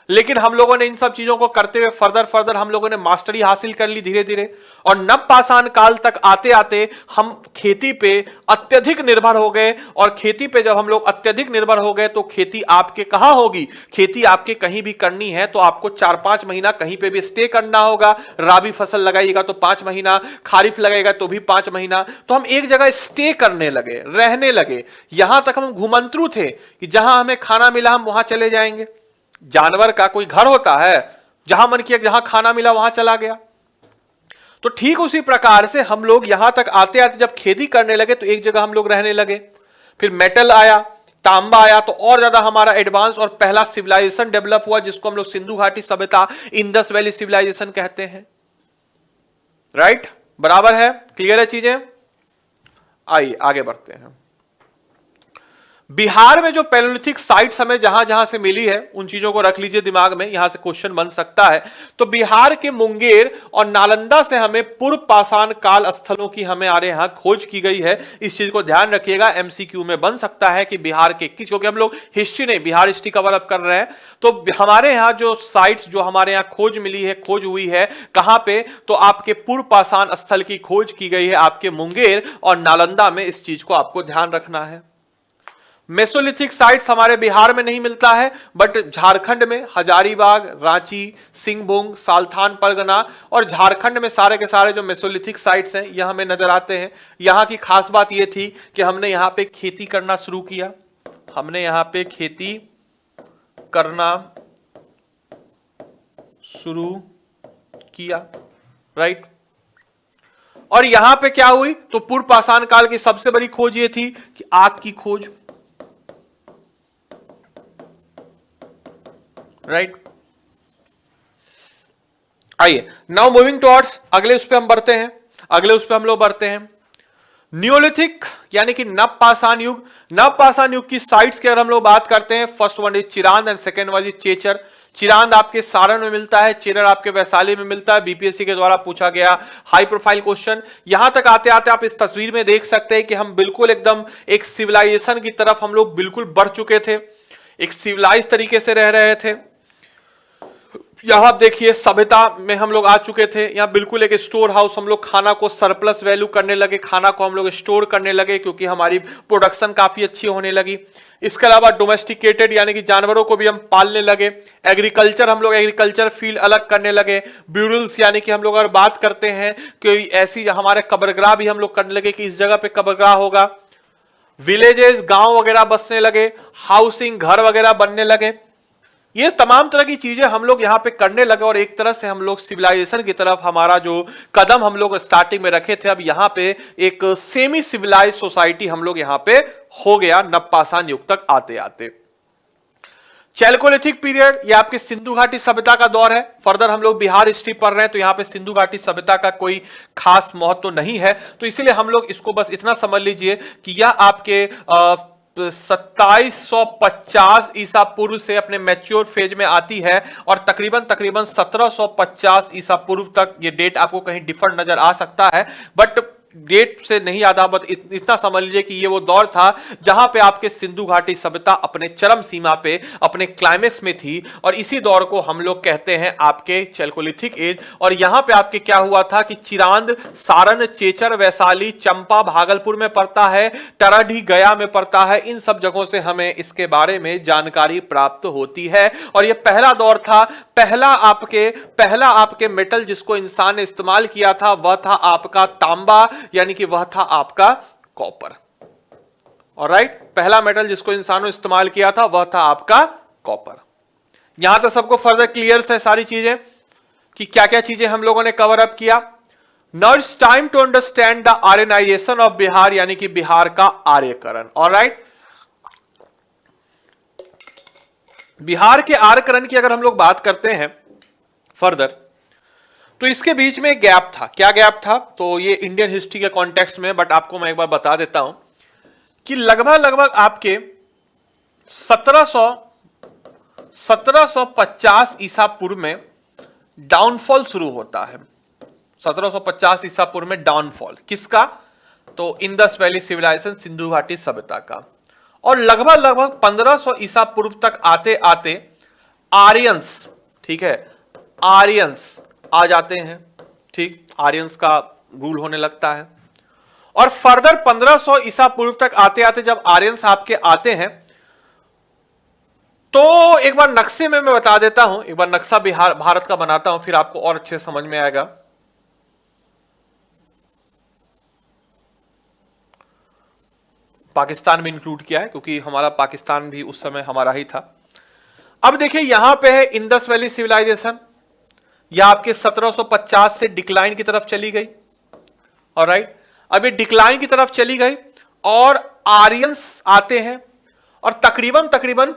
लेकिन हम लोगों ने इन सब चीजों को करते हुए फर्दर हम लोगों ने मास्टरी हासिल कर ली धीरे धीरे, और नवपाषाण काल तक आते आते हम खेती पे अत्यधिक निर्भर हो गए। और खेती पे जब हम लोग अत्यधिक निर्भर हो गए तो खेती आपके कहां होगी, खेती आपके कहीं भी करनी है तो आपको 4-5 महीना कहीं पे भी स्टे करना होगा। राबी फसल लगाइएगा तो 5 महीना, खारिफ लगाएगा तो भी 5 महीना। तो हम एक जगह स्टे करने लगे, रहने लगे। यहां तक हम घुमंतरू थे कि जहां हमें खाना मिला हम वहां चले जाएंगे। जानवर का कोई घर होता है, जहां मन किया जहां खाना मिला वहां चला गया। तो ठीक उसी प्रकार से हम लोग यहां तक आते आते जब खेती करने लगे तो एक जगह हम लोग रहने लगे। फिर मेटल आया, तांबा आया, तो और ज्यादा हमारा एडवांस और पहला सिविलाइजेशन डेवलप हुआ जिसको हम लोग सिंधु घाटी सभ्यता, इंडस वैली सिविलाइजेशन कहते हैं। राइट, बराबर है, क्लियर है चीजें। आइए आगे बढ़ते हैं। बिहार में जो पैलियोलिथिक साइट्स हमें जहां जहां से मिली है उन चीजों को रख लीजिए दिमाग में, यहां से क्वेश्चन बन सकता है। तो बिहार के मुंगेर और नालंदा से हमें पूर्व पाषाण काल स्थलों की हमें हमारे यहां खोज की गई है। इस चीज को ध्यान रखिएगा, एमसीक्यू में बन सकता है कि बिहार के किस, क्योंकि हम लोग हिस्ट्री नहीं बिहार हिस्ट्री कवर अप कर रहे हैं। तो हमारे यहां जो साइट्स जो हमारे यहां खोज मिली है, खोज हुई है कहां पे, तो आपके पूर्व पाषाण स्थल की खोज की गई है आपके मुंगेर और नालंदा में। इस चीज को आपको ध्यान रखना है। मेसोलिथिक साइट्स हमारे बिहार में नहीं मिलता है, बट झारखंड में हजारीबाग, रांची, सिंहभूम, साल्थान परगना और झारखंड में सारे के सारे जो मेसोलिथिक साइट्स हैं यह हमें नजर आते हैं। यहां की खास बात यह थी कि हमने यहां पे खेती करना शुरू किया, हमने यहां पे खेती करना शुरू किया, राइट। और यहां पे क्या हुई, तो पूर्व पाषाण काल की सबसे बड़ी खोज यह थी कि आग की खोज, राइट। आइए नाउ मूविंग टुवर्ड्स अगले उस पे हम बढ़ते हैं, अगले उस पे हम लोग बढ़ते हैं न्यूलिथिक यानी कि नवपाषाण युग। नवपाषाण युग की साइट्स की अगर हम लोग बात करते हैं, first one is Chirand and second one is Chechar. Chirand आपके सारण में मिलता है, चेरर आपके वैशाली में मिलता है। बीपीएससी के द्वारा पूछा गया हाई प्रोफाइल क्वेश्चन। यहां तक आते आते आप इस तस्वीर में देख सकते हैं कि हम बिल्कुल एकदम एक सिविलाइजेशन की तरफ हम लोग बिल्कुल बढ़ चुके थे, एक सिविलाइज तरीके से रह रहे थे। यहां आप देखिए सभ्यता में हम लोग आ चुके थे, यहां बिल्कुल एक स्टोर हाउस, हम लोग खाना को सरप्लस वैल्यू करने लगे, खाना को हम लोग स्टोर करने लगे क्योंकि हमारी प्रोडक्शन काफी अच्छी होने लगी। इसके अलावा डोमेस्टिकेटेड यानी कि जानवरों को भी हम पालने लगे। एग्रीकल्चर, हम लोग एग्रीकल्चर फील्ड अलग करने लगे। ब्यूरल्स यानी कि हम लोग अगर बात करते हैं कि ऐसी हमारे कब्रगाह भी हम लोग करने लगे कि इस जगह पे कब्रगाह होगा। विलेजेस, गांव वगैरह बसने लगे, हाउसिंग, घर वगैरह बनने लगे। ये तमाम तरह की चीजें हम लोग यहां पे करने लगे और एक तरह से हम लोग सिविलाइजेशन की तरफ हमारा जो कदम हम लोग स्टार्टिंग में रखे थे, अब यहां पे एक सेमी सिविलाइज सोसाइटी हम लोग यहां पे हो गया नवपाषाण युग तक आते आते। चैल्कोलिथिक पीरियड, ये आपकी सिंधु घाटी सभ्यता का दौर है। फर्दर हम लोग बिहार हिस्ट्री पढ़ रहे हैं तो यहां पे सिंधु घाटी सभ्यता का कोई खास महत्व तो नहीं है, तो इसीलिए हम लोग इसको बस इतना समझ लीजिए कि यह आपके 2750 ईसा पूर्व से अपने मैच्योर फेज में आती है और तकरीबन 1750 ईसा पूर्व तक ये डेट आपको कहीं डिफर नजर आ सकता है, बट डेट से नहीं आता, बट इतना समझ लीजिए कि ये वो दौर था जहां पे आपके सिंधु घाटी सभ्यता अपने चरम सीमा पे, अपने क्लाइमेक्स में थी। और इसी दौर को हम लोग कहते हैं आपके चैल्कोलिथिक एज। और यहां पे आपके क्या हुआ था कि चिरांद, सारण, चेचर, वैशाली, चंपा भागलपुर में पड़ता है, टराढी गया में पड़ता है। इन सब जगहों से हमें इसके बारे में जानकारी प्राप्त होती है। और यह पहला दौर था, पहला आपके मेटल जिसको इंसान ने इस्तेमाल किया था वह था आपका तांबा, यानी कि वह था आपका कॉपर। ऑलराइट, पहला मेटल जिसको इंसानों ने इस्तेमाल किया था वह था आपका कॉपर। यहां तक सबको फर्दर क्लियर है सारी चीजें कि क्या क्या चीजें हम लोगों ने कवर अप किया। Now it's time to understand the Aryanization of Bihar, यानी कि बिहार का आर्यकरण। ऑलराइट, बिहार के आर्यकरण की अगर हम लोग बात करते हैं फर्दर, तो इसके बीच में गैप था। क्या गैप था, तो ये इंडियन हिस्ट्री के कॉन्टेक्स्ट में, बट आपको मैं एक बार बता देता हूं कि लगभग आपके 1750 ईसा पूर्व में डाउनफॉल शुरू होता है। 1750 ईसा पूर्व में डाउनफॉल किसका, तो इंडस वैली सिविलाइजेशन, सिंधु घाटी सभ्यता का। और लगभग 1500 ईसा पूर्व तक आते आते आर्यंस, ठीक है, आर्यंस आ जाते हैं। ठीक, आर्यंस का रूल होने लगता है। और फर्दर 1500 ईसा पूर्व तक आते आते जब आर्यंस आपके आते हैं, तो एक बार नक्शे में मैं बता देता हूं, एक बार नक्शा बिहार भारत का बनाता हूं, फिर आपको और अच्छे समझ में आएगा। पाकिस्तान में इंक्लूड किया है क्योंकि हमारा पाकिस्तान भी उस समय हमारा ही था। अब देखिए यहां पे है इंडस वैली सिविलाइजेशन, यह आपके 1750 से डिक्लाइन की तरफ चली गई। ऑलराइट, अब ये डिक्लाइन की तरफ चली गई और आर्यंस आते हैं और तकरीबन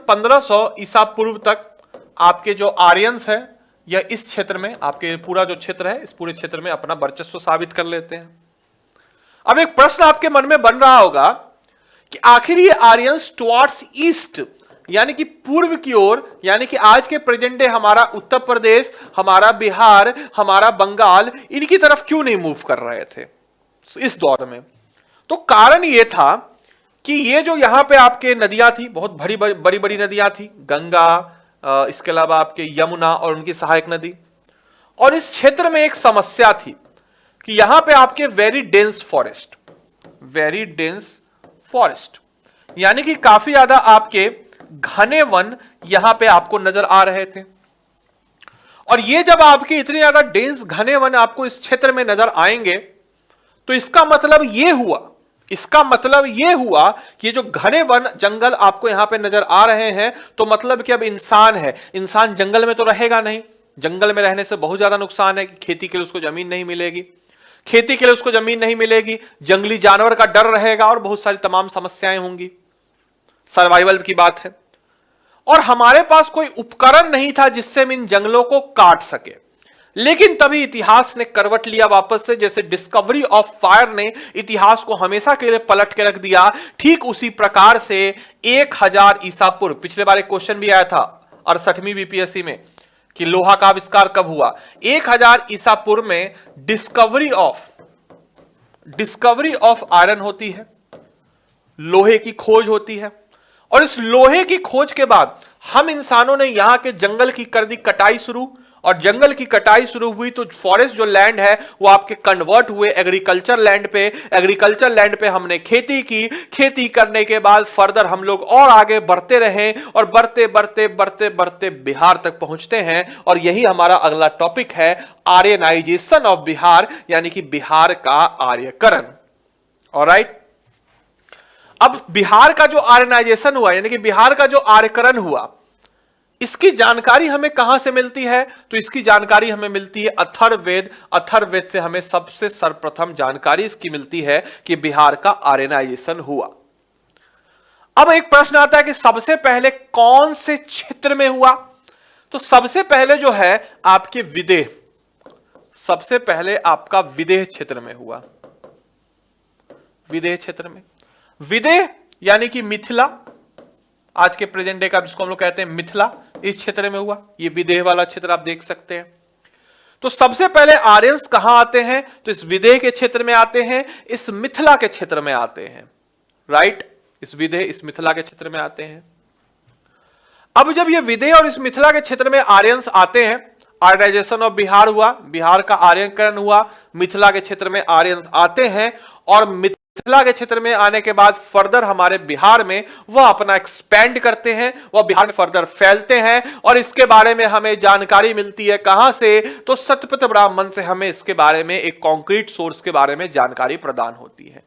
1500 ईसा पूर्व तक आपके जो आर्यंस है यह इस क्षेत्र में, आपके पूरा जो क्षेत्र है इस पूरे क्षेत्र में अपना वर्चस्व साबित कर लेते हैं। अब एक प्रश्न आपके मन में बन रहा होगा कि आखिर ये आर्यंस टुवर्ड्स ईस्ट यानी कि पूर्व की ओर, यानी कि आज के प्रेजेंट डे हमारा उत्तर प्रदेश, हमारा बिहार, हमारा बंगाल, इनकी तरफ क्यों नहीं मूव कर रहे थे इस दौर में? तो कारण यह था कि ये जो यहां पे आपके नदियां थी, बहुत बड़ी बड़ी नदियां थी, गंगा, इसके अलावा आपके यमुना और उनकी सहायक नदी, और इस क्षेत्र में एक समस्या थी कि यहां पे आपके वेरी डेंस फॉरेस्ट यानी कि काफी ज्यादा आपके घने वन यहां पे आपको नजर आ रहे थे। और ये जब आपके इतने ज्यादा डेंस घने वन आपको इस क्षेत्र में नजर आएंगे तो इसका मतलब ये हुआ कि ये जो घने वन जंगल आपको यहां पे नजर आ रहे हैं, तो मतलब कि अब इंसान है, इंसान जंगल में तो रहेगा नहीं, जंगल में रहने से बहुत ज्यादा नुकसान है कि खेती के लिए उसको जमीन नहीं मिलेगी, जंगली जानवर का डर रहेगा और बहुत सारी तमाम समस्याएं होंगी, सर्वाइवल की बात है। और हमारे पास कोई उपकरण नहीं था जिससे हम इन जंगलों को काट सके। लेकिन तभी इतिहास ने करवट लिया वापस से, जैसे डिस्कवरी ऑफ फायर ने इतिहास को हमेशा के लिए पलट के रख दिया, ठीक उसी प्रकार से 1000 ईसा पूर्व, पिछले बार एक क्वेश्चन भी आया था 68वीं बीपीएससी में कि लोहा का आविष्कार कब हुआ। 1000 ईसा पूर्व में डिस्कवरी ऑफ आयरन होती है, लोहे की खोज होती है। और इस लोहे की खोज के बाद हम इंसानों ने यहां के जंगल की कर दी कटाई शुरू, और जंगल की कटाई शुरू हुई तो फॉरेस्ट जो लैंड है वो आपके कन्वर्ट हुए एग्रीकल्चर लैंड पे हमने खेती की, खेती करने के बाद फर्दर हम लोग और आगे बढ़ते रहे और बढ़ते बिहार तक पहुंचते हैं। और यही हमारा अगला टॉपिक है, आर्यनाइजेशन ऑफ बिहार, यानी कि बिहार का आर्यकरण। ऑलराइट, अब बिहार का जो आर्यनाइजेशन हुआ यानी कि बिहार का जो आर्यकरण हुआ, इसकी जानकारी हमें कहां से मिलती है? तो इसकी जानकारी हमें मिलती है अथर्ववेद से हमें सबसे सर्वप्रथम जानकारी इसकी मिलती है कि बिहार का आर्यनाइजेशन हुआ। अब एक प्रश्न आता है कि सबसे पहले कौन से क्षेत्र में हुआ? तो सबसे पहले जो है आपके विदेह, सबसे पहले आपका विदेह क्षेत्र में हुआ। विदेह क्षेत्र में, विदेह यानी कि मिथिला, आज के प्रेजेंट डे का जिसको हम लोग कहते हैं मिथिला, इस क्षेत्र में हुआ। ये विदेह वाला क्षेत्र आप देख सकते हैं। तो सबसे पहले आर्यंस कहां आते हैं? तो इस विदेह के क्षेत्र में आते हैं, इस मिथिला के क्षेत्र में आते हैं। राइट, इस विदेह इस मिथिला के क्षेत्र में आते हैं। अब जब ये विदेह और इस मिथिला के क्षेत्र में आर्यंस आते हैं, आर्यनाइजेशन ऑफ बिहार हुआ, बिहार का आर्यकरण हुआ, मिथिला के क्षेत्र में आर्यंस आते हैं, और मिथिला के क्षेत्र में आने के बाद फर्दर हमारे बिहार में वह अपना एक्सपेंड करते हैं, वह बिहार में फर्दर फैलते हैं। और इसके बारे में हमें जानकारी मिलती है कहां से? तो सतपथ ब्राह्मण से हमें इसके बारे में एक कॉन्क्रीट सोर्स के बारे में जानकारी प्रदान होती है।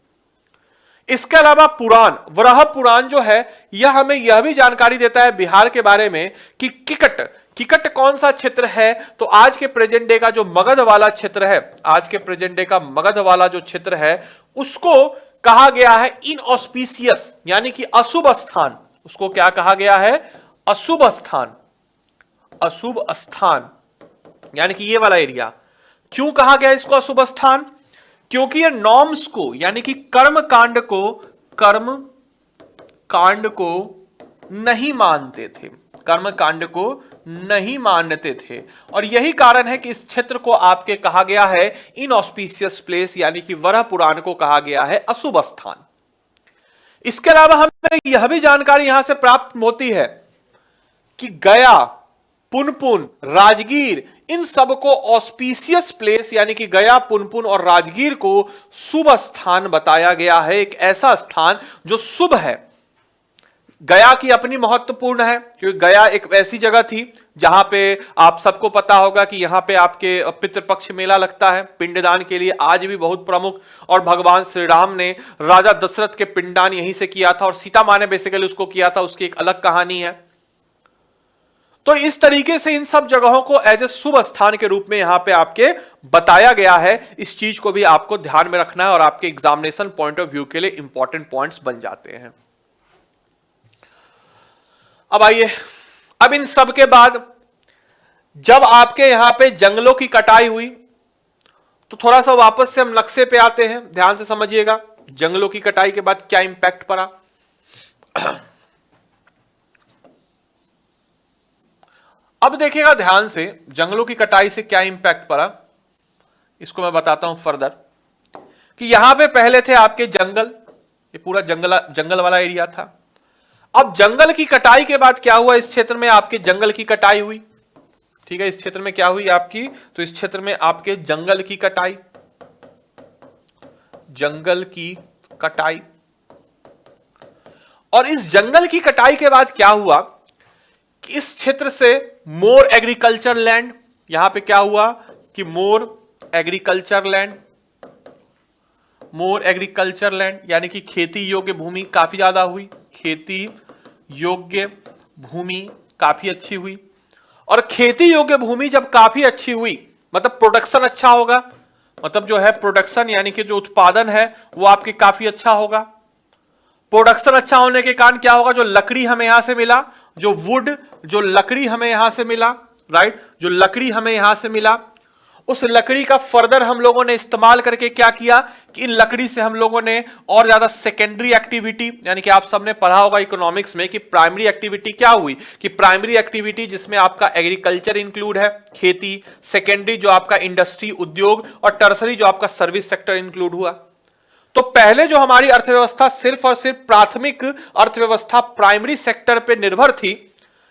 इसके अलावा पुराण, वराह पुराण जो है, यह हमें यह भी जानकारी देता है बिहार के बारे में कि किकट कौन सा क्षेत्र है? तो आज के प्रेजेंट डे का जो मगध वाला क्षेत्र है, आज के प्रेजेंट डे का मगध वाला जो क्षेत्र है, उसको कहा गया है इनऑस्पिशियस, यानी कि अशुभ स्थान। उसको क्या कहा गया है? अशुभ स्थान। अशुभ स्थान यानी कि ये वाला एरिया। क्यों कहा गया इसको अशुभ स्थान? क्योंकि ये नॉर्म्स को, यानी कि कर्म कांड को नहीं मानते थे, कर्म कांड को नहीं मानते थे। और यही कारण है कि इस क्षेत्र को आपके कहा गया है इनऑस्पिशियस प्लेस, यानी कि वराह पुराण को कहा गया है अशुभ स्थान। इसके अलावा हमें यह भी जानकारी यहां से प्राप्त होती है कि गया, पुनपुन, राजगीर, इन सबको ऑस्पिशियस प्लेस, यानी कि गया, पुनपुन और राजगीर को शुभ स्थान बताया गया है। एक ऐसा स्थान जो शुभ है। गया की अपनी महत्वपूर्ण है, क्योंकि गया एक ऐसी जगह थी जहां पे आप सबको पता होगा कि यहां पे आपके पितृपक्ष मेला लगता है पिंडदान के लिए, आज भी बहुत प्रमुख। और भगवान श्री राम ने राजा दशरथ के पिंडदान यहीं से किया था, और सीता मां ने बेसिकली उसको किया था, उसकी एक अलग कहानी है। तो इस तरीके से इन सब जगहों को एज ए शुभ स्थान के रूप में यहां पे आपके बताया गया है। इस चीज को भी आपको ध्यान में रखना है और आपके एग्जामिनेशन पॉइंट ऑफ व्यू के लिए इंपॉर्टेंट पॉइंट्स बन जाते हैं। अब आइए, अब इन सब के बाद जब आपके यहां पे जंगलों की कटाई हुई, तो थोड़ा सा वापस से हम नक्शे पे आते हैं, ध्यान से समझिएगा। जंगलों की कटाई के बाद क्या इंपैक्ट पड़ा? अब देखिएगा ध्यान से, जंगलों की कटाई से क्या इंपैक्ट पड़ा, इसको मैं बताता हूं फर्दर। कि यहां पे पहले थे आपके जंगल, ये पूरा जंगल वाला एरिया था। अब जंगल की कटाई के बाद क्या हुआ, इस क्षेत्र में आपके जंगल की कटाई हुई। ठीक है, इस क्षेत्र में क्या हुई आपकी, तो इस क्षेत्र में आपके जंगल की कटाई, जंगल की कटाई। और इस जंगल की कटाई के बाद क्या हुआ कि इस क्षेत्र से मोर एग्रीकल्चर लैंड, यहां पे क्या हुआ कि मोर एग्रीकल्चर लैंड, मोर एग्रीकल्चर लैंड यानी कि खेती योग्य भूमि काफी ज्यादा हुई, खेती योग्य भूमि काफी अच्छी हुई। और खेती योग्य भूमि जब काफी अच्छी हुई, मतलब प्रोडक्शन अच्छा होगा, मतलब जो है प्रोडक्शन यानी कि जो उत्पादन है वो आपके काफी अच्छा होगा। प्रोडक्शन अच्छा होने के कारण क्या होगा, जो लकड़ी हमें यहां से मिला, जो वुड, जो लकड़ी हमें यहां से मिला, राइट, जो लकड़ी हमें यहां से मिला, उस लकड़ी का फर्दर हम लोगों ने इस्तेमाल करके क्या किया कि इन लकड़ी से हम लोगों ने और ज्यादा सेकेंडरी एक्टिविटी, यानी कि आप सबने पढ़ा होगा इकोनॉमिक्स में कि प्राइमरी एक्टिविटी क्या हुई, कि प्राइमरी एक्टिविटी जिसमें आपका एग्रीकल्चर इंक्लूड है, खेती, सेकेंडरी जो आपका इंडस्ट्री उद्योग, और टर्सरी जो आपका सर्विस सेक्टर इंक्लूड हुआ। तो पहले जो हमारी अर्थव्यवस्था सिर्फ और सिर्फ प्राथमिक अर्थव्यवस्था प्राइमरी सेक्टर पर निर्भर थी,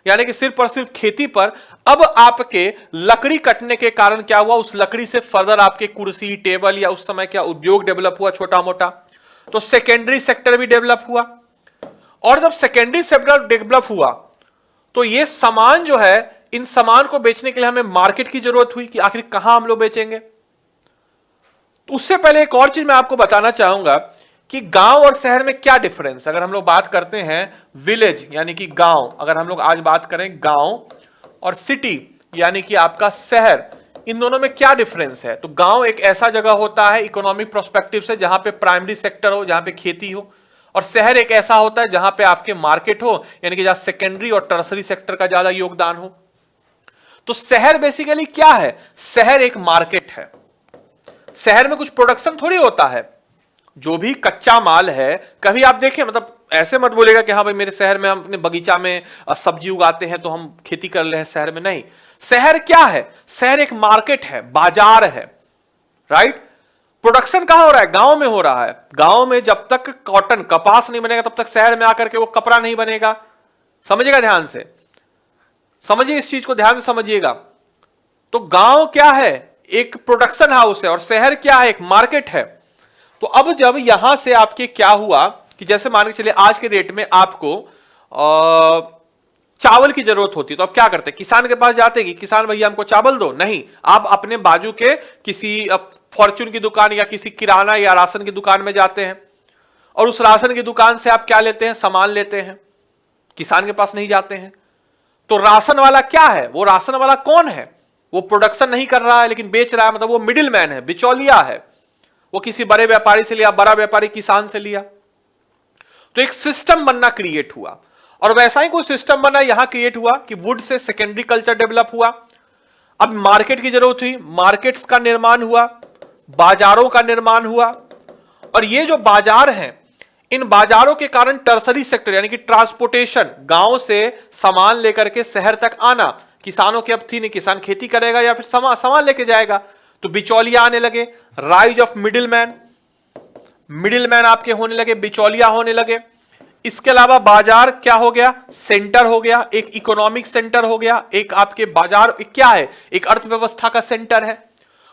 यानी कि सिर्फ और सिर्फ खेती पर, अब आपके लकड़ी कटने के कारण क्या हुआ, उस लकड़ी से फर्दर आपके कुर्सी टेबल या उस समय क्या उद्योग डेवलप हुआ छोटा मोटा, तो सेकेंडरी सेक्टर भी डेवलप हुआ। और जब सेकेंडरी सेक्टर डेवलप हुआ तो ये सामान जो है, इन सामान को बेचने के लिए हमें मार्केट की जरूरत हुई कि आखिर कहां हम लोग बेचेंगे। तो उससे पहले एक और चीज मैं आपको बताना चाहूंगा कि गांव और शहर में क्या डिफरेंस। अगर हम लोग बात करते हैं विलेज यानी कि गांव, अगर हम लोग आज बात करें गांव और सिटी यानी कि आपका शहर, इन दोनों में क्या डिफरेंस है। तो गांव एक ऐसा जगह होता है इकोनॉमिक प्रोस्पेक्टिव से जहां पे प्राइमरी सेक्टर हो, जहां पे खेती हो, और शहर एक ऐसा होता है जहां पे आपके मार्केट हो, यानी कि जहां सेकेंडरी और टर्सरी सेक्टर का ज्यादा योगदान हो। तो शहर बेसिकली क्या है, शहर एक मार्केट है। शहर में कुछ प्रोडक्शन थोड़ी होता है, जो भी कच्चा माल है, कभी आप देखें, मतलब ऐसे मत बोलेगा कि हाँ भाई मेरे शहर में हम अपने बगीचा में सब्जी उगाते हैं तो हम खेती कर रहे हैं शहर में, नहीं। शहर क्या है, शहर एक मार्केट है, बाजार है, राइट। प्रोडक्शन कहां हो रहा है, गांव में हो रहा है। गांव में जब तक कॉटन कपास नहीं बनेगा तब तक शहर में आकर के वो कपड़ा नहीं बनेगा। समझिएगा ध्यान से, समझिए इस चीज को ध्यान से समझिएगा। तो गांव क्या है, एक प्रोडक्शन हाउस है, और शहर क्या है, एक मार्केट है। तो अब जब यहां से आपके क्या हुआ कि जैसे मान के चलिए आज के डेट में आपको चावल की जरूरत होती है, तो आप क्या करते हैं, किसान के पास जाते हैं कि किसान भैया हमको चावल दो, नहीं, आप अपने बाजू के किसी फॉर्च्यून की दुकान या किसी किराना या राशन की दुकान में जाते हैं, और उस राशन की दुकान से आप क्या लेते हैं, सामान लेते हैं, किसान के पास नहीं जाते हैं। तो राशन वाला क्या है, वो राशन वाला कौन है, वो प्रोडक्शन नहीं कर रहा है लेकिन बेच रहा है, मतलब वो मिडिल मैन है, बिचौलिया है। वो किसी बड़े व्यापारी से लिया, बड़ा व्यापारी किसान से लिया। तो एक सिस्टम बनना क्रिएट हुआ, और वैसा ही कोई सिस्टम बना यहां क्रिएट हुआ कि would say secondary culture develop हुआ। अब मार्केट की जरूरत हुई, मार्केट्स का निर्माण हुआ, बाजारों का निर्माण हुआ, और ये जो बाजार हैं, इन बाजारों के कारण टर्सरी सेक्टर यानी कि ट्रांसपोर्टेशन, गांव से सामान लेकर के शहर तक आना, किसानों की अब थी नहीं, किसान खेती करेगा या फिर सामान लेके जाएगा, तो बिचौलिया आने लगे, राइज ऑफ मिडिलमैन, मिडिलमैन आपके होने लगे, बिचौलिया होने लगे। इसके अलावा बाजार क्या हो गया, सेंटर हो गया, एक इकोनॉमिक सेंटर हो गया, एक आपके बाजार क्या है, एक अर्थव्यवस्था का सेंटर है,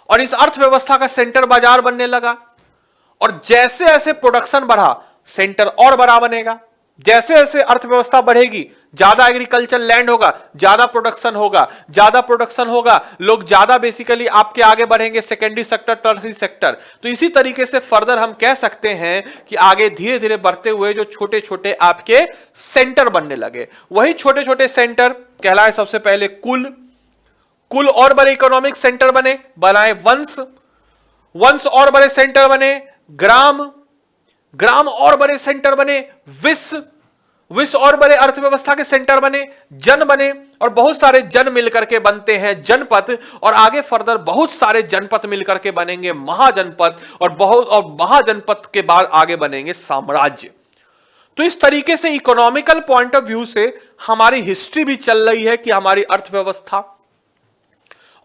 और इस अर्थव्यवस्था का सेंटर बाजार बनने लगा। और जैसे जैसे प्रोडक्शन बढ़ा, सेंटर और बड़ा बनेगा, जैसे जैसे अर्थव्यवस्था बढ़ेगी, ज्यादा एग्रीकल्चर लैंड होगा, ज्यादा प्रोडक्शन होगा, ज्यादा प्रोडक्शन होगा, लोग ज्यादा बेसिकली आपके आगे बढ़ेंगे, सेकेंडरी सेक्टर, टर्सरी सेक्टर। तो इसी तरीके से फर्दर हम कह सकते हैं कि आगे धीरे धीरे बढ़ते हुए जो छोटे छोटे आपके सेंटर बनने लगे, वही छोटे छोटे सेंटर कहलाए सबसे पहले कुल और बड़े इकोनॉमिक सेंटर बनाए वंश और बड़े सेंटर बने, ग्राम और बड़े सेंटर बने, विश्व और बड़े अर्थव्यवस्था के सेंटर बने, जन बने, और बहुत सारे जन मिलकर के बनते हैं जनपद, और आगे फर्दर बहुत सारे जनपद मिलकर के बनेंगे महाजनपद, और महाजनपद के बाद आगे बनेंगे साम्राज्य। तो इस तरीके से इकोनॉमिकल पॉइंट ऑफ व्यू से हमारी हिस्ट्री भी चल रही है कि हमारी अर्थव्यवस्था,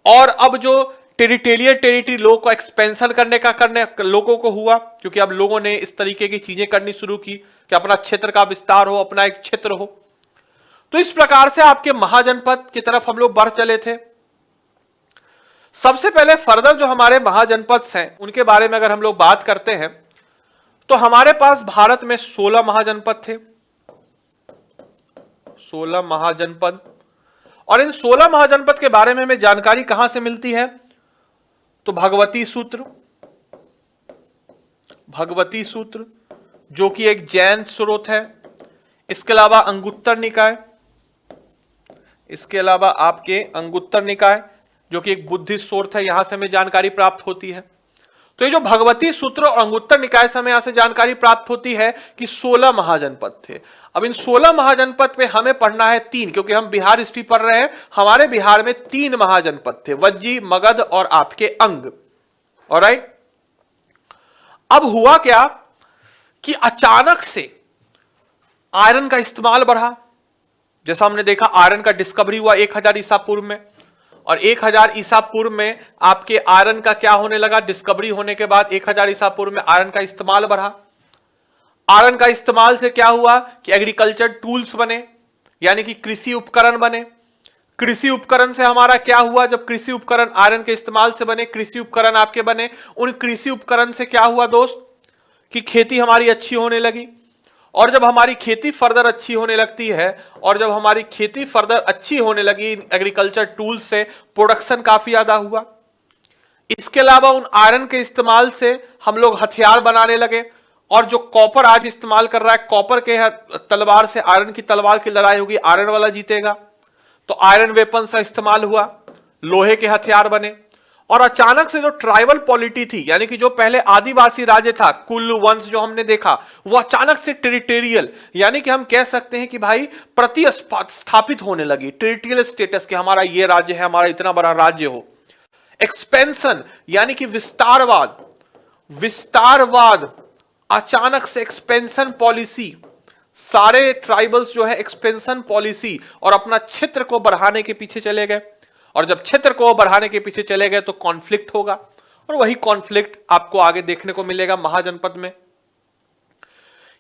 और अब जो टेरिटरी लोगों को एक्सपेंशन करने लोगों को हुआ, क्योंकि अब लोगों ने इस तरीके की चीजें करनी शुरू की कि अपना क्षेत्र का विस्तार हो, अपना एक क्षेत्र हो। तो इस प्रकार से आपके महाजनपद की तरफ हम लोग बढ़ चले थे। सबसे पहले फर्दर जो हमारे महाजनपद हैं उनके बारे में अगर हम लोग बात करते हैं तो हमारे पास भारत में 16 महाजनपद थे, 16 महाजनपद। और इन 16 महाजनपद के बारे में हमें जानकारी कहां से मिलती है? तो भगवती सूत्र, भगवती सूत्र जो कि एक जैन स्रोत है। इसके अलावा अंगुत्तर निकाय, इसके अलावा आपके अंगुत्तर निकाय जो कि एक बुद्धिस्ट स्रोत है, यहां से हमें जानकारी प्राप्त होती है। तो ये जो भगवती सूत्र और अंगुत्तर निकाय से हमें यहां से जानकारी प्राप्त होती है कि 16 महाजनपद थे। अब इन 16 महाजनपद पे हमें पढ़ना है 3, क्योंकि हम बिहार हिस्ट्री पढ़ रहे हैं। हमारे बिहार में 3 महाजनपद थे, वज्जी, मगध और आपके अंग। ऑलराइट, अब हुआ क्या कि अचानक से आयरन का इस्तेमाल बढ़ा। जैसा हमने देखा आयरन का डिस्कवरी हुआ 1000 ईसा पूर्व में, और 1000 ईसा पूर्व में आपके आयरन का क्या होने लगा? डिस्कवरी होने के बाद 1000 ईसा पूर्व में आयरन का इस्तेमाल बढ़ा। आयरन का इस्तेमाल से क्या हुआ कि एग्रीकल्चर टूल्स बने, यानी कि कृषि उपकरण बने। कृषि उपकरण से हमारा क्या हुआ? जब कृषि उपकरण आयरन के इस्तेमाल से बने, कृषि उपकरण आपके बने, उन कृषि उपकरण से क्या हुआ दोस्त कि खेती हमारी अच्छी होने लगी। और जब हमारी खेती फर्दर अच्छी होने लगती है, और जब हमारी खेती फर्दर अच्छी होने लगी एग्रीकल्चर टूल से, प्रोडक्शन काफी ज्यादा हुआ। इसके अलावा उन आयरन के इस्तेमाल से हम लोग हथियार बनाने लगे, और जो कॉपर आज इस्तेमाल कर रहा है, कॉपर के तलवार से आयरन की तलवार की लड़ाई होगी, आयरन वाला जीतेगा। तो आयरन वेपन का इस्तेमाल हुआ, लोहे के हथियार बने। और अचानक से जो ट्राइबल पॉलिटी थी, यानी कि जो पहले आदिवासी राज्य था, कुल्लू वंश जो हमने देखा, वो अचानक से टेरिटोरियल, यानी कि हम कह सकते हैं कि भाई प्रतिस्थापित होने लगी। टेरिटोरियल स्टेटस के हमारा ये राज्य है, हमारा इतना बड़ा राज्य हो। एक्सपेंशन यानी कि विस्तारवाद, विस्तारवाद अचानक से एक्सपेंशन पॉलिसी, सारे ट्राइबल्स जो है एक्सपेंशन पॉलिसी और अपना क्षेत्र को बढ़ाने के पीछे चले गए। और जब क्षेत्र को बढ़ाने के पीछे चले गए तो कॉन्फ्लिक्ट होगा, और वही कॉन्फ्लिक्ट आपको आगे देखने को मिलेगा महाजनपद में।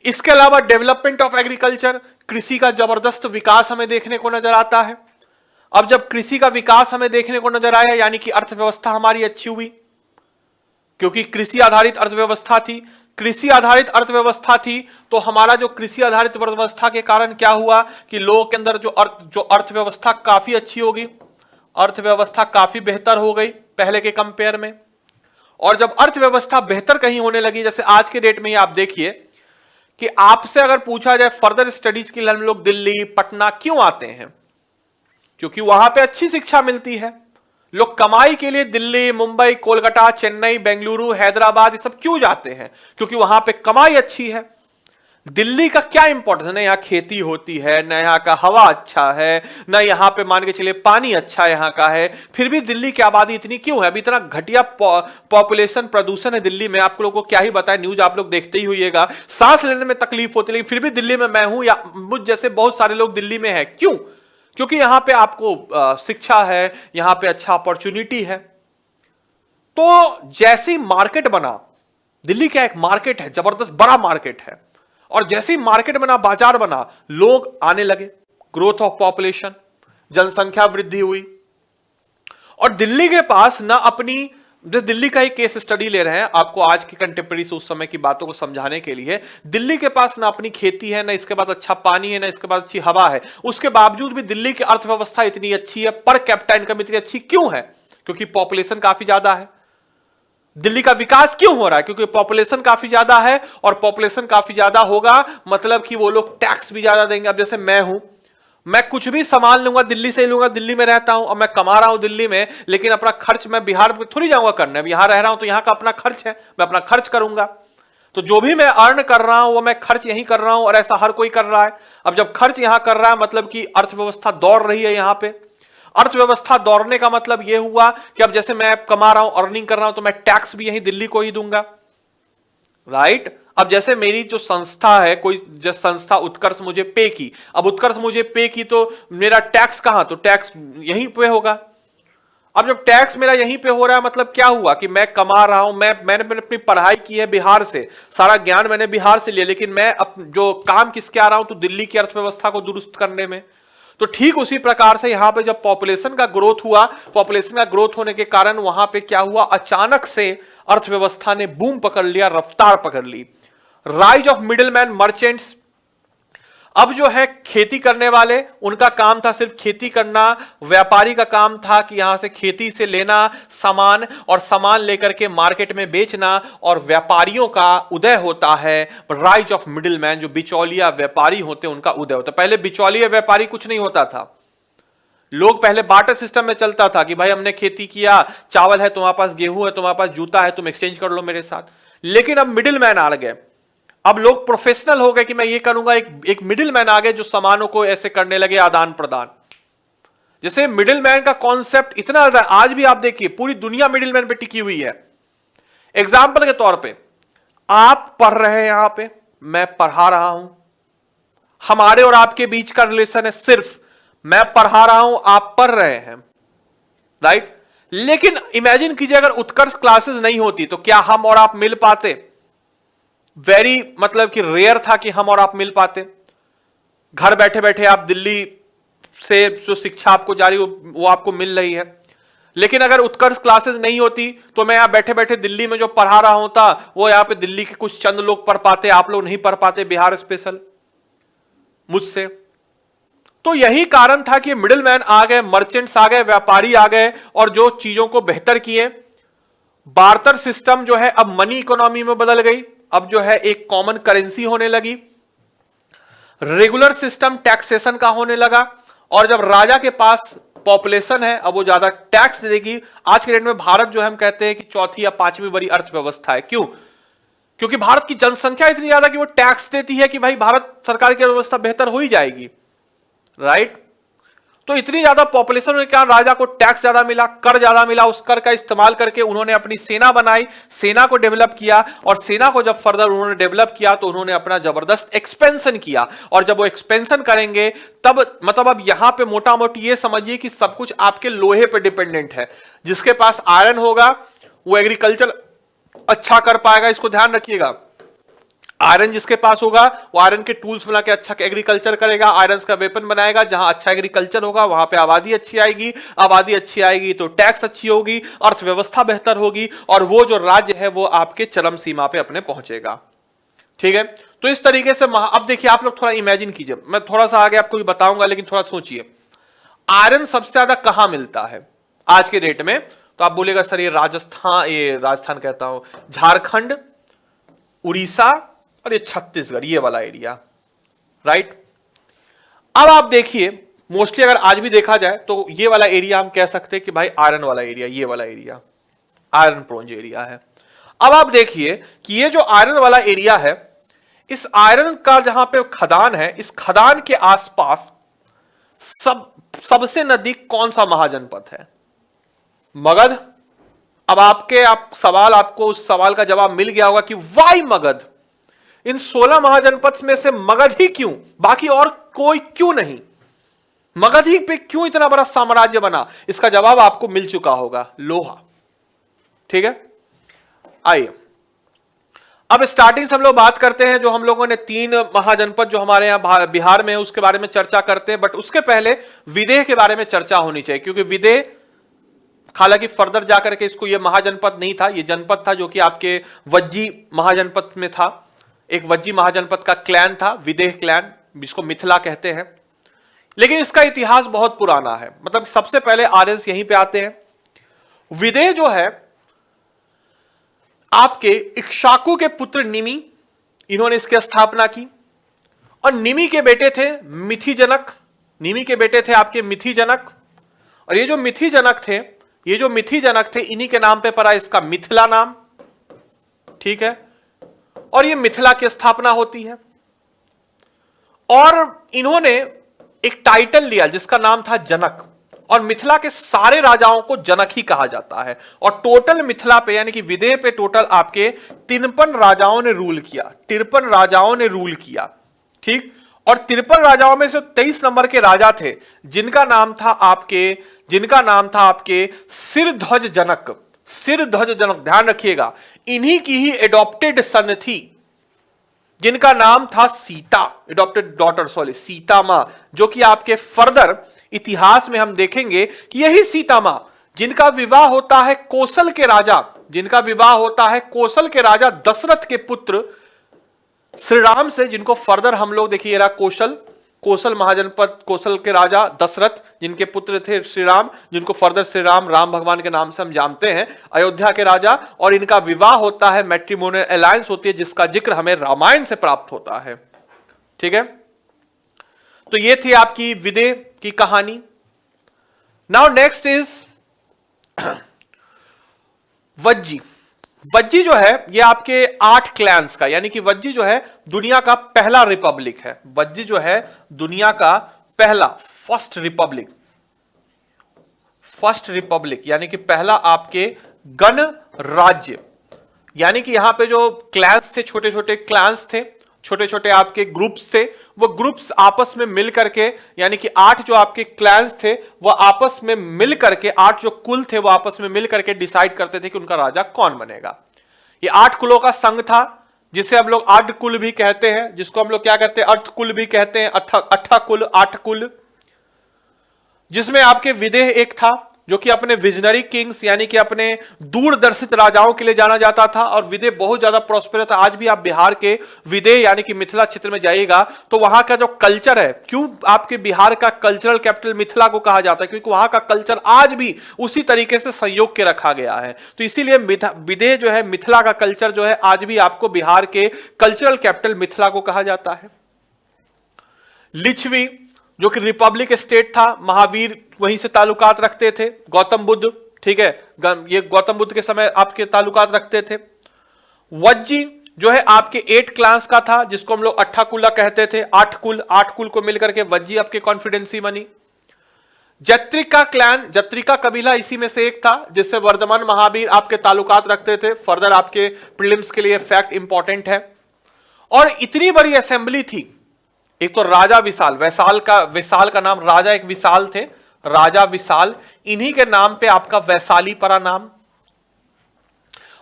इसके अलावा डेवलपमेंट ऑफ एग्रीकल्चर, कृषि का जबरदस्त विकास हमें देखने को नजर आता है। अब जब कृषि का विकास हमें देखने को नजर आया, यानी कि अर्थव्यवस्था हमारी अच्छी हुई, क्योंकि कृषि आधारित अर्थव्यवस्था थी। कृषि आधारित अर्थव्यवस्था थी तो हमारा जो कृषि आधारित अर्थव्यवस्था के कारण क्या हुआ कि लोगों के अंदर जो अर्थव्यवस्था काफी अच्छी होगी, अर्थव्यवस्था काफी बेहतर हो गई पहले के कंपेयर में। और जब अर्थव्यवस्था बेहतर कहीं होने लगी, जैसे आज के डेट में ही आप देखिए कि आपसे अगर पूछा जाए फर्दर स्टडीज के लिए हम लोग दिल्ली, पटना क्यों आते हैं? क्योंकि वहां पे अच्छी शिक्षा मिलती है। लोग कमाई के लिए दिल्ली, मुंबई, कोलकाता, चेन्नई, बेंगलुरु, हैदराबाद ये सब क्यों जाते हैं? क्योंकि वहां पे कमाई अच्छी है। दिल्ली का क्या इंपॉर्टेंस है? ना यहाँ खेती होती है, ना यहाँ का हवा अच्छा है, ना यहाँ पे मान के चलिए पानी अच्छा यहाँ का है। फिर भी दिल्ली की आबादी इतनी क्यों है? अभी इतना घटिया पॉपुलेशन, प्रदूषण है दिल्ली में। आप लोगों को क्या ही बताएं, न्यूज आप लोग देखते ही होइएगा, सांस लेने में तकलीफ होती है। लेकिन फिर भी दिल्ली में मैं हूं, या मुझ जैसे बहुत सारे लोग दिल्ली में है। क्यों? क्योंकि यहां पे आपको शिक्षा है, यहां पे अच्छा अपॉर्चुनिटी है। तो जैसी मार्केट बना, दिल्ली क्या एक मार्केट है, जबरदस्त बड़ा मार्केट है, और जैसी मार्केट बना, बाजार बना, लोग आने लगे, ग्रोथ ऑफ पॉपुलेशन, जनसंख्या वृद्धि हुई। और दिल्ली के पास ना अपनी, दिल्ली का ही केस स्टडी ले रहे हैं आपको आज की कंटेम्प्रेरी से उस समय की बातों को समझाने के लिए। दिल्ली के पास ना अपनी खेती है, ना इसके बाद अच्छा पानी है, ना इसके बाद अच्छी हवा है। उसके बावजूद भी दिल्ली की अर्थव्यवस्था इतनी अच्छी है, पर कैपिटा इनकम इतनी अच्छी क्यों है? क्योंकि पॉपुलेशन काफी ज्यादा है। दिल्ली का विकास क्यों हो रहा है? क्योंकि पॉपुलेशन काफी ज्यादा है, और पॉपुलेशन काफी ज्यादा होगा मतलब कि वो लोग टैक्स भी ज्यादा देंगे। अब जैसे मैं हूं, मैं कुछ भी सामान लूंगा दिल्ली से ही लूंगा, दिल्ली में रहता हूं और मैं कमा रहा हूं दिल्ली में, लेकिन अपना खर्च मैं बिहार में थोड़ी जाऊंगा करने। अब यहां रह रहा हूं तो यहां का अपना खर्च है, मैं अपना खर्च करूंगा। तो जो भी मैं अर्न कर रहा हूं वो मैं खर्च यहीं कर रहा हूं, और ऐसा हर कोई कर रहा है। अब जब खर्च यहां कर रहा है मतलब कि अर्थव्यवस्था दौड़ रही है यहां पे। अर्थव्यवस्था दौड़ने का मतलब यह हुआ कि अब जैसे मैं कमा रहा हूं, अर्निंग कर रहा हूं, तो मैं टैक्स भी यहीं दिल्ली को ही दूंगा, राइट। अब जैसे मेरी जो संस्था है, कोई जो संस्था उत्कर्ष मुझे पे की, अब उत्कर्ष मुझे पे की तो मेरा टैक्स कहां, तो टैक्स यहीं पे होगा। अब जब टैक्स मेरा यहीं पे हो रहा है, मतलब क्या हुआ कि मैं कमा रहा हूं, मैंने अपनी पढ़ाई की है बिहार से, सारा ज्ञान मैंने बिहार से लिया, लेकिन मैं जो काम किसके आ रहा हूं, तो दिल्ली की अर्थव्यवस्था को दुरुस्त करने में। तो ठीक उसी प्रकार से यहां पे जब पॉपुलेशन का ग्रोथ हुआ, पॉपुलेशन का ग्रोथ होने के कारण वहां पे क्या हुआ, अचानक से अर्थव्यवस्था ने बूम पकड़ लिया, रफ्तार पकड़ ली। राइज ऑफ मिडिलमैन मर्चेंट्स, अब जो है खेती करने वाले, उनका काम था सिर्फ खेती करना, व्यापारी का काम था कि यहां से खेती से लेना सामान और सामान लेकर के मार्केट में बेचना, और व्यापारियों का उदय होता है, राइज ऑफ मिडिलमैन, जो बिचौलिया व्यापारी होते हैं उनका उदय होता है। पहले बिचौलिया व्यापारी कुछ नहीं होता था, लोग पहले बार्टर सिस्टम में चलता था कि भाई हमने खेती किया, चावल है तुम्हारे पास, गेहूं है तुम्हारे पास, जूता है, तुम एक्सचेंज कर लो मेरे साथ। लेकिन अब मिडिल मैन आ गए, अब लोग प्रोफेशनल हो गए कि मैं ये करूंगा, एक मिडिल मैन आ गए जो सामानों को ऐसे करने लगे आदान प्रदान। जैसे मिडिल मैन का कॉन्सेप्ट इतना ज्यादा, आज भी आप देखिए पूरी दुनिया मिडिल मैन पे टिकी हुई है। एग्जाम्पल के तौर पे आप पढ़ रहे हैं, यहां पे मैं पढ़ा रहा हूं, हमारे और आपके बीच का रिलेशन है सिर्फ मैं पढ़ा रहा हूं, आप पढ़ रहे हैं, राइट। लेकिन इमेजिन कीजिए अगर उत्कर्ष क्लासेस नहीं होती तो क्या हम और आप मिल पाते? वेरी मतलब कि रेयर था कि हम और आप मिल पाते। घर बैठे बैठे आप दिल्ली से जो शिक्षा आपको जारी वो आपको मिल रही है। लेकिन अगर उत्कर्ष क्लासेस नहीं होती तो मैं यहां बैठे बैठे दिल्ली में जो पढ़ा रहा होता वो यहां पे दिल्ली के कुछ चंद लोग पढ़ पाते, आप लोग नहीं पढ़ पाते बिहार स्पेशल मुझसे। तो यही कारण था कि मिडिलमैन आ गए, मर्चेंट्स आ गए, व्यापारी आ गए और जो चीजों को बेहतर किए। बार्टर सिस्टम जो है अब मनी इकोनॉमी में बदल गई, अब जो है एक कॉमन करेंसी होने लगी। रेगुलर सिस्टम टैक्सेशन का होने लगा, और जब राजा के पास पॉपुलेशन है अब वो ज्यादा टैक्स देगी। आज के डेट में भारत जो है हम कहते हैं कि चौथी या पांचवी बड़ी अर्थव्यवस्था है। क्यों? क्योंकि भारत की जनसंख्या इतनी ज्यादा कि वो टैक्स देती है कि भाई भारत सरकार की अर्थव्यवस्था बेहतर हो ही जाएगी, राइट। तो इतनी ज्यादा पॉपुलेशन में क्या राजा को टैक्स ज्यादा मिला, कर ज्यादा मिला, उस कर का इस्तेमाल करके उन्होंने अपनी सेना बनाई, सेना को डेवलप किया, और सेना को जब फर्दर उन्होंने डेवलप किया तो उन्होंने अपना जबरदस्त एक्सपेंशन किया। और जब वो एक्सपेंशन करेंगे तब मतलब अब यहां पे मोटा मोटी ये समझिए कि सब कुछ आपके लोहे पे डिपेंडेंट है। जिसके पास आयरन होगा वो एग्रीकल्चर अच्छा कर पाएगा, इसको ध्यान रखिएगा। आयरन जिसके पास होगा वो आयरन के टूल्स बना के अच्छा एग्रीकल्चर करेगा, आयरन का वेपन बनाएगा। जहां अच्छा एग्रीकल्चर होगा वहां पे आबादी अच्छी आएगी, आबादी अच्छी आएगी तो टैक्स अच्छी होगी, अर्थव्यवस्था बेहतर होगी, और वो जो राज्य है वो आपके चरम सीमा पे अपने पहुंचेगा। ठीक है, तो इस तरीके से अब देखिए आप लोग थोड़ा इमेजिन कीजिए, मैं थोड़ा सा आगे आपको भी बताऊंगा लेकिन थोड़ा सोचिए, आयरन सबसे ज्यादा कहां मिलता है आज के डेट में? तो आप बोलेगा सर ये राजस्थान कहता हूं, झारखंड, उड़ीसा और ये छत्तीसगढ़, ये वाला एरिया, राइट। अब आप देखिए मोस्टली अगर आज भी देखा जाए तो ये वाला एरिया हम कह सकते हैं कि भाई आयरन वाला एरिया, ये वाला एरिया आयरन प्रोन एरिया है। अब आप देखिए कि ये जो आयरन वाला एरिया है, इस आयरन का जहां पे खदान है, इस खदान के आसपास सबसे नजदीक कौन सा महाजनपद है? मगध। अब आपको उस सवाल का जवाब मिल गया होगा कि वाई मगध? इन 16 महाजनपद में से मगध ही क्यों, बाकी और कोई क्यों नहीं? मगध ही पे क्यों इतना बड़ा साम्राज्य बना? इसका जवाब आपको मिल चुका होगा, लोहा। ठीक है, आइए अब स्टार्टिंग से हम लोग बात करते हैं, जो हम लोगों ने 3 महाजनपद जो हमारे यहां बिहार में है उसके बारे में चर्चा करते हैं। बट उसके पहले विदेह के बारे में चर्चा होनी चाहिए, क्योंकि विदेह हालांकि फर्दर जाकर के इसको यह महाजनपद नहीं था, यह जनपद था जो कि आपके वज्जी महाजनपद में था। एक वज्जी महाजनपद का क्लैन था, विदेह क्लैन, जिसको मिथिला कहते हैं। लेकिन इसका इतिहास बहुत पुराना है, मतलब सबसे पहले आर्यंस यहीं पे आते हैं। विदेह जो है आपके इक्ष्वाकु के पुत्र निमि, इन्होंने इसकी स्थापना की। और निमि के बेटे थे मिथिजनक, निमि के बेटे थे आपके मिथिजनक। और ये जो मिथिजनक थे इन्हीं के नाम पे पड़ा इसका मिथिला नाम। ठीक है, और ये मिथिला की स्थापना होती है। और इन्होंने एक टाइटल लिया जिसका नाम था जनक, और मिथिला के सारे राजाओं को जनक ही कहा जाता है। और टोटल मिथिला पे यानी कि विदेह पे टोटल आपके 53 राजाओं ने रूल किया, 53 राजाओं ने रूल किया, ठीक। और 53 राजाओं में से 23 नंबर के राजा थे जिनका नाम था आपके सिरध्वज जनक। सिरध्वज जनक, ध्यान रखिएगा, इन्हीं की ही एडॉप्टेड सन थी जिनका नाम था Sita, adopted daughter sorry Sita मां, जो कि आपके फर्दर इतिहास में हम देखेंगे कि यही सीता मां जिनका विवाह होता है कौशल के राजा दशरथ के पुत्र श्री राम से, जिनको फर्दर हम लोग देखिएगा कौशल महाजनपद, कौशल के राजा दशरथ जिनके पुत्र थे श्री राम, जिनको फर्दर श्री राम भगवान के नाम से हम जानते हैं, अयोध्या के राजा, और इनका विवाह होता है, मैट्रिमोनियल अलायंस होती है जिसका जिक्र हमें रामायण से प्राप्त होता है, ठीक है। तो ये थी आपकी विदेह की कहानी। Now next is Vajji. Vajji जो है ये आपके 8 क्लैंस का, यानी कि वज्जी जो है दुनिया का पहला रिपब्लिक है। वज्जी जो है दुनिया का पहला फर्स्ट रिपब्लिक यानी कि पहला आपके गण राज्य, यानी कि यहां पे जो क्लैंस थे, छोटे छोटे क्लैंस थे, छोटे छोटे आपके ग्रुप्स थे, वो ग्रुप्स आपस में मिल करके, यानी कि 8 जो आपके क्लैंस थे वो आपस में मिल करके, 8 जो कुल थे वो आपस में मिल करके डिसाइड करते थे कि उनका राजा कौन बनेगा। ये 8 कुलों का संघ था जिसे हम लोग 8 कुल भी कहते हैं, जिसको हम लोग क्या कहते हैं, अर्थ कुल भी कहते हैं, 8 कुल, 8 कुल, जिसमें आपके विदेह एक था जो कि अपने विजनरी किंग्स यानी कि अपने दूरदर्शित राजाओं के लिए जाना जाता था, और विदेह बहुत ज्यादा प्रॉस्पेरस था। आज भी आप बिहार के विदेह यानी कि मिथिला क्षेत्र में जाइएगा तो वहां का जो कल्चर है, क्यों आपके बिहार का कल्चरल कैपिटल मिथिला को कहा जाता है, क्योंकि वहां का कल्चर आज भी उसी तरीके से संयोग के रखा गया है। तो इसीलिए विदेह जो है, मिथिला का कल्चर जो है, आज भी आपको बिहार के कल्चरल कैपिटल मिथिला को कहा जाता है। लिच्छवी जो कि रिपब्लिक स्टेट था, महावीर वहीं से ताल्लुकात रखते थे, गौतम बुद्ध, ठीक है, ये गौतम बुद्ध के समय आपके ताल्लुकात रखते थे। वज्जी जो है आपके 8 क्लास का था, जिसको हम लोग अट्ठाकुला कहते थे, 8 कुल को मिलकर के वज्जी आपके कॉन्फिडेंसी बनी। जत्रिका क्लैन, जत्रिका कबीला इसी में से एक था जिससे वर्धमान महावीर आपके ताल्लुकात रखते थे। फर्दर आपके प्रीलिम्स के लिए फैक्ट इंपॉर्टेंट है। और इतनी बड़ी असेंबली थी, एक तो राजा विशाल, विशाल का नाम राजा एक विशाल थे, राजा विशाल, इन्हीं के नाम पे आपका वैशाली परा नाम।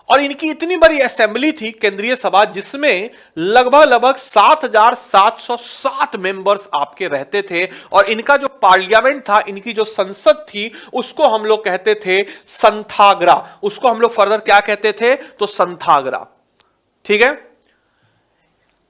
और इनकी इतनी बड़ी असेंबली थी, केंद्रीय सभा, जिसमें लगभग 7707 मेंबर्स आपके रहते थे। और इनका जो पार्लियामेंट था, इनकी जो संसद थी, उसको हम लोग कहते थे संथाग्रा, उसको हम लोग फर्दर क्या कहते थे, तो संथाग्रा, ठीक है।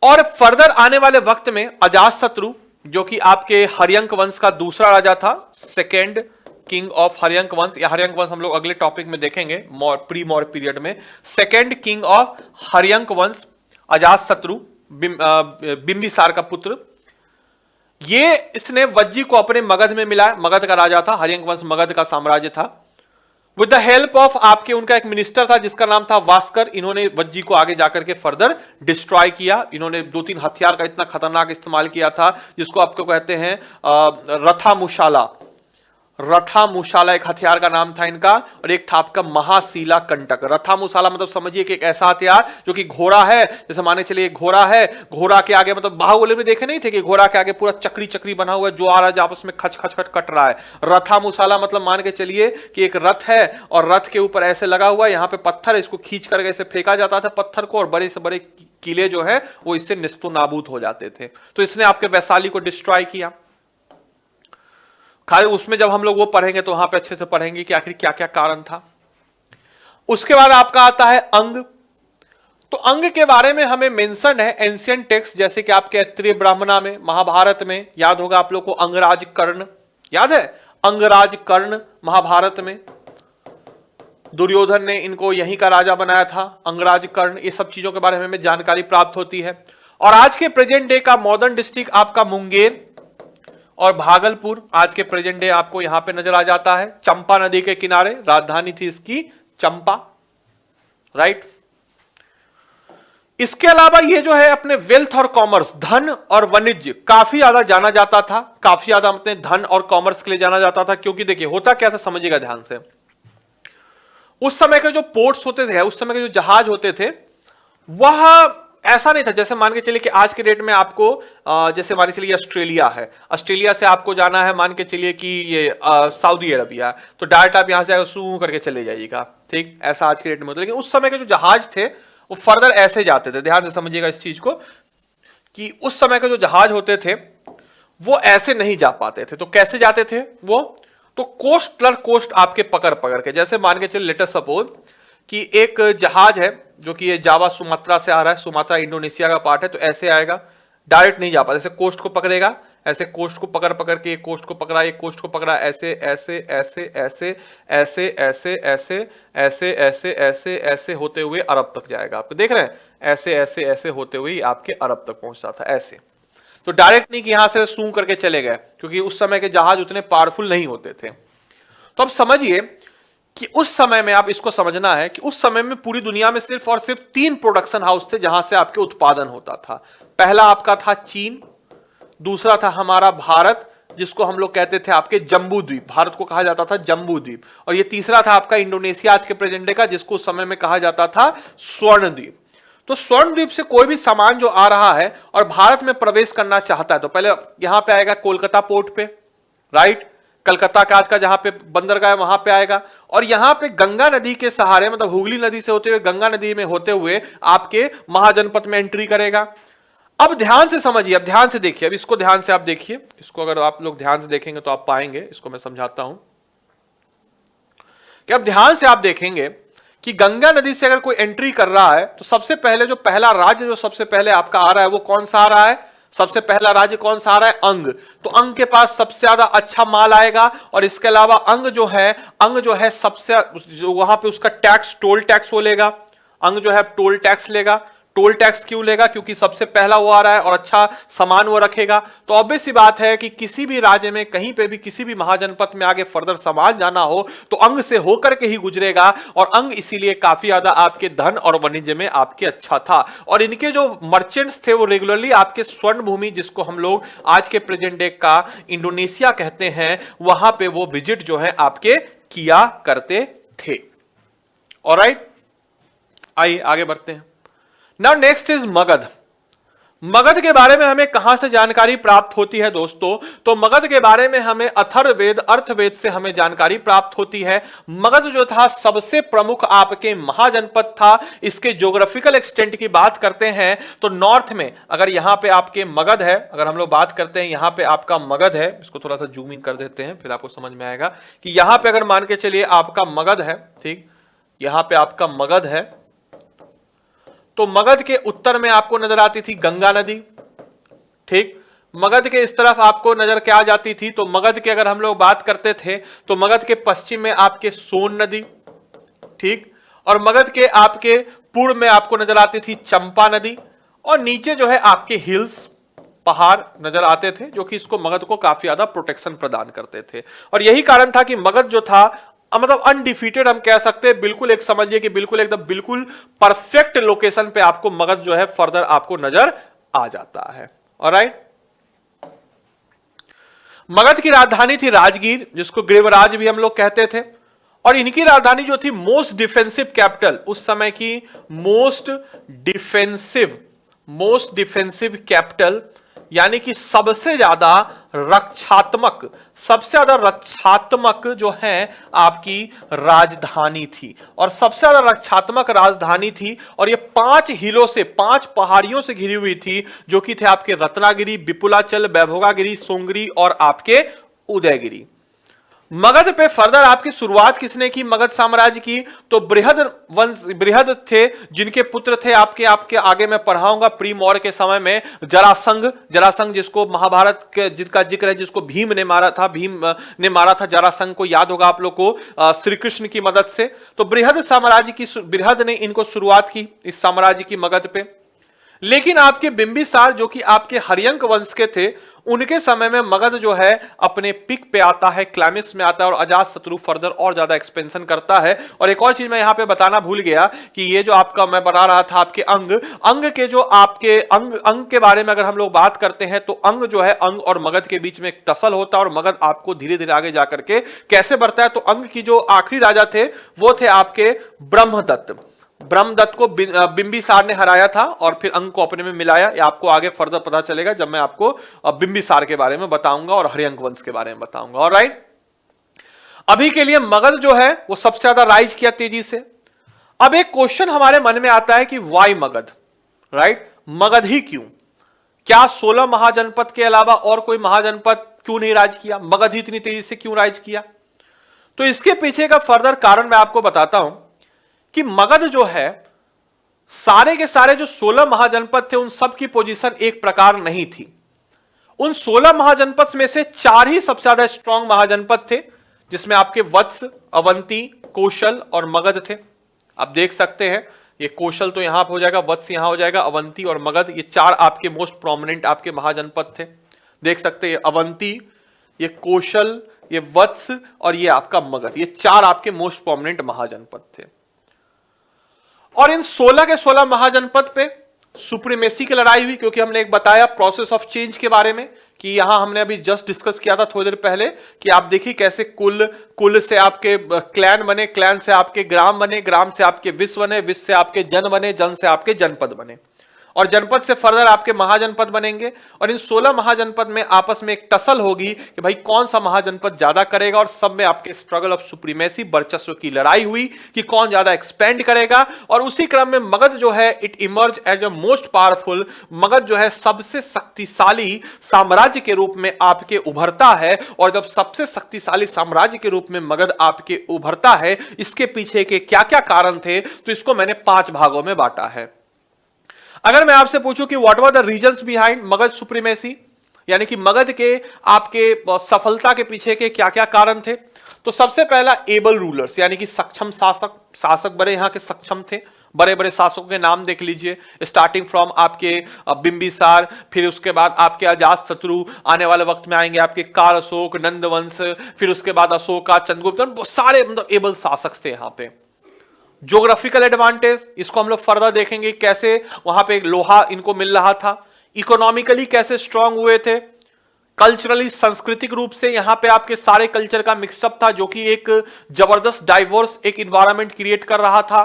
और फर्दर आने वाले वक्त में अजातशत्रु जो कि आपके हर्यंक वंश का दूसरा राजा था, सेकेंड किंग ऑफ हर्यंक वंश, या हर्यंक वंश हम लोग अगले टॉपिक में देखेंगे प्री मौर्य पीरियड में। सेकेंड किंग ऑफ हर्यंक वंश अजातशत्रु, बिंबिसार का पुत्र, ये इसने वज्जी को अपने मगध में मिलाया। मगध का राजा था, हर्यंक वंश मगध का साम्राज्य था। विद द हेल्प ऑफ आपके उनका एक मिनिस्टर था जिसका नाम था वास्कर, इन्होंने वज्जी को आगे जाकर के फर्दर डिस्ट्रॉय किया। इन्होंने 2-3 हथियार का इतना खतरनाक इस्तेमाल किया था जिसको आपको कहते हैं रथामुशाला। रथामुशाला एक हथियार का नाम था इनका, और एक था आपका महाशीला कंटक। रथामुशाला मतलब समझिए कि एक ऐसा हथियार जो कि घोड़ा है, जैसे माने चलिए घोड़ा है, घोड़ा के आगे मतलब बाहुबली में देखे नहीं थे कि घोड़ा के आगे पूरा चक्री बना हुआ है, जो आ रहा है आपस में खच खच खच कट रहा है। रथामुशाला मतलब मान के चलिए कि एक रथ है और रथ के ऊपर ऐसे लगा हुआ है, यहाँ पे पत्थर, इसको खींच करके ऐसे फेंका जाता था पत्थर को, और बड़े से बड़े किले जो है वो इससे निस्तो नाबूद हो जाते थे। तो इसने आपके वैशाली को डिस्ट्रॉय किया। खाली उसमें जब हम लोग वो पढ़ेंगे तो वहां पे अच्छे से पढ़ेंगे कि आखिर क्या क्या कारण था। उसके बाद आपका आता है अंग। तो अंग के बारे में हमें मेंशन है एंशिएंट टेक्स्ट, जैसे कि आपके ऐत्रेय ब्राह्मणा में, महाभारत में, याद होगा आप लोग को अंगराज कर्ण, याद है अंगराज कर्ण महाभारत में दुर्योधन ने इनको यहीं का राजा बनाया था, अंगराज कर्ण। ये सब चीजों के बारे में हमें जानकारी प्राप्त होती है। और आज के प्रेजेंट डे का मॉडर्न डिस्ट्रिक्ट आपका मुंगेर और भागलपुर आज के प्रेजेंट डे आपको यहां पे नजर आ जाता है। चंपा नदी के किनारे राजधानी थी इसकी चंपा, राइट। इसके अलावा ये जो है अपने वेल्थ और कॉमर्स, धन और वाणिज्य काफी ज्यादा जाना जाता था, काफी ज्यादा अपने धन और कॉमर्स के लिए जाना जाता था। क्योंकि देखिए होता क्या था, समझिएगा ध्यान से, उस समय के जो पोर्ट्स होते थे, उस समय के जो जहाज होते थे, वह ऐसा नहीं था जैसे मान के चलिए कि आज के डेट में आपको जैसे मान के चलिए ऑस्ट्रेलिया है, ऑस्ट्रेलिया से आपको जाना है मान के चलिए कि ये सऊदी अरबिया, तो डायरेक्ट आप यहां से शू करके चले जाइएगा, ठीक, ऐसा आज के डेट में होता है। लेकिन उस समय के जो जहाज थे वो फर्दर ऐसे जाते थे, ध्यान से समझिएगा इस चीज को, कि उस समय के जो जहाज होते थे वो ऐसे नहीं जा पाते थे। तो कैसे जाते थे वो, तो कोस्ट आपके पकड़ पकड़ के, जैसे मान के चलिए लेट अस सपोज कि एक जहाज है जो कि ये जावा सुमात्रा से आ रहा है, सुमात्रा इंडोनेशिया का पार्ट है, तो ऐसे आएगा, डायरेक्ट नहीं जा पाता, जैसे कोस्ट को पकड़ेगा, ऐसे कोस्ट को पकड़ पकड़ के एक कोस्ट को पकड़ा, एक कोस्ट को पकड़ा, ऐसे ऐसे ऐसे ऐसे ऐसे ऐसे ऐसे ऐसे ऐसे ऐसे ऐसे होते हुए अरब तक जाएगा। आपको देख रहे हैं, ऐसे ऐसे ऐसे होते हुए आपके अरब तक पहुंचता था ऐसे। तो डायरेक्ट नहीं कि यहां से सूं करके चले गए, क्योंकि उस समय के जहाज उतने पावरफुल नहीं होते थे। तो अब समझिए कि उस समय में, आप इसको समझना है कि उस समय में पूरी दुनिया में सिर्फ और सिर्फ 3 प्रोडक्शन हाउस थे जहां से आपके उत्पादन होता था। पहला आपका था चीन, दूसरा था हमारा भारत जिसको हम लोग कहते थे आपके जम्बू द्वीप, भारत को कहा जाता था जम्बू द्वीप, और ये तीसरा था आपका इंडोनेशिया आज के प्रेजेंट डे का, जिसको उस समय में कहा जाता था स्वर्ण द्वीप। तो स्वर्ण द्वीप से कोई भी सामान जो आ रहा है और भारत में प्रवेश करना चाहता है, तो पहले यहां पे आएगा कोलकाता पोर्ट पे, राइट, कलकत्ता का आज का जहां पे बंदरगाह है वहां पे आएगा, और यहां पे गंगा नदी के सहारे, मतलब हुगली नदी से होते हुए गंगा नदी में होते हुए आपके महाजनपथ में एंट्री करेगा। अब ध्यान से समझिए, अब ध्यान से देखिए, अब इसको ध्यान से आप देखिए, इसको अगर आप लोग ध्यान से देखेंगे तो आप पाएंगे, इसको मैं समझाता हूं कि अब ध्यान से आप देखेंगे कि गंगा नदी से अगर कोई एंट्री कर रहा है तो सबसे पहले जो पहला राज्य जो सबसे पहले आपका आ रहा है वो कौन सा आ रहा है, सबसे पहला राज्य कौन सा आ रहा है, अंग। तो अंग के पास सबसे ज्यादा अच्छा माल आएगा, और इसके अलावा अंग जो है सबसे, जो वहां पे उसका टैक्स, टोल टैक्स वो लेगा, अंग जो है टोल टैक्स लेगा। टोल टैक्स क्यों लेगा, क्योंकि सबसे पहला वो आ रहा है और अच्छा सामान वो रखेगा। तो ऑब्वियस सी बात है कि किसी भी राज्य में कहीं पे भी किसी भी महाजनपथ में आगे फर्दर सामान जाना हो तो अंग से होकर के ही गुजरेगा, और अंग इसीलिए काफी ज्यादा आपके धन और वाणिज्य में आपके अच्छा था। और इनके जो मर्चेंट्स थे वो रेगुलरली आपके स्वर्ण भूमि, जिसको हम लोग आज के प्रेजेंट डे का इंडोनेशिया कहते हैं, वहां पे वो विजिट जो है आपके किया करते थे। ऑलराइट, आइए आगे बढ़ते हैं। Now next is Magadh. Magadh के बारे में हमें कहां से जानकारी प्राप्त होती है दोस्तों, तो मगध के बारे में हमें अथर्ववेद, अर्थवेद से हमें जानकारी प्राप्त होती है। मगध जो था सबसे प्रमुख आपके महाजनपद था। इसके ज्योग्राफिकल एक्सटेंट की बात करते हैं तो नॉर्थ में अगर यहां पे आपके मगध है, अगर हम लोग बात करते हैं यहां पे आपका मगध है, इसको थोड़ा सा जूम इन कर देते हैं फिर आपको समझ में आएगा कि यहां पे अगर मान के चलिए आपका मगध है, ठीक, यहां पे आपका मगध है, तो मगध के उत्तर में आपको नजर आती थी गंगा नदी, ठीक। मगध के इस तरफ आपको नजर क्या आ जाती थी, तो मगध के अगर हम लोग बात करते थे तो मगध के पश्चिम में आपके सोन नदी, ठीक, और मगध के आपके पूर्व में आपको नजर आती थी चंपा नदी, और नीचे जो है आपके हिल्स, पहाड़ नजर आते थे, जो कि इसको मगध को काफी ज्यादा प्रोटेक्शन प्रदान करते थे। और यही कारण था कि मगध जो था मतलब अनडिफीटेड हम कह सकते हैं, बिल्कुल एक समझिए कि बिल्कुल एकदम बिल्कुल परफेक्ट लोकेशन पे आपको मगध जो है फर्दर आपको नजर आ जाता है। ऑलराइट, मगध की राजधानी थी राजगीर, जिसको गिरिवराज भी हम लोग कहते थे, और इनकी राजधानी जो थी मोस्ट डिफेंसिव कैपिटल, उस समय की मोस्ट डिफेंसिव कैपिटल, यानी कि सबसे ज्यादा रक्षात्मक जो है आपकी राजधानी थी, और सबसे ज्यादा रक्षात्मक राजधानी थी। और ये 5 हिलों से, 5 पहाड़ियों से घिरी हुई थी, जो कि थे आपके रत्नागिरी, विपुलाचल, वैभोगागिरी, सोंगरी और आपके उदयगिरी। मगध पे फर्दर आपकी शुरुआत किसने की मगध साम्राज्य की, तो बृहद थे, जिनके पुत्र थे आपके आगे मैं पढ़ाऊंगा प्री मौर्य के समय में जरासंध, जिसको महाभारत के जिनका जिक्र है, जिसको भीम ने मारा था जरासंध को, याद होगा आप लोग को, श्री कृष्ण की मदद से। तो बृहद ने इनको शुरुआत की इस साम्राज्य की मगध पे। लेकिन आपके बिंबिसार जो कि आपके हर्यंक वंश के थे, उनके समय में मगध जो है अपने पिक पे आता है, क्लाइमेक्स में आता है और अजातशत्रु फर्दर और ज्यादा एक्सपेंशन करता है। और एक और चीज मैं यहां पे बताना भूल गया कि ये जो आपका मैं बता रहा था आपके अंग के जो आपके अंग के बारे में अगर हम लोग बात करते हैं तो अंग जो है, अंग और मगध के बीच में एक टसल होता है और मगध आपको धीरे धीरे आगे जाकर के कैसे बढ़ता है। तो अंग की जो आखिरी राजा थे वो थे आपके ब्रह्मदत्त। ब्रह्मदत्त को बिंबिसार ने हराया था और फिर अंग को अपने में मिलाया। ये आपको आगे फर्दर पता चलेगा जब मैं आपको बिंबिसार के बारे में बताऊंगा और हरियंक वंश के बारे में बताऊंगा। ऑलराइट, अभी के लिए मगध जो है वो सबसे ज्यादा राइज किया तेजी से। अब एक क्वेश्चन हमारे मन में आता है कि वाई मगध, राइट? मगध ही क्यों? क्या 16 महाजनपद के अलावा और कोई महाजनपद क्यों नहीं राज किया? मगध ही इतनी तेजी से क्यों राज किया? तो इसके पीछे का फर्दर कारण मैं आपको बताता हूं कि मगध जो है, सारे के सारे जो 16 महाजनपद थे उन सब की पोजीशन एक प्रकार नहीं थी। उन 16 महाजनपद में से 4 ही सबसे ज्यादा स्ट्रांग महाजनपद थे, जिसमें आपके वत्स, अवंती, कौशल और मगध थे। आप देख सकते हैं ये कौशल तो यहां हो जाएगा, वत्स यहां हो जाएगा, अवंती और मगध, ये 4 आपके मोस्ट प्रोमिनेंट आपके महाजनपद थे। देख सकते हैं अवंती, ये कौशल, ये वत्स और ये आपका मगध, ये 4 आपके मोस्ट प्रोमिनेंट महाजनपद थे। और इन 16 के 16 महाजनपद पे सुप्रीमेसी की लड़ाई हुई, क्योंकि हमने एक बताया प्रोसेस ऑफ चेंज के बारे में कि यहां हमने अभी जस्ट डिस्कस किया था थोड़ी देर पहले कि आप देखिए कैसे कुल से आपके क्लैन बने, क्लैन से आपके ग्राम बने, ग्राम से आपके विश्व बने, विश्व से आपके जन बने, जन से आपके जनपद बने और जनपद से फर्दर आपके महाजनपद बनेंगे। और इन 16 महाजनपद में आपस में एक टसल होगी कि भाई कौन सा महाजनपद ज्यादा करेगा, और सब में आपके स्ट्रगल ऑफ सुप्रीमेसी, वर्चस्व की लड़ाई हुई कि कौन ज्यादा एक्सपेंड करेगा। और उसी क्रम में मगध जो है it emerge as a most powerful, Magadh जो है सबसे शक्तिशाली साम्राज्य के रूप में आपके उभरता है। और जब सबसे शक्तिशाली साम्राज्य के रूप में मगध आपके उभरता है, इसके पीछे के क्या क्या कारण थे, तो इसको मैंने 5 भागों में बांटा है। अगर मैं आपसे पूछूं कि what were the reasons behind Magadh supremacy, यानी कि मगध के आपके सफलता के पीछे के क्या क्या कारण थे, तो सबसे पहला एबल रूलर्स, यानी कि सक्षम शासक बड़े यहां के सक्षम थे। बड़े बड़े शासकों के नाम देख लीजिए, स्टार्टिंग फ्रॉम आपके बिंबिसार, फिर उसके बाद आपके अजातशत्रु, आने वाले वक्त में आएंगे आपके कार अशोक, नंदवंश, फिर उसके बाद अशोका, चंद्रगुप्त, सारे मतलब एबल शासक थे यहां पे। ज्योग्राफिकल एडवांटेज, इसको हम लोग फर्दर देखेंगे कैसे वहां पे लोहा इनको मिल रहा था। इकोनॉमिकली कैसे स्ट्रांग हुए थे, कल्चरली सांस्कृतिक रूप से यहां पे आपके सारे कल्चर का मिक्सअप था, जो कि एक जबरदस्त डाइवर्स एक इन्वायरमेंट क्रिएट कर रहा था।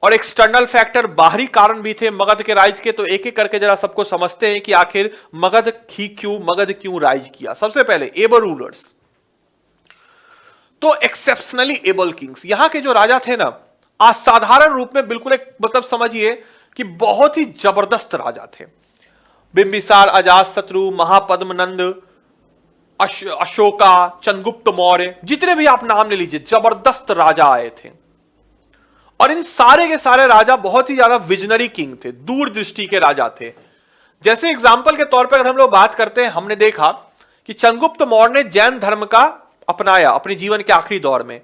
और एक्सटर्नल फैक्टर, बाहरी कारण भी थे मगध के राइज के। तो एक एक करके जरा सबको समझते हैं कि आखिर मगध क्यों राइज किया। सबसे पहले एबल रूलर्स, तो एक्सेप्शनली एबल किंग्स, यहां के जो राजा थे ना, असाधारण रूप में, बिल्कुल एक मतलब समझिए कि बहुत ही जबरदस्त राजा थे। बिंबिसार, अजातशत्रु, महापद्मनंद, अशोका, चंद्रगुप्त मौर्य, जितने भी आप नाम ले लीजिए, जबरदस्त राजा आए थे। और इन सारे के सारे राजा बहुत ही ज्यादा विजनरी किंग थे, दूरदृष्टि के राजा थे। जैसे एग्जाम्पल के तौर पर अगर हम लोग बात करते हैं, हमने देखा कि चंद्रगुप्त मौर्य ने जैन धर्म का अपनाया अपने जीवन के आखिरी दौर में।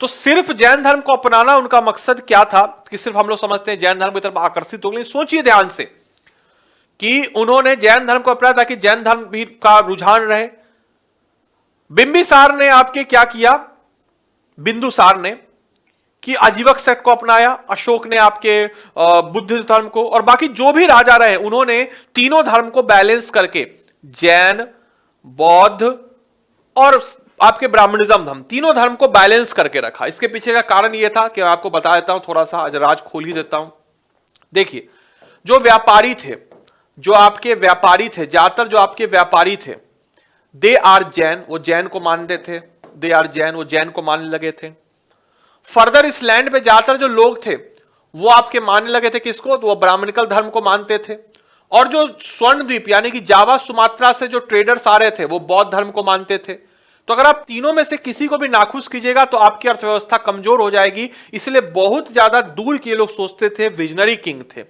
तो सिर्फ जैन धर्म को अपनाना उनका मकसद क्या था कि सिर्फ हम लोग समझते हैं जैन धर्म की तरफ आकर्षित हो गए। सोचिए ध्यान से कि उन्होंने जैन धर्म को अपनाया ताकि जैन धर्म भी का रुझान रहे। बिंबिसार ने आपके क्या किया, बिंदुसार ने कि आजीवक सेक्ट को अपनाया, अशोक ने आपके बुद्ध धर्म को, और बाकी जो भी राजा रहे उन्होंने तीनों धर्म को बैलेंस करके, जैन, बौद्ध और आपके ब्राह्मणिज्म धर्म, तीनों धर्म को बैलेंस करके रखा। इसके पीछे का कारण यह था कि मैं आपको बता देता हूं, थोड़ा सा आज राज खोल ही देता हूं। देखिए, जो व्यापारी थे, जो आपके व्यापारी थे, ज्यादातर जो आपके व्यापारी थे, दे आर जैन, वो जैन को मानते थे, दे आर जैन, वो जैन को मानने लगे थे। फर्दर इस लैंड पे ज्यादातर जो लोग थे वो आपके मानने लगे थे किसको, तो वो ब्राह्मणिकल धर्म को मानते थे। और जो स्वर्ण द्वीप यानी कि जावा सुमात्रा से जो ट्रेडर्स आ रहे थे वो बौद्ध धर्म को मानते थे। तो अगर आप तीनों में से किसी को भी नाखुश कीजिएगा तो आपकी अर्थव्यवस्था कमजोर हो जाएगी। इसलिए बहुत ज्यादा दूर के लोग सोचते थे, विजनरी किंग थे।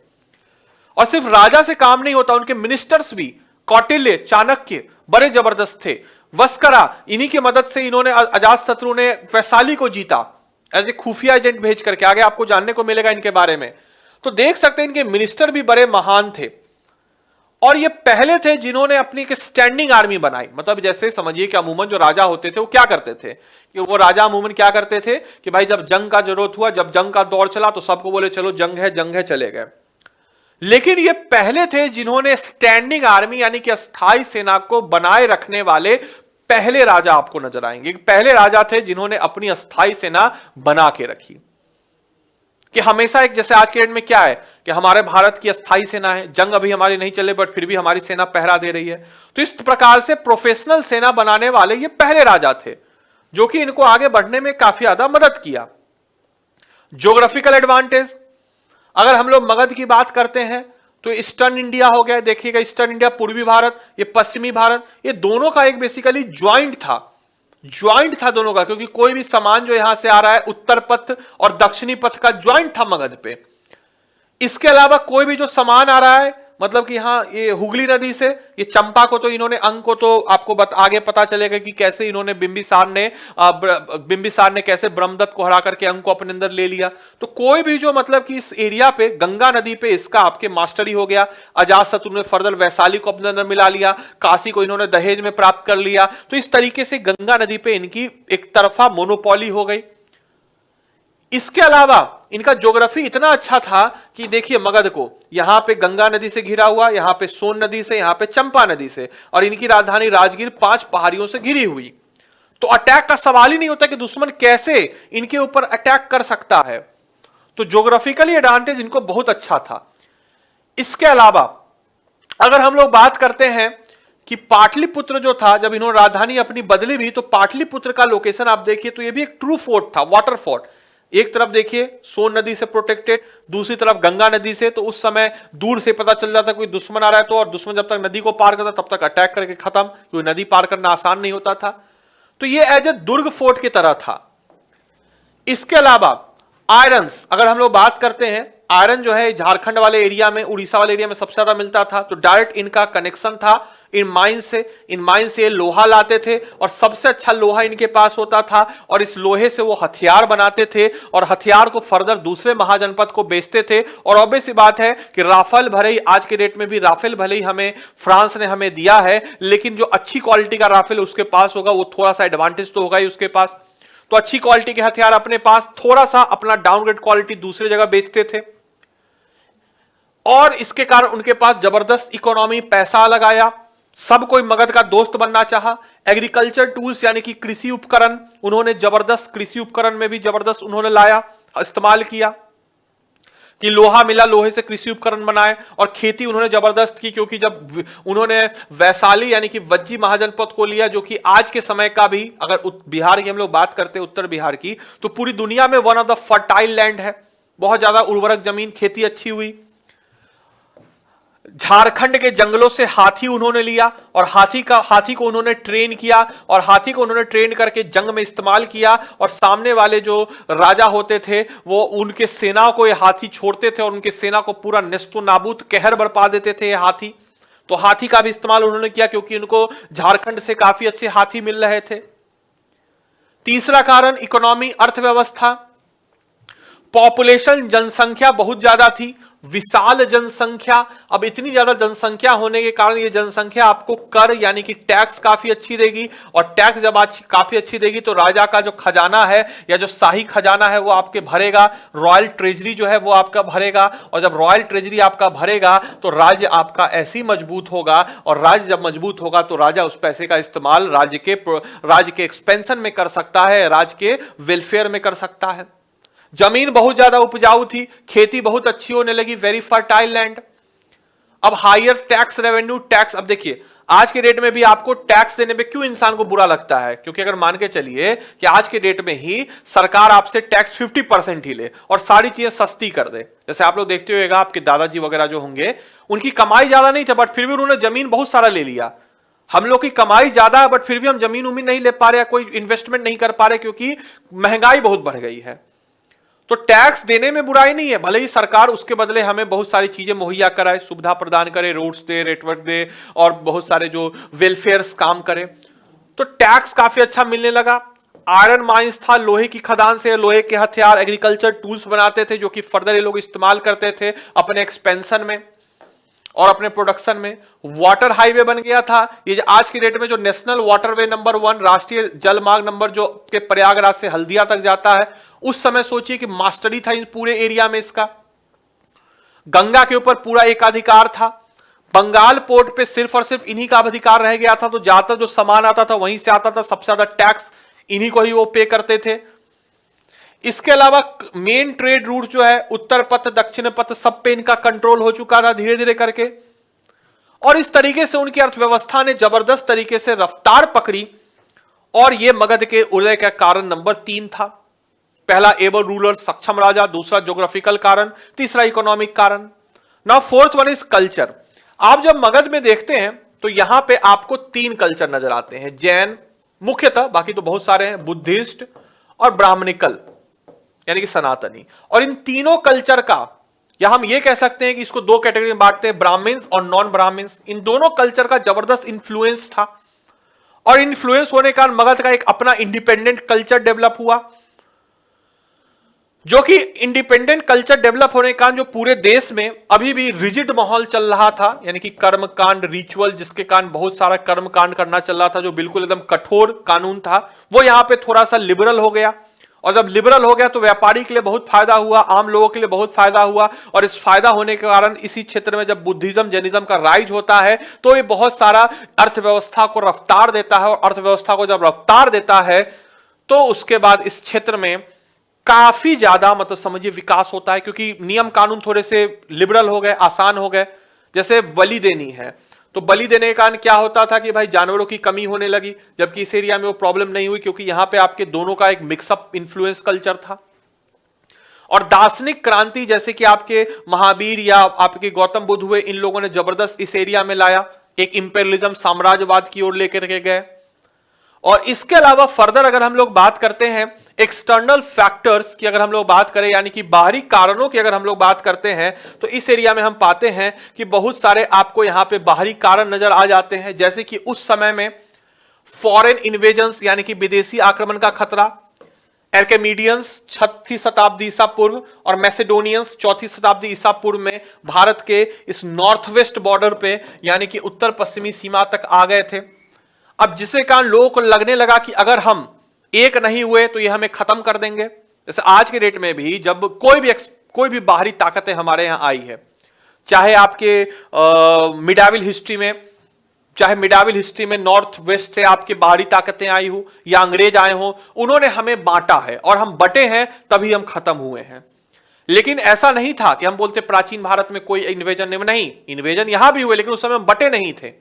और सिर्फ राजा से काम नहीं होता, उनके मिनिस्टर्स भी, कौटिल्य, चाणक्य बड़े जबरदस्त थे। वस्करा, इन्हीं की मदद से इन्होंने, अजातशत्रु ने वैशाली को जीता एज ए खुफिया एजेंट भेज करके। आगे आपको जानने को मिलेगा इनके बारे में। तो देख सकते हैं इनके मिनिस्टर भी बड़े महान थे। और ये पहले थे जिन्होंने अपनी एक स्टैंडिंग आर्मी बनाई। मतलब जैसे समझिए कि अमूमन जो राजा होते थे वो क्या करते थे कि वो राजा अमूमन क्या करते थे कि भाई जब जंग का जरूरत हुआ, जब जंग का दौर चला तो सबको बोले चलो जंग है चले गए। लेकिन ये पहले थे जिन्होंने स्टैंडिंग आर्मी यानी कि अस्थाई सेना को बनाए रखने वाले पहले राजा आपको नजर आएंगे। पहले राजा थे जिन्होंने अपनी अस्थाई सेना बना के रखी। कि हमेशा एक जैसे आज के डेट में क्या है कि हमारे भारत की अस्थाई सेना है, जंग अभी हमारी नहीं चले बट फिर भी हमारी सेना पहरा दे रही है। तो इस प्रकार से प्रोफेशनल सेना बनाने वाले ये पहले राजा थे जो कि इनको आगे बढ़ने में काफी ज्यादा मदद किया। ज्योग्राफिकल एडवांटेज, अगर हम लोग मगध की बात करते हैं तो ईस्टर्न इंडिया हो गया, देखिएगा ईस्टर्न इंडिया पूर्वी भारत, ये पश्चिमी भारत, ये दोनों का एक बेसिकली ज्वाइंट था दोनों का, क्योंकि कोई भी सामान जो यहां से आ रहा है उत्तर पथ और दक्षिणी पथ का ज्वाइंट था मगध पे। इसके अलावा कोई भी जो सामान आ रहा है मतलब कि यहां ये हुगली नदी से ये चंपा को तो इन्होंने अंग को तो आपको आगे पता चलेगा कि कैसे इन्होंने बिंबिसार ने कैसे ब्रह्मदत्त को हरा करके अंग को अपने अंदर ले लिया। तो कोई भी जो मतलब कि इस एरिया पे गंगा नदी पे इसका आपके मास्टरी हो गया। अजातशत्रु ने फर्दर वैशाली को अपने अंदर मिला लिया, काशी को इन्होंने दहेज में प्राप्त कर लिया। तो इस तरीके से गंगा नदी पे इनकी एक तरफा मोनोपोली हो गई। इसके अलावा इनका ज्योग्राफी इतना अच्छा था कि देखिए मगध को यहां पे गंगा नदी से घिरा हुआ, यहां पे सोन नदी से, यहां पे चंपा नदी से, और इनकी राजधानी राजगीर 5 पहाड़ियों से घिरी हुई। तो अटैक का सवाल ही नहीं होता कि दुश्मन कैसे इनके ऊपर अटैक कर सकता है। तो ज्योग्राफिकली एडवांटेज इनको बहुत अच्छा था। इसके अलावा अगर हम लोग बात करते हैं कि पाटलिपुत्र जो था, जब इन्होंने राजधानी अपनी बदली भी तो पाटलिपुत्र का लोकेशन आप देखिए तो यह भी एक ट्रू फोर्ट था, वाटर फोर्ट। एक तरफ देखिए सोन नदी से प्रोटेक्टेड, दूसरी तरफ गंगा नदी से। तो उस समय दूर से पता चल जाता कोई दुश्मन आ रहा है तो, और दुश्मन जब तक नदी को पार करता तब तक अटैक करके खत्म, क्योंकि नदी पार करना आसान नहीं होता था। तो ये एज ए दुर्ग फोर्ट की तरह था। इसके अलावा आयरन्स, अगर हम लोग बात करते हैं, आयरन जो है झारखंड वाले एरिया में, उड़ीसा वाले एरिया में सबसे ज्यादा मिलता था। तो डायरेक्ट इनका कनेक्शन था इन माइन से ये लोहा लाते थे और सबसे अच्छा लोहा इनके पास होता था, और इस लोहे से वो हथियार बनाते थे और हथियार को फर्दर दूसरे महाजनपद को बेचते थे। और ऑब्वियस सी बात है कि राफेल भले ही आज के डेट में भी राफेल भले ही हमें फ्रांस ने हमें दिया है, लेकिन जो अच्छी क्वालिटी का राफेल उसके पास होगा वो थोड़ा सा एडवांटेज तो होगा ही उसके पास। तो अच्छी क्वालिटी के हथियार अपने पास, थोड़ा सा अपना डाउनग्रेड क्वालिटी दूसरी जगह बेचते थे। और इसके कारण उनके पास जबरदस्त इकोनॉमी, पैसा लगाया, सब कोई मगध का दोस्त बनना चाहा। एग्रीकल्चर टूल्स यानी कि कृषि उपकरण, उन्होंने जबरदस्त कृषि उपकरण में भी जबरदस्त उन्होंने लाया, इस्तेमाल किया कि लोहा मिला, लोहे से कृषि उपकरण बनाए। और खेती उन्होंने जबरदस्त की, क्योंकि जब उन्होंने वैशाली यानी कि वज्जी महाजनपद को लिया, जो कि आज के समय का भी, अगर बिहार की हम लोग बात करते हैं उत्तर बिहार की, तो पूरी दुनिया में one of the fertile land है, बहुत ज्यादा उर्वरक जमीन, खेती अच्छी हुई। झारखंड के जंगलों से हाथी उन्होंने लिया और हाथी को उन्होंने ट्रेन किया, और हाथी को उन्होंने ट्रेन करके जंग में इस्तेमाल किया। और सामने वाले जो राजा होते थे वो उनके सेना को ये हाथी छोड़ते थे और उनकी सेना को पूरा नेस्तो नाबूद कहर बरपा देते थे ये हाथी। तो हाथी का भी इस्तेमाल उन्होंने किया, क्योंकि उनको झारखंड से काफी अच्छे हाथी मिल रहे थे। तीसरा कारण इकोनॉमी, अर्थव्यवस्था। पॉपुलेशन, जनसंख्या बहुत ज्यादा थी, विशाल जनसंख्या। अब इतनी ज्यादा जनसंख्या होने के कारण ये जनसंख्या आपको कर यानी कि टैक्स काफी अच्छी देगी, और टैक्स जब काफी अच्छी देगी तो राजा का जो खजाना है या जो शाही खजाना है वो आपके भरेगा, रॉयल ट्रेजरी जो है वो आपका भरेगा। और जब रॉयल ट्रेजरी आपका भरेगा तो राज्य आपका ऐसी मजबूत होगा, और राज्य जब मजबूत होगा तो राजा उस पैसे का इस्तेमाल राज्य के एक्सपेंशन में कर सकता है, राज्य के वेलफेयर में कर सकता है। जमीन बहुत ज्यादा उपजाऊ थी, खेती बहुत अच्छी होने लगी, वेरी फर्टाइल लैंड। अब हायर टैक्स रेवेन्यू, टैक्स। अब देखिए आज के डेट में भी आपको टैक्स देने पे क्यों इंसान को बुरा लगता है, क्योंकि अगर मान के चलिए कि आज के डेट में ही सरकार आपसे टैक्स 50% ही ले और सारी चीजें सस्ती कर दे। जैसे आप लोग देखते होगा आपके दादाजी वगैरह जो होंगे, उनकी कमाई ज्यादा नहीं था बट फिर भी उन्होंने जमीन बहुत सारा ले लिया। हम लोग की कमाई ज्यादा है बट फिर भी हम जमीन उमीन नहीं ले पा रहे, कोई इन्वेस्टमेंट नहीं कर पा रहे, क्योंकि महंगाई बहुत बढ़ गई है। तो टैक्स देने में बुराई नहीं है, भले ही सरकार उसके बदले हमें बहुत सारी चीजें मुहैया कराए, सुविधा प्रदान करे, रोड्स दे, नेटवर्क दे, और बहुत सारे जो वेलफेयर काम करे। तो टैक्स काफी अच्छा मिलने लगा। आयरन माइंस था, लोहे की खदान से लोहे के हथियार, एग्रीकल्चर टूल्स बनाते थे जो कि फर्दर ये लोग इस्तेमाल करते थे अपने एक्सपेंशन में। और अपने प्रोडक्शन में। वाटर हाईवे बन गया था, ये आज की डेट में जो नेशनल वाटरवे नंबर 1 राष्ट्रीय जल मार्ग नंबर जो के प्रयागराज से हल्दिया तक जाता है, उस समय सोचिए कि मास्टरी था इस पूरे एरिया में इसका। गंगा के ऊपर पूरा एकाधिकार था। बंगाल पोर्ट पे सिर्फ और सिर्फ इन्हीं का अधिकार रह गया था, तो ज्यादातर जो सामान आता था वहीं से आता था, सबसे ज्यादा टैक्स इन्हीं को ही वो पे करते थे। इसके अलावा मेन ट्रेड रूट जो है उत्तर पथ दक्षिण पथ सब पे इनका कंट्रोल हो चुका था धीरे धीरे करके, और इस तरीके से उनकी अर्थव्यवस्था ने जबरदस्त तरीके से रफ्तार पकड़ी। और यह मगध के उदय का कारण नंबर 3 था। पहला एबल रूलर सक्षम राजा, दूसरा ज्योग्राफिकल कारण, तीसरा इकोनॉमिक कारण। Now fourth one is culture. आप जब मगध में देखते हैं तो यहां पे आपको 3 कल्चर नजर आते हैं, जैन मुख्यतः, बाकी तो बहुत सारे हैं, बुद्धिस्ट और ब्राह्मणिकल यानी कि सनातनी। और इन तीनों कल्चर का, या हम ये कह सकते हैं कि इसको 2 कैटेगरी में बांटते हैं, ब्राह्मण्स और नॉन ब्राह्मण्स। इन दोनों कल्चर का जबरदस्त इंफ्लुएंस था, और इंफ्लुएंस होने के कारण मगध का एक अपना इंडिपेंडेंट कल्चर डेवलप हुआ, जो कि इंडिपेंडेंट कल्चर डेवलप होने के कारण जो पूरे देश में अभी भी रिजिड माहौल चल रहा था, यानी कि कर्मकांड रिचुअल, जिसके कारण बहुत सारा कर्मकांड करना चल रहा था, जो बिल्कुल एकदम कठोर कानून था, वो यहां पे थोड़ा सा लिबरल हो गया। और जब लिबरल हो गया तो व्यापारी के लिए बहुत फायदा हुआ, आम लोगों के लिए बहुत फायदा हुआ। और इस फायदा होने के कारण इसी क्षेत्र में जब बुद्धिज्म जैनिज्म का राइज होता है तो ये बहुत सारा अर्थव्यवस्था को रफ्तार देता है, और अर्थव्यवस्था को जब रफ्तार देता है तो उसके बाद इस क्षेत्र में काफी ज्यादा मतलब समझिए विकास होता है, क्योंकि नियम कानून थोड़े से लिबरल हो गए, आसान हो गए। जैसे बलि देनी है तो बलि देने के कारण क्या होता था कि भाई जानवरों की कमी होने लगी, जबकि इस एरिया में वो प्रॉब्लम नहीं हुई, क्योंकि यहां पे आपके दोनों का एक मिक्सअप इन्फ्लुएंस कल्चर था। और दार्शनिक क्रांति जैसे कि आपके महावीर या आपके गौतम बुद्ध हुए, इन लोगों ने जबरदस्त इस एरिया में लाया, एक इंपेरियलिज्म साम्राज्यवाद की ओर लेकर के गए। और इसके अलावा फर्दर अगर हम लोग बात करते हैं एक्सटर्नल फैक्टर्स की, अगर हम लोग बात करें यानी कि बाहरी कारणों की अगर हम लोग बात करते हैं, तो इस एरिया में हम पाते हैं कि बहुत सारे आपको यहां पे बाहरी कारण नजर आ जाते हैं। जैसे कि उस समय में फॉरेन इन्वेजन्स यानी कि विदेशी आक्रमण का खतरा, एर्केमीडियंस 6वीं शताब्दी ईसा पूर्व और मैसेडोनियंस 4वीं शताब्दी ईसा पूर्व में भारत के इस नॉर्थ वेस्ट बॉर्डर पे यानी कि उत्तर पश्चिमी सीमा तक आ गए थे। अब जिसके कारण लोगों को लगने लगा कि अगर हम एक नहीं हुए तो ये हमें खत्म कर देंगे। जैसे आज के डेट में भी जब कोई भी बाहरी ताकतें हमारे यहां आई है, चाहे आपके मिडाविल हिस्ट्री में, चाहे मिडाविल हिस्ट्री में नॉर्थ वेस्ट से आपकी बाहरी ताकतें आई हो या अंग्रेज आए हो, उन्होंने हमें बांटा है और हम बटे हैं तभी हम खत्म हुए हैं। लेकिन ऐसा नहीं था कि हम बोलते प्राचीन भारत में कोई इन्वेजन नहीं, इन्वेजन यहां भी हुए लेकिन उस समय हम बटे नहीं थे।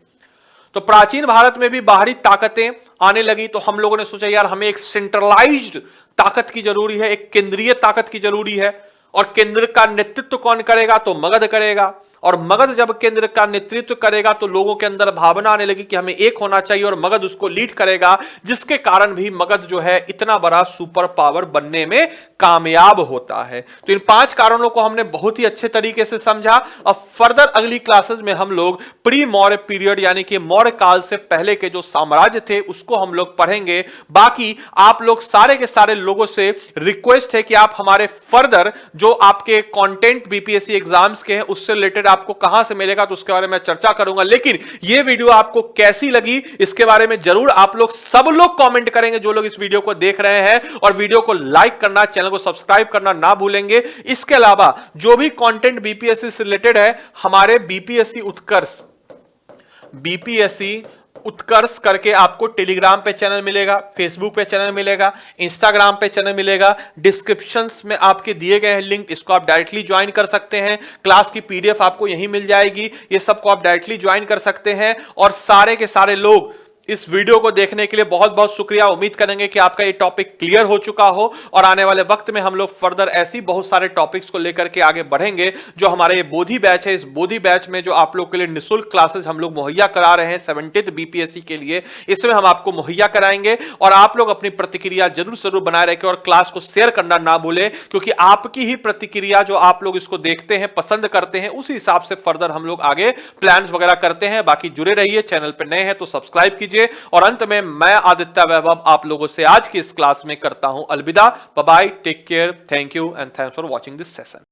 तो प्राचीन भारत में भी बाहरी ताकतें आने लगी, तो हम लोगों ने सोचा यार हमें एक सेंट्रलाइज्ड ताकत की जरूरी है, एक केंद्रीय ताकत की जरूरी है। और केंद्र का नेतृत्व कौन करेगा? तो मगध करेगा। और मगध जब केंद्र का नेतृत्व करेगा तो लोगों के अंदर भावना आने लगी कि हमें एक होना चाहिए, और मगध उसको लीड करेगा, जिसके कारण भी मगध जो है इतना बड़ा सुपर पावर बनने में कामयाब होता है। तो इन 5 कारणों को हमने बहुत ही अच्छे तरीके से समझा। अब फर्दर अगली क्लासेस में हम लोग प्री मौर्य पीरियड यानी कि मौर्य काल से पहले के जो साम्राज्य थे उसको हम लोग पढ़ेंगे। बाकी आप लोग सारे के सारे लोगों से रिक्वेस्ट है कि आप हमारे फर्दर जो आपके कंटेंट बीपीएससी एग्जाम्स के हैं उससे रिलेटेड आपको कहां से मिलेगा तो उसके बारे में चर्चा करूंगा। लेकिन यह वीडियो आपको कैसी लगी इसके बारे में जरूर आप लोग सब लोग कमेंट करेंगे, जो लोग इस वीडियो को देख रहे हैं, और वीडियो को लाइक करना, चैनल को सब्सक्राइब करना ना भूलेंगे। इसके अलावा जो भी कंटेंट बीपीएससी से रिलेटेड है, हमारे बीपीएससी उत्कर्ष करके आपको टेलीग्राम पे चैनल मिलेगा, फेसबुक पे चैनल मिलेगा, इंस्टाग्राम पे चैनल मिलेगा। डिस्क्रिप्शंस में आपके दिए गए हैं लिंक, इसको आप डायरेक्टली ज्वाइन कर सकते हैं। क्लास की पीडीएफ आपको यहीं मिल जाएगी, ये सबको आप डायरेक्टली ज्वाइन कर सकते हैं। और सारे के सारे लोग इस वीडियो को देखने के लिए बहुत बहुत शुक्रिया। उम्मीद करेंगे कि आपका ये टॉपिक क्लियर हो चुका हो, और आने वाले वक्त में हम लोग फर्दर ऐसी बहुत सारे टॉपिक्स को लेकर के आगे बढ़ेंगे। जो हमारे ये बोधि बैच है, इस बोधि बैच में जो आप लोग के लिए निःशुल्क क्लासेस हम लोग मुहैया करा रहे हैं 70th बीपीएससी के लिए, इसमें हम आपको मुहैया कराएंगे। और आप लोग अपनी प्रतिक्रिया जरूर बनाए रखें और क्लास को शेयर करना ना भूलें, क्योंकि आपकी ही प्रतिक्रिया जो आप लोग इसको देखते हैं, पसंद करते हैं, उसी हिसाब से फर्दर हम लोग आगे प्लान्स वगैरह करते हैं। बाकी जुड़े रहिए, चैनल पर नए हैं तो सब्सक्राइब कीजिए। और अंत में मैं आदित्य वैभव आप लोगों से आज की इस क्लास में करता हूं अलविदा। Bye bye, take care, thank you and thanks for watching this session.